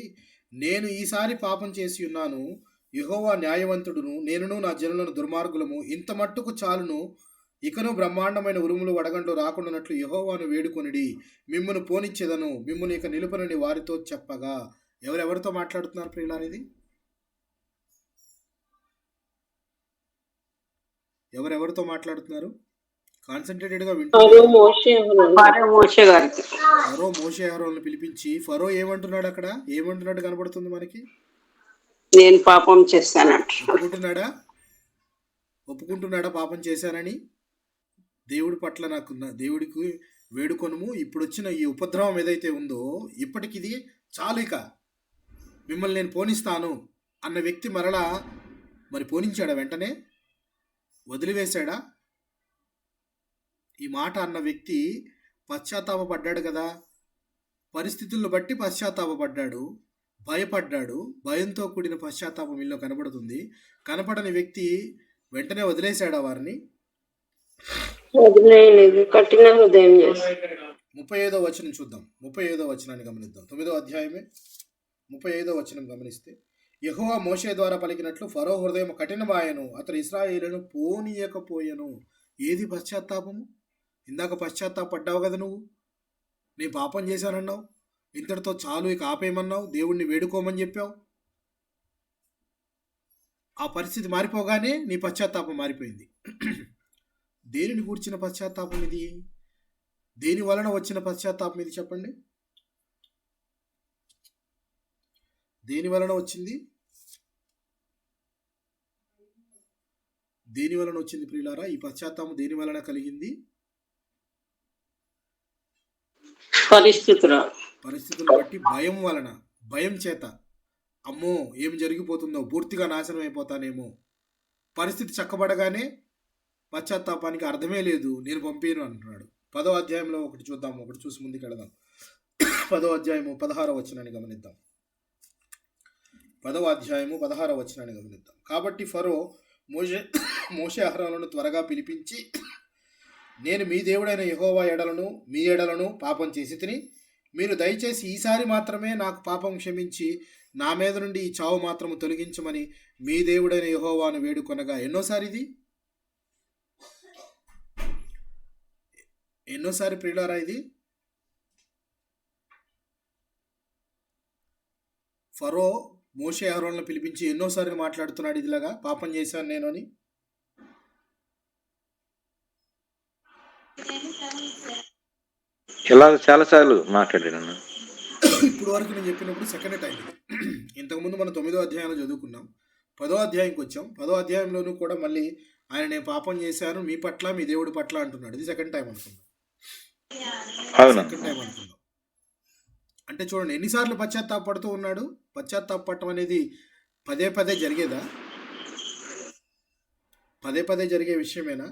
నేను ఈసారి పాపం చేసి ఉన్నాను, యెహోవా న్యాయవంతుడును, నేనును నా జనులను దుర్మార్గులము, ఇంత మట్టుకు చాలును, ఇకను బ్రహ్మాండమైన ఉరుములు వడగండ్లు రాకుండానట్లు యెహోవాను వేడుకొనిడి, మిమ్మును పోనిచ్చేదను, మిమ్మును ఇక నిలుపనని వారితో చెప్పగా. ఎవరెవరితో మాట్లాడుతున్నారు ప్రియులారా? ఇది ఎవరెవరితో మాట్లాడుతున్నారు? కాన్సన్ట్రేటెడ్గా వింటున్నారు. ఫరో మోషే అహరోనును పిలిపించి ఫరో ఏమంటున్నాడు? అక్కడ ఏమంటున్నాడు కనబడుతుంది మనకి?
నేను పాపం చేశానంట.
ఒప్పుకుంటున్నాడా పాపం చేశానని? దేవుడి పట్ల దేవుడికి వేడుకొనుము, ఇప్పుడు వచ్చిన ఈ ఉపద్రవం ఏదైతే ఉందో ఇప్పటికిది చాలు, ఇక మిమ్మల్ని నేను పోనిస్తాను, అన్న వ్యక్తి మరలా మరి పోనించాడా? వెంటనే వదిలివేశాడా? ఈ మాట అన్న వ్యక్తి పశ్చాత్తాపడ్డాడు కదా, పరిస్థితులను బట్టి పశ్చాత్తాపడ్డాడు, భయపడ్డాడు. భయంతో కూడిన పశ్చాత్తాపం వీళ్ళలో కనబడుతుంది. కనపడని వ్యక్తి వెంటనే వదిలేశాడా వారిని?
వదిలేయలేదు, కఠిన హృదయం చేసి.
35వ వచనం చూద్దాం. 35వ వచనాన్ని గమనిద్దాం. 9వ అధ్యాయమే 35వ వచనం గమనిస్తే, యెహోవా మోషే ద్వారా పలికినట్లు ఫరో హృదయం కఠినమాయెను, అతడు ఇశ్రాయేలును పోనీయకపోయెను. ఏది పశ్చాత్తాపము? ఇందాక పశ్చాత్తాపడ్డావు కదా నువ్వు, నేను పాపం చేశానన్నావు, ఇంతటితో చాలు ఇక ఆపేయమన్నావు, దేవుణ్ణి వేడుకోమని చెప్పావు. ఆ పరిస్థితి మారిపోగానే నీ పశ్చాత్తాపం మారిపోయింది. దేనిని కూర్చిన పశ్చాత్తాపం ఇది? దేని వలన వచ్చిన పశ్చాత్తాపం ఇది చెప్పండి? దేని వలన వచ్చింది? దేని వలన వచ్చింది ప్రియులారా? ఈ పశ్చాత్తాపం దేని వలన కలిగింది? పరిస్థితులను బట్టి, భయం వలన, భయం చేత. అమ్మో ఏం జరిగిపోతుందో, పూర్తిగా నాశనం అయిపోతానేమో. పరిస్థితి చక్కబడగానే పశ్చాత్తాపానికి అర్థమే లేదు, నేను పంపేను అంటున్నాడు. 10వ అధ్యాయంలో ఒకటి చూద్దాం, ఒకటి చూసి ముందుకు వెళదాం. 10వ అధ్యాయము 16వ వచనాన్ని గమనిద్దాం. 10వ అధ్యాయము 16వ వచనాన్ని గమనిద్దాం. కాబట్టి ఫరో మోషే అహరోనులను త్వరగా పిలిపించి, నేను మీ దేవుడైన యెహోవా ఎడలను మీ ఎడలను పాపం చేసి తిని, మీరు దయచేసి ఈసారి మాత్రమే నాకు పాపం క్షమించి నా మీద నుండి ఈ చావు మాత్రము తొలగించమని మీ దేవుడైన యెహోవాను వేడుకొనగా. ఎన్నోసారి ప్రియులారా ఇది? ఫరో మోషే అహరోనులను పిలిపించి ఎన్నోసార్లు మాట్లాడుతున్నాడు ఇదిలాగా, పాపం చేశాను నేను అని.
ఇలా చాలాసార్లు మాట్లాడాను.
ఇప్పుడు వరకు నేను చెప్పినప్పుడు సెకండ్ టైం ఇది. ఇంతకుముందు మనం 9వ అధ్యాయంలో చదువుకున్నాం, 10వ అధ్యాయంకి వచ్చాం. 10వ అధ్యాయంలోనూ కూడా మళ్ళీ ఆయన నేను పాపం చేశాను మీ పట్ల మీ దేవుడి పట్ల అంటున్నాడు. ఇది సెకండ్ టైం అనుకుందాం. సెకండ్ టైం అనుకుందాం. అంటే చూడండి ఎన్నిసార్లు పశ్చాత్తాపడుతూ ఉన్నాడు. పశ్చాత్తాపడటం అనేది పదే పదే జరిగేదా? పదే పదే జరిగే విషయమేనా?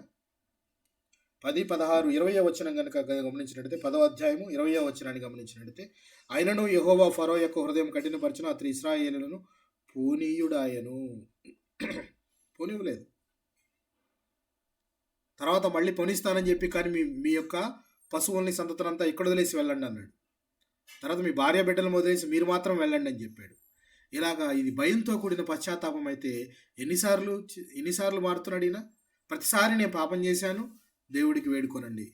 10, 16, 20వ వచనం కనుక గమనించినట్టయితే, 10వ అధ్యాయము 20వ వచనాన్ని గమనించినట్టయితే, అయినను యెహోవా ఫరో యొక్క హృదయం కఠినపరచున అతని ఇశ్రాయేలులను పోనీయుడాయను. పోనివ్వలేదు. తర్వాత మళ్ళీ పోనిస్తానని చెప్పి, కానీ మీ యొక్క పశువుల్ని సంతతనంతా ఇక్కడ వదిలేసి వెళ్ళండి అన్నాడు. తర్వాత మీ భార్య బిడ్డలను వదిలేసి మీరు మాత్రం వెళ్ళండి అని చెప్పాడు. ఇలాగా ఇది భయంతో కూడిన పశ్చాత్తాపం అయితే ఎన్నిసార్లు మారుతున్నాడు ఈయన? ప్రతిసారి నేను పాపం చేశాను, దేవుడికి వేడుకోనండి.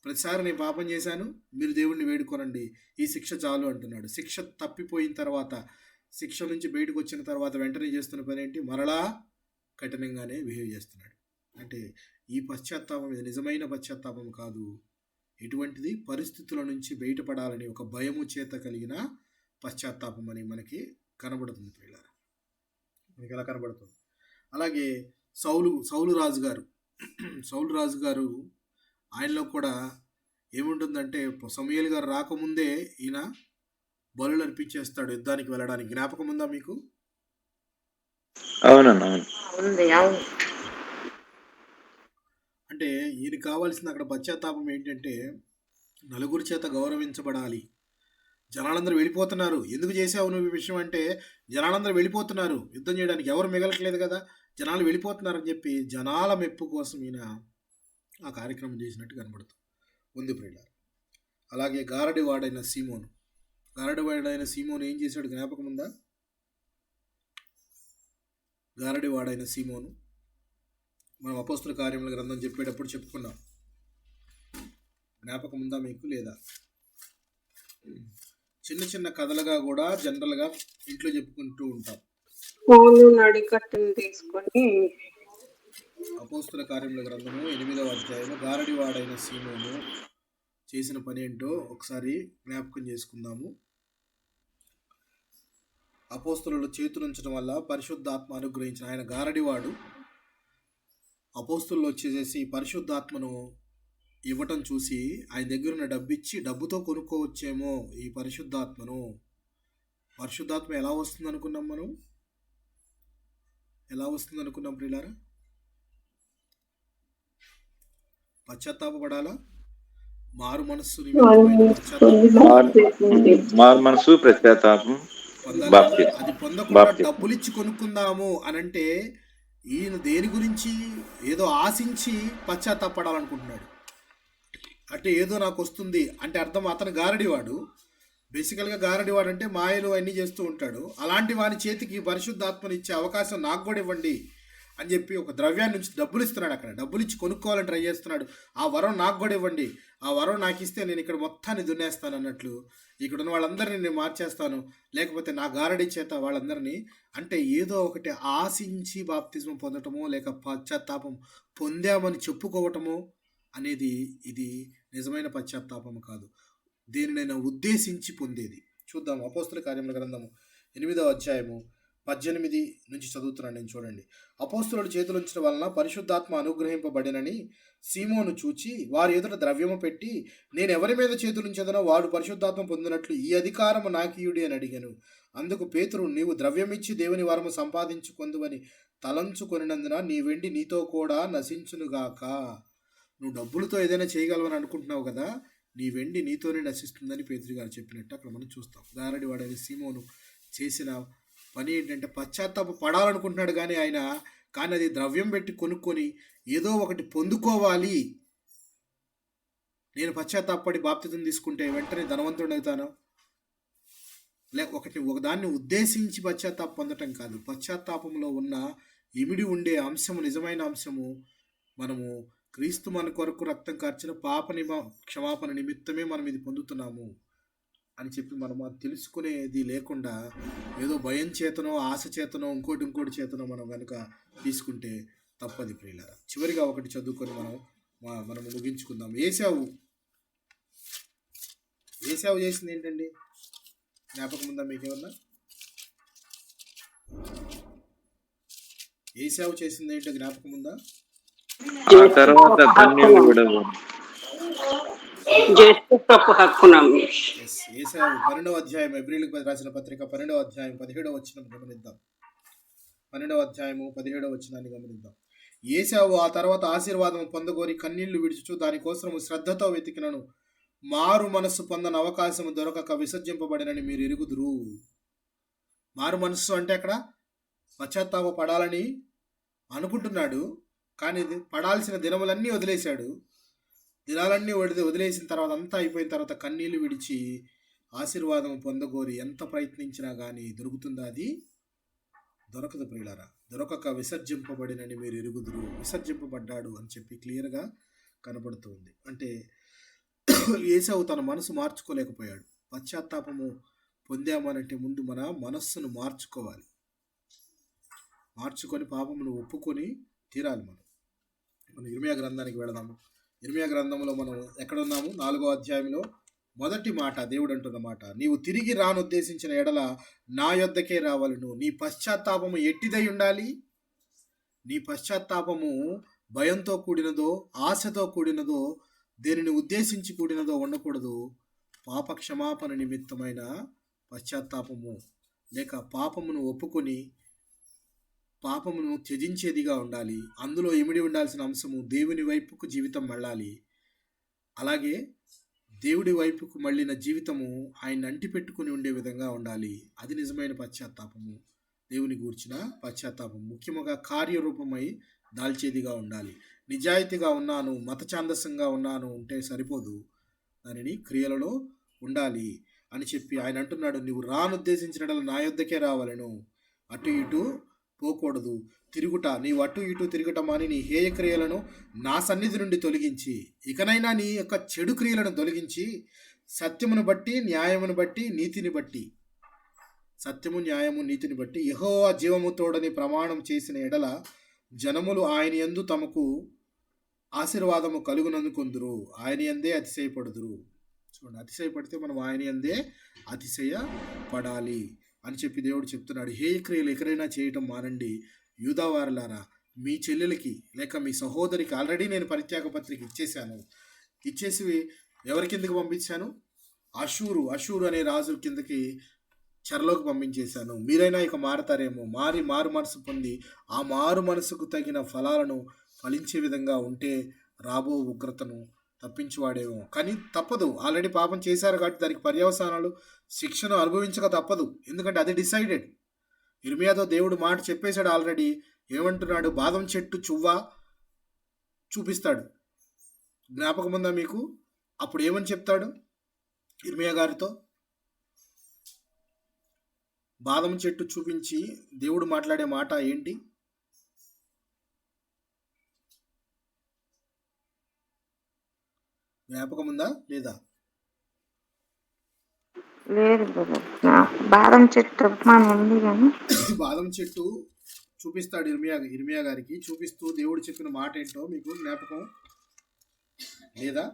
ప్రతిసారి నేను పాపం చేశాను, మీరు దేవుడిని వేడుకోనండి, ఈ శిక్ష చాలు అంటున్నాడు. శిక్ష తప్పిపోయిన తర్వాత, శిక్ష నుంచి బయటకు వచ్చిన తర్వాత వెంటనే చేస్తున్న పని ఏంటి? మరలా కఠినంగానే బిహేవ్ చేస్తున్నాడు. అంటే ఈ పశ్చాత్తాపం ఇది నిజమైన పశ్చాత్తాపం కాదు. ఎటువంటిది? పరిస్థితుల నుంచి బయటపడాలని ఒక భయము చేత కలిగిన పశ్చాత్తాపం అని మనకి కనబడుతుంది పిల్లలు. మనకి ఎలా కనబడుతుంది? అలాగే సౌలు రాజు గారు ఆయనలో కూడా ఏముంటుందంటే, సమూయేలు గారు రాకముందే ఈయన బలులు అర్పించేస్తాడు యుద్ధానికి వెళ్ళడానికి. జ్ఞాపకం ఉందా మీకు? అంటే ఈయన కావాల్సిన అక్కడ పశ్చాత్తాపం ఏంటంటే, నలుగురి చేత గౌరవించబడాలి. జనాలందరూ వెళ్ళిపోతున్నారు. ఎందుకు చేసావు నువ్వు ఈ విషయం అంటే, జనాలందరూ వెళ్ళిపోతున్నారు యుద్ధం చేయడానికి, ఎవరు మిగలట్లేదు కదా, జనాలు వెళ్ళిపోతున్నారని చెప్పి జనాల మెప్పు కోసం ఈయన ఆ కార్యక్రమం చేసినట్టు కనబడుతుంది ఉంది ప్రియులారా. అలాగే గారడివాడైన సీమోను ఏం చేశాడు జ్ఞాపకం ఉందా? గారడివాడైన సీమోను మనం అపోస్తుల కార్యముల గ్రంథం చెప్పేటప్పుడు చెప్పుకున్నాం. జ్ఞాపకం ఉందా మీకు? లేదా? చిన్న చిన్న కథలుగా కూడా జనరల్గా ఇంట్లో చెప్పుకుంటూ ఉంటాం.
తీసుకొని
అపోస్తుల కార్యముల గ్రంథము 8వ అధ్యాయము గారడివాడైన సీమోను చేసిన పని ఏంటో ఒకసారి జ్ఞాపకం చేసుకుందాము. అపోస్తుల చేతులుంచడం వల్ల పరిశుద్ధాత్మ అనుగ్రహించిన ఆయన గారడివాడు అపోస్తుల్లో వచ్చేసేసి పరిశుద్ధాత్మను ఇవ్వటం చూసి ఆయన దగ్గర ఉన్న డబ్బుతో కొనుక్కోవచ్చేమో ఈ పరిశుద్ధాత్మను. పరిశుద్ధాత్మ ఎలా వస్తుంది అనుకున్నాం మనం? ఎలా వస్తుంది అనుకున్నాం ప్రియులారా? పశ్చాత్తాపపడాలా? మారు మనస్సు నిమిత్తమైన పశ్చాత్తాపం
మారు మనసు, పశ్చాత్తాపం,
పొందాలి.
బాప్తిసం.
అది పొందకుండా
బాప్తిసం.
డబ్బులిచ్చి కొనుక్కుందాము అనంటే ఈయన దేని గురించి ఏదో ఆశించి పశ్చాత్తాపడాలనుకుంటున్నాడు. అంటే ఏదో నాకు వస్తుంది అంటే అర్థం అతను గారడివాడు. బేసికల్గా గారడివాడు అంటే మాయలు అన్నీ చేస్తూ ఉంటాడు. అలాంటి వాని చేతికి పరిశుద్ధాత్మని ఇచ్చే అవకాశం నాకు కూడా ఇవ్వండి అని చెప్పి ఒక ద్రవ్యాన్ని నుంచి డబ్బులు ఇస్తున్నాడు. అక్కడ డబ్బులు ఇచ్చి కొనుక్కోవాలని ట్రై చేస్తున్నాడు. ఆ వరం నాకు కూడా ఇవ్వండి, ఆ వరం నాకు ఇస్తే నేను ఇక్కడ మొత్తాన్ని దున్నేస్తాను అన్నట్లు ఇక్కడ ఉన్న వాళ్ళందరినీ నేను మార్చేస్తాను, లేకపోతే నా గారడి చేత వాళ్ళందరినీ, అంటే ఏదో ఒకటి ఆశించి బాప్తిజం పొందటమో లేక పశ్చాత్తాపం పొందామని చెప్పుకోవటమో అనేది ఇది నిజమైన పశ్చాత్తాపం కాదు. దేనినైనా ఉద్దేశించి పొందేది. చూద్దాం అపోస్తుల కార్యముల గ్రంథము 8వ అధ్యాయము 18 నుంచి చదువుతున్నాను నేను. చూడండి. అపోస్తులుడు చేతులుంచడం వలన పరిశుద్ధాత్మ అనుగ్రహింపబడినని సీమోను చూచి వారి ఎదుట ద్రవ్యము పెట్టి, నేను ఎవరి మీద చేతులుంచదనో వాడు పరిశుద్ధాత్మ పొందినట్లు ఈ అధికారము నాకీయుడి అని అడిగాను. అందుకు పేతురు, నీవు ద్రవ్యమిచ్చి దేవుని వరము సంపాదించుకొందువని తలంచుకొనినందున నీ వెండి నీతో కూడా నశించునుగాక. నువ్వు డబ్బులతో ఏదైనా చేయగలవని అనుకుంటున్నావు కదా, నీ వెండి నీతోనే నశిస్తుందని పేతురు గారు చెప్పినట్టు అక్కడ మనం చూస్తాం. గారడి వాడని సీమోను చేసిన పని ఏంటంటే పశ్చాత్తాప పడాలనుకుంటున్నాడు కానీ అది ద్రవ్యం పెట్టి కొనుక్కొని ఏదో ఒకటి పొందుకోవాలి. నేను పశ్చాత్తాపడి బాప్తిజం తీసుకుంటే వెంటనే ధనవంతుడు అవుతాను, ఒకదాన్ని ఉద్దేశించి పశ్చాత్తాపం పొందటం కాదు. పశ్చాత్తాపంలో ఉన్న ఇమిడి ఉండే అంశము, నిజమైన అంశము, మనము క్రీస్తు మన కొరకు రక్తం కార్చిన క్షమాపణ నిమిత్తమే మనం ఇది పొందుతున్నాము అని చెప్పి మనం అది తెలుసుకునేది లేకుండా ఏదో భయం చేతనో ఆశ చేతనో ఇంకోటి చేతనో మనం కనుక తీసుకుంటే తప్పది ప్రియులారా. చివరిగా ఒకటి చదువుకొని మనం ముగించుకుందాం. ఏశావు చేసింది ఏంటండి? జ్ఞాపకం ఉందా మీకేమన్నా? ఏశావు చేసింది ఏంటో జ్ఞాపకం ఉందా?
ఆ తర్వాత కన్నీళ్లు విడవు.
ఏశావు 12వ అధ్యాయం, ఎబ్రీయులకు రాసిన పత్రిక 12వ అధ్యాయం 17వ వచనం గమనిద్దాం. 12వ అధ్యాయము 17వ వచనాన్ని గమనిద్దాం. ఏశావు ఆ తర్వాత ఆశీర్వాదం పొందగోరి కన్నీళ్లు విడుచుచు దానికోసము శ్రద్ధతో వెతికినను మారు మనస్సు పొందని అవకాశము దొరకక విసర్జింపబడినని మీరు ఎరుగుదురు. మారు మనస్సు అంటే అక్కడ పశ్చాత్తాప పడాలని అనుకుంటున్నాడు, కానీ పడాల్సిన దినములన్నీ వదిలేశాడు. దినాలన్నీ వదిలేసిన తర్వాత అంతా అయిపోయిన తర్వాత కన్నీళ్లు విడిచి ఆశీర్వాదం పొందగోరి ఎంత ప్రయత్నించినా కానీ దొరుకుతుందా? అది దొరకదు ప్రియులారా. దొరకక విసర్జింపబడినని మీరు ఎరుగుదురు. విసర్జింపబడ్డాడు అని చెప్పి క్లియర్గా కనబడుతుంది. అంటే ఏశావు తన మనసు మార్చుకోలేకపోయాడు. పశ్చాత్తాపము పొందామనంటే ముందు మన మనస్సును మార్చుకోవాలి. మార్చుకొని పాపమును ఒప్పుకొని తీరాలి. మనం ఇర్మియా గ్రంథానికి వెళదాము. ఇర్మియా గ్రంథంలో మనం ఎక్కడున్నాము? 4వ అధ్యాయంలో మొదటి మాట దేవుడు అంటున్న మాట, నీవు తిరిగి రానుద్దేశించిన ఎడల నా యొద్దకే రావాలను. నీ పశ్చాత్తాపము ఎట్టిదై ఉండాలి? నీ పశ్చాత్తాపము భయంతో కూడినదో, ఆశతో కూడినదో, దేనిని ఉద్దేశించి కూడినదో ఉండకూడదు. పాప క్షమాపణ నిమిత్తమైన పశ్చాత్తాపము లేక పాపమును ఒప్పుకొని పాపమును త్యజించేదిగా ఉండాలి. అందులో ఇమిడి ఉండాల్సిన అంశము దేవుని వైపుకు జీవితం మళ్ళాలి. అలాగే దేవుడి వైపుకు మళ్ళిన జీవితము ఆయన అంటిపెట్టుకుని ఉండే విధంగా ఉండాలి. అది నిజమైన పశ్చాత్తాపము, దేవుని గూర్చిన పశ్చాత్తాపం. ముఖ్యంగా కార్యరూపమై దాల్చేదిగా ఉండాలి. నిజాయితీగా ఉన్నాను, మత ఛాందసంగా ఉన్నాను ఉంటే సరిపోదు, దానిని క్రియలలో ఉండాలి అని చెప్పి ఆయన అంటున్నాడు, నువ్వు రానుద్దేశించిన నా యొద్దకే రావాలను. అటు ఇటు పోకూడదు. నీవు అటు ఇటు తిరుగుట మాని నీ హేయ క్రియలను నా సన్నిధి నుండి తొలగించి, ఇకనైనా నీ యొక్క చెడు క్రియలను తొలగించి, సత్యమును బట్టి న్యాయమును బట్టి నీతిని బట్టి, సత్యము న్యాయము నీతిని బట్టి యెహోవా జీవము తోడని ప్రమాణం చేసిన ఎడల జనములు ఆయన యందు తమకు ఆశీర్వాదము కలుగునందుకొందురు, ఆయన యందే అతిశయపడుదురు. చూడండి, అతిశయపడితే మనం ఆయన యందే అతిశయపడాలి అని చెప్పి దేవుడు చెప్తున్నాడు. హేయ క్రియలు ఎక్కడైనా చేయటం మానండి. యూదావారులారా, మీ చెల్లెలకి లేక మీ సహోదరికి ఆల్రెడీ నేను పరిత్యాగ పత్రిక ఇచ్చేసి ఎవరి కిందకి పంపించాను? అషూరు అనే రాజు కిందకి చెరలోకి పంపించేశాను. మీరైనా ఇక మారతారేమో, మారు మనసు పొంది ఆ మారు మనసుకు తగిన ఫలాలను ఫలించే విధంగా ఉంటే రాబో ఉగ్రతను తప్పించువాడేమో. కానీ తప్పదు, ఆల్రెడీ పాపం చేశారు కాబట్టి దానికి పర్యవసానాలు శిక్షను అనుభవించక తప్పదు. ఎందుకంటే అది డిసైడెడ్. ఇర్మియాతో దేవుడు మాట చెప్పేశాడు ఆల్రెడీ. ఏమంటున్నాడు? బాదం చెట్టు చువ్వ చూపిస్తాడు. జ్ఞాపకం ఉందా మీకు? అప్పుడు ఏమని చెప్తాడు ఇర్మియా గారితో? బాదం చెట్టు చూపించి దేవుడు మాట్లాడే మాట ఏంటి? జ్ఞాపకం ఉందా లేదా?
లేదు బ్రదర్, బాదం చెట్టు ఉపమానం ఉంది కానీ
బాదం చెట్టు చూపిస్తాడు ఇర్మియా గారికి. చూపిస్తూ దేవుడు చెప్పిన మాట ఏంటో మీకు జ్ఞాపకం లేదా?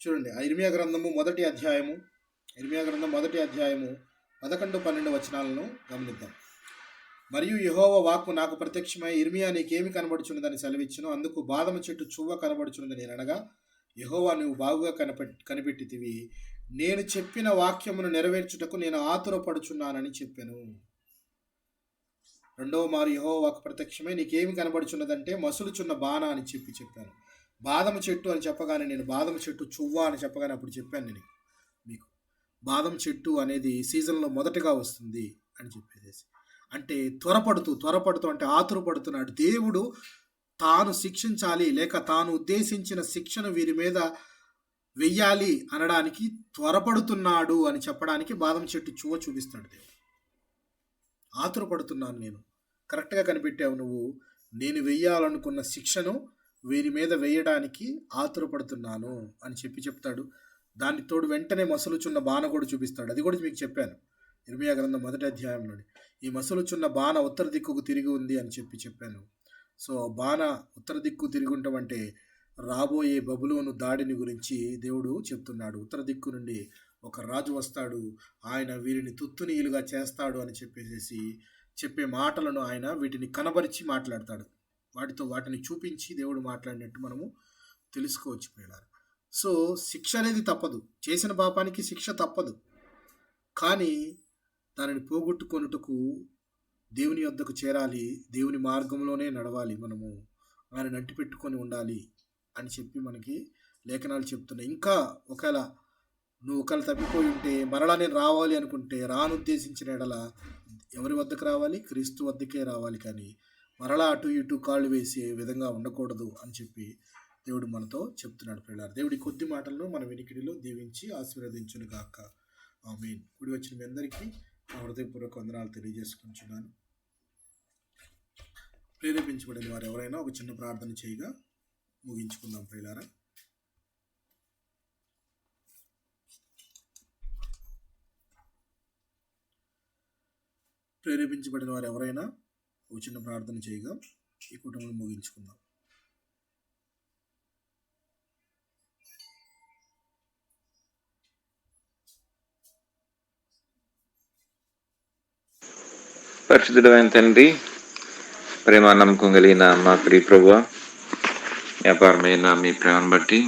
చూడండి, ఆ ఇర్మియా గ్రంథం మొదటి అధ్యాయము 11-12 వచనాలను గమనిద్దాం. మరియు యెహోవా వాక్కు నాకు ప్రత్యక్షమై, ఇర్మియా నీకేమి కనబడుచున్నదని సెలవిచ్చును. అందుకు బాదము చెట్టు చువ్వ కనబడుచున్నది నేను అనగా, యెహోవా నువ్వు బాగుగా కనిపెట్టితివి, నేను చెప్పిన వాక్యమును నెరవేర్చుటకు నేను ఆతురపడుచున్నానని చెప్పాను. రెండవ మారు యెహోవా వాక్కు ప్రత్యక్షమై, నీకేమి కనబడుచున్నదంటే మసులుచున్న బాణ అని చెప్పాను. బాదము చెట్టు అని చెప్పగానే, నేను బాదము చెట్టు చువ్వ అని చెప్పగానే అప్పుడు చెప్పాను నేను మీకు. బాదం చెట్టు అనేది సీజన్లో మొదటగా వస్తుంది అని చెప్పేసి, అంటే త్వరపడుతూ అంటే ఆతురపడుతున్నాడు. దేవుడు తాను శిక్షించాలి లేక తాను ఉద్దేశించిన శిక్షను వీరి మీద వెయ్యాలి అనడానికి త్వరపడుతున్నాడు అని చెప్పడానికి బాదం చెట్టు చువ్వ చూపిస్తాడు దేవుడు. ఆతురపడుతున్నాను నేను, కరెక్ట్గా కనిపెట్టావు నువ్వు, నేను వెయ్యాలనుకున్న శిక్షను వీరి మీద వేయడానికి ఆతురపడుతున్నాను అని చెప్తాడు. దాని తోడు వెంటనే మసులుచున్న బాణ కూడా చూపిస్తాడు. అది కూడా మీకు చెప్పాను ఇర్మియా గ్రంథం మొదటి అధ్యాయంలోని. ఈ మసులుచున్న బాణ ఉత్తర దిక్కుకు తిరిగి ఉంది అని చెప్పాను. సో బాణ ఉత్తర దిక్కు తిరిగి ఉండటం అంటే రాబోయే బబులోను దాడిని గురించి దేవుడు చెప్తున్నాడు. ఉత్తర దిక్కు నుండి ఒక రాజు వస్తాడు, ఆయన వీరిని తుత్తునీయులుగా చేస్తాడు అని చెప్పే మాటలను ఆయన వీటిని కనబరిచి మాట్లాడతాడు. వాటిని చూపించి దేవుడు మాట్లాడినట్టు మనము తెలుసుకోవచ్చు పిల్లలు. సో శిక్ష అనేది తప్పదు, చేసిన పాపానికి శిక్ష తప్పదు. కానీ దానిని పోగొట్టుకొనుటకు దేవుని యొద్దకు చేరాలి, దేవుని మార్గంలోనే నడవాలి, మనము ఆయన అంటిపెట్టుకొని ఉండాలి అని చెప్పి మనకి లేఖనాలు చెప్తున్నాయి. ఇంకా నువ్వు తప్పిపోయి ఉంటే మరలా నేను రావాలి అనుకుంటే, రానుద్దేశించిన ఎడల ఎవరి వద్దకు రావాలి? క్రీస్తు వద్దకే రావాలి. కానీ మరలా అటు ఇటు కాళ్ళు వేసే విధంగా ఉండకూడదు అని చెప్పి దేవుడు మనతో చెప్తున్నాడు ప్రియులారా. దేవుడి కొద్ది మాటలను మన వెనికిడిలో దీవించి ఆశీర్వదించును గాక. ఆమేన్. కూడి వచ్చిన మీ అందరికీ నా హృదయపూర్వక వందనాలు తెలియజేసుకుంటున్నాను. ప్రేరేపించబడిన వారు ఎవరైనా ఒక చిన్న ప్రార్థన చేయగా ముగించుకుందాం ప్రియులారా. ప్రేరేపించబడిన వారు ఎవరైనా ఒక చిన్న ప్రార్థన చేయగా ఈ కుటుంబం ముగించుకుందాం.
పరిశుద్ధుడైన తండ్రి, ప్రేమ నమ్మకం కలిగిన మా ప్రియ ప్రభువా, వ్యాపారమైన మీ ప్రేమను బట్టి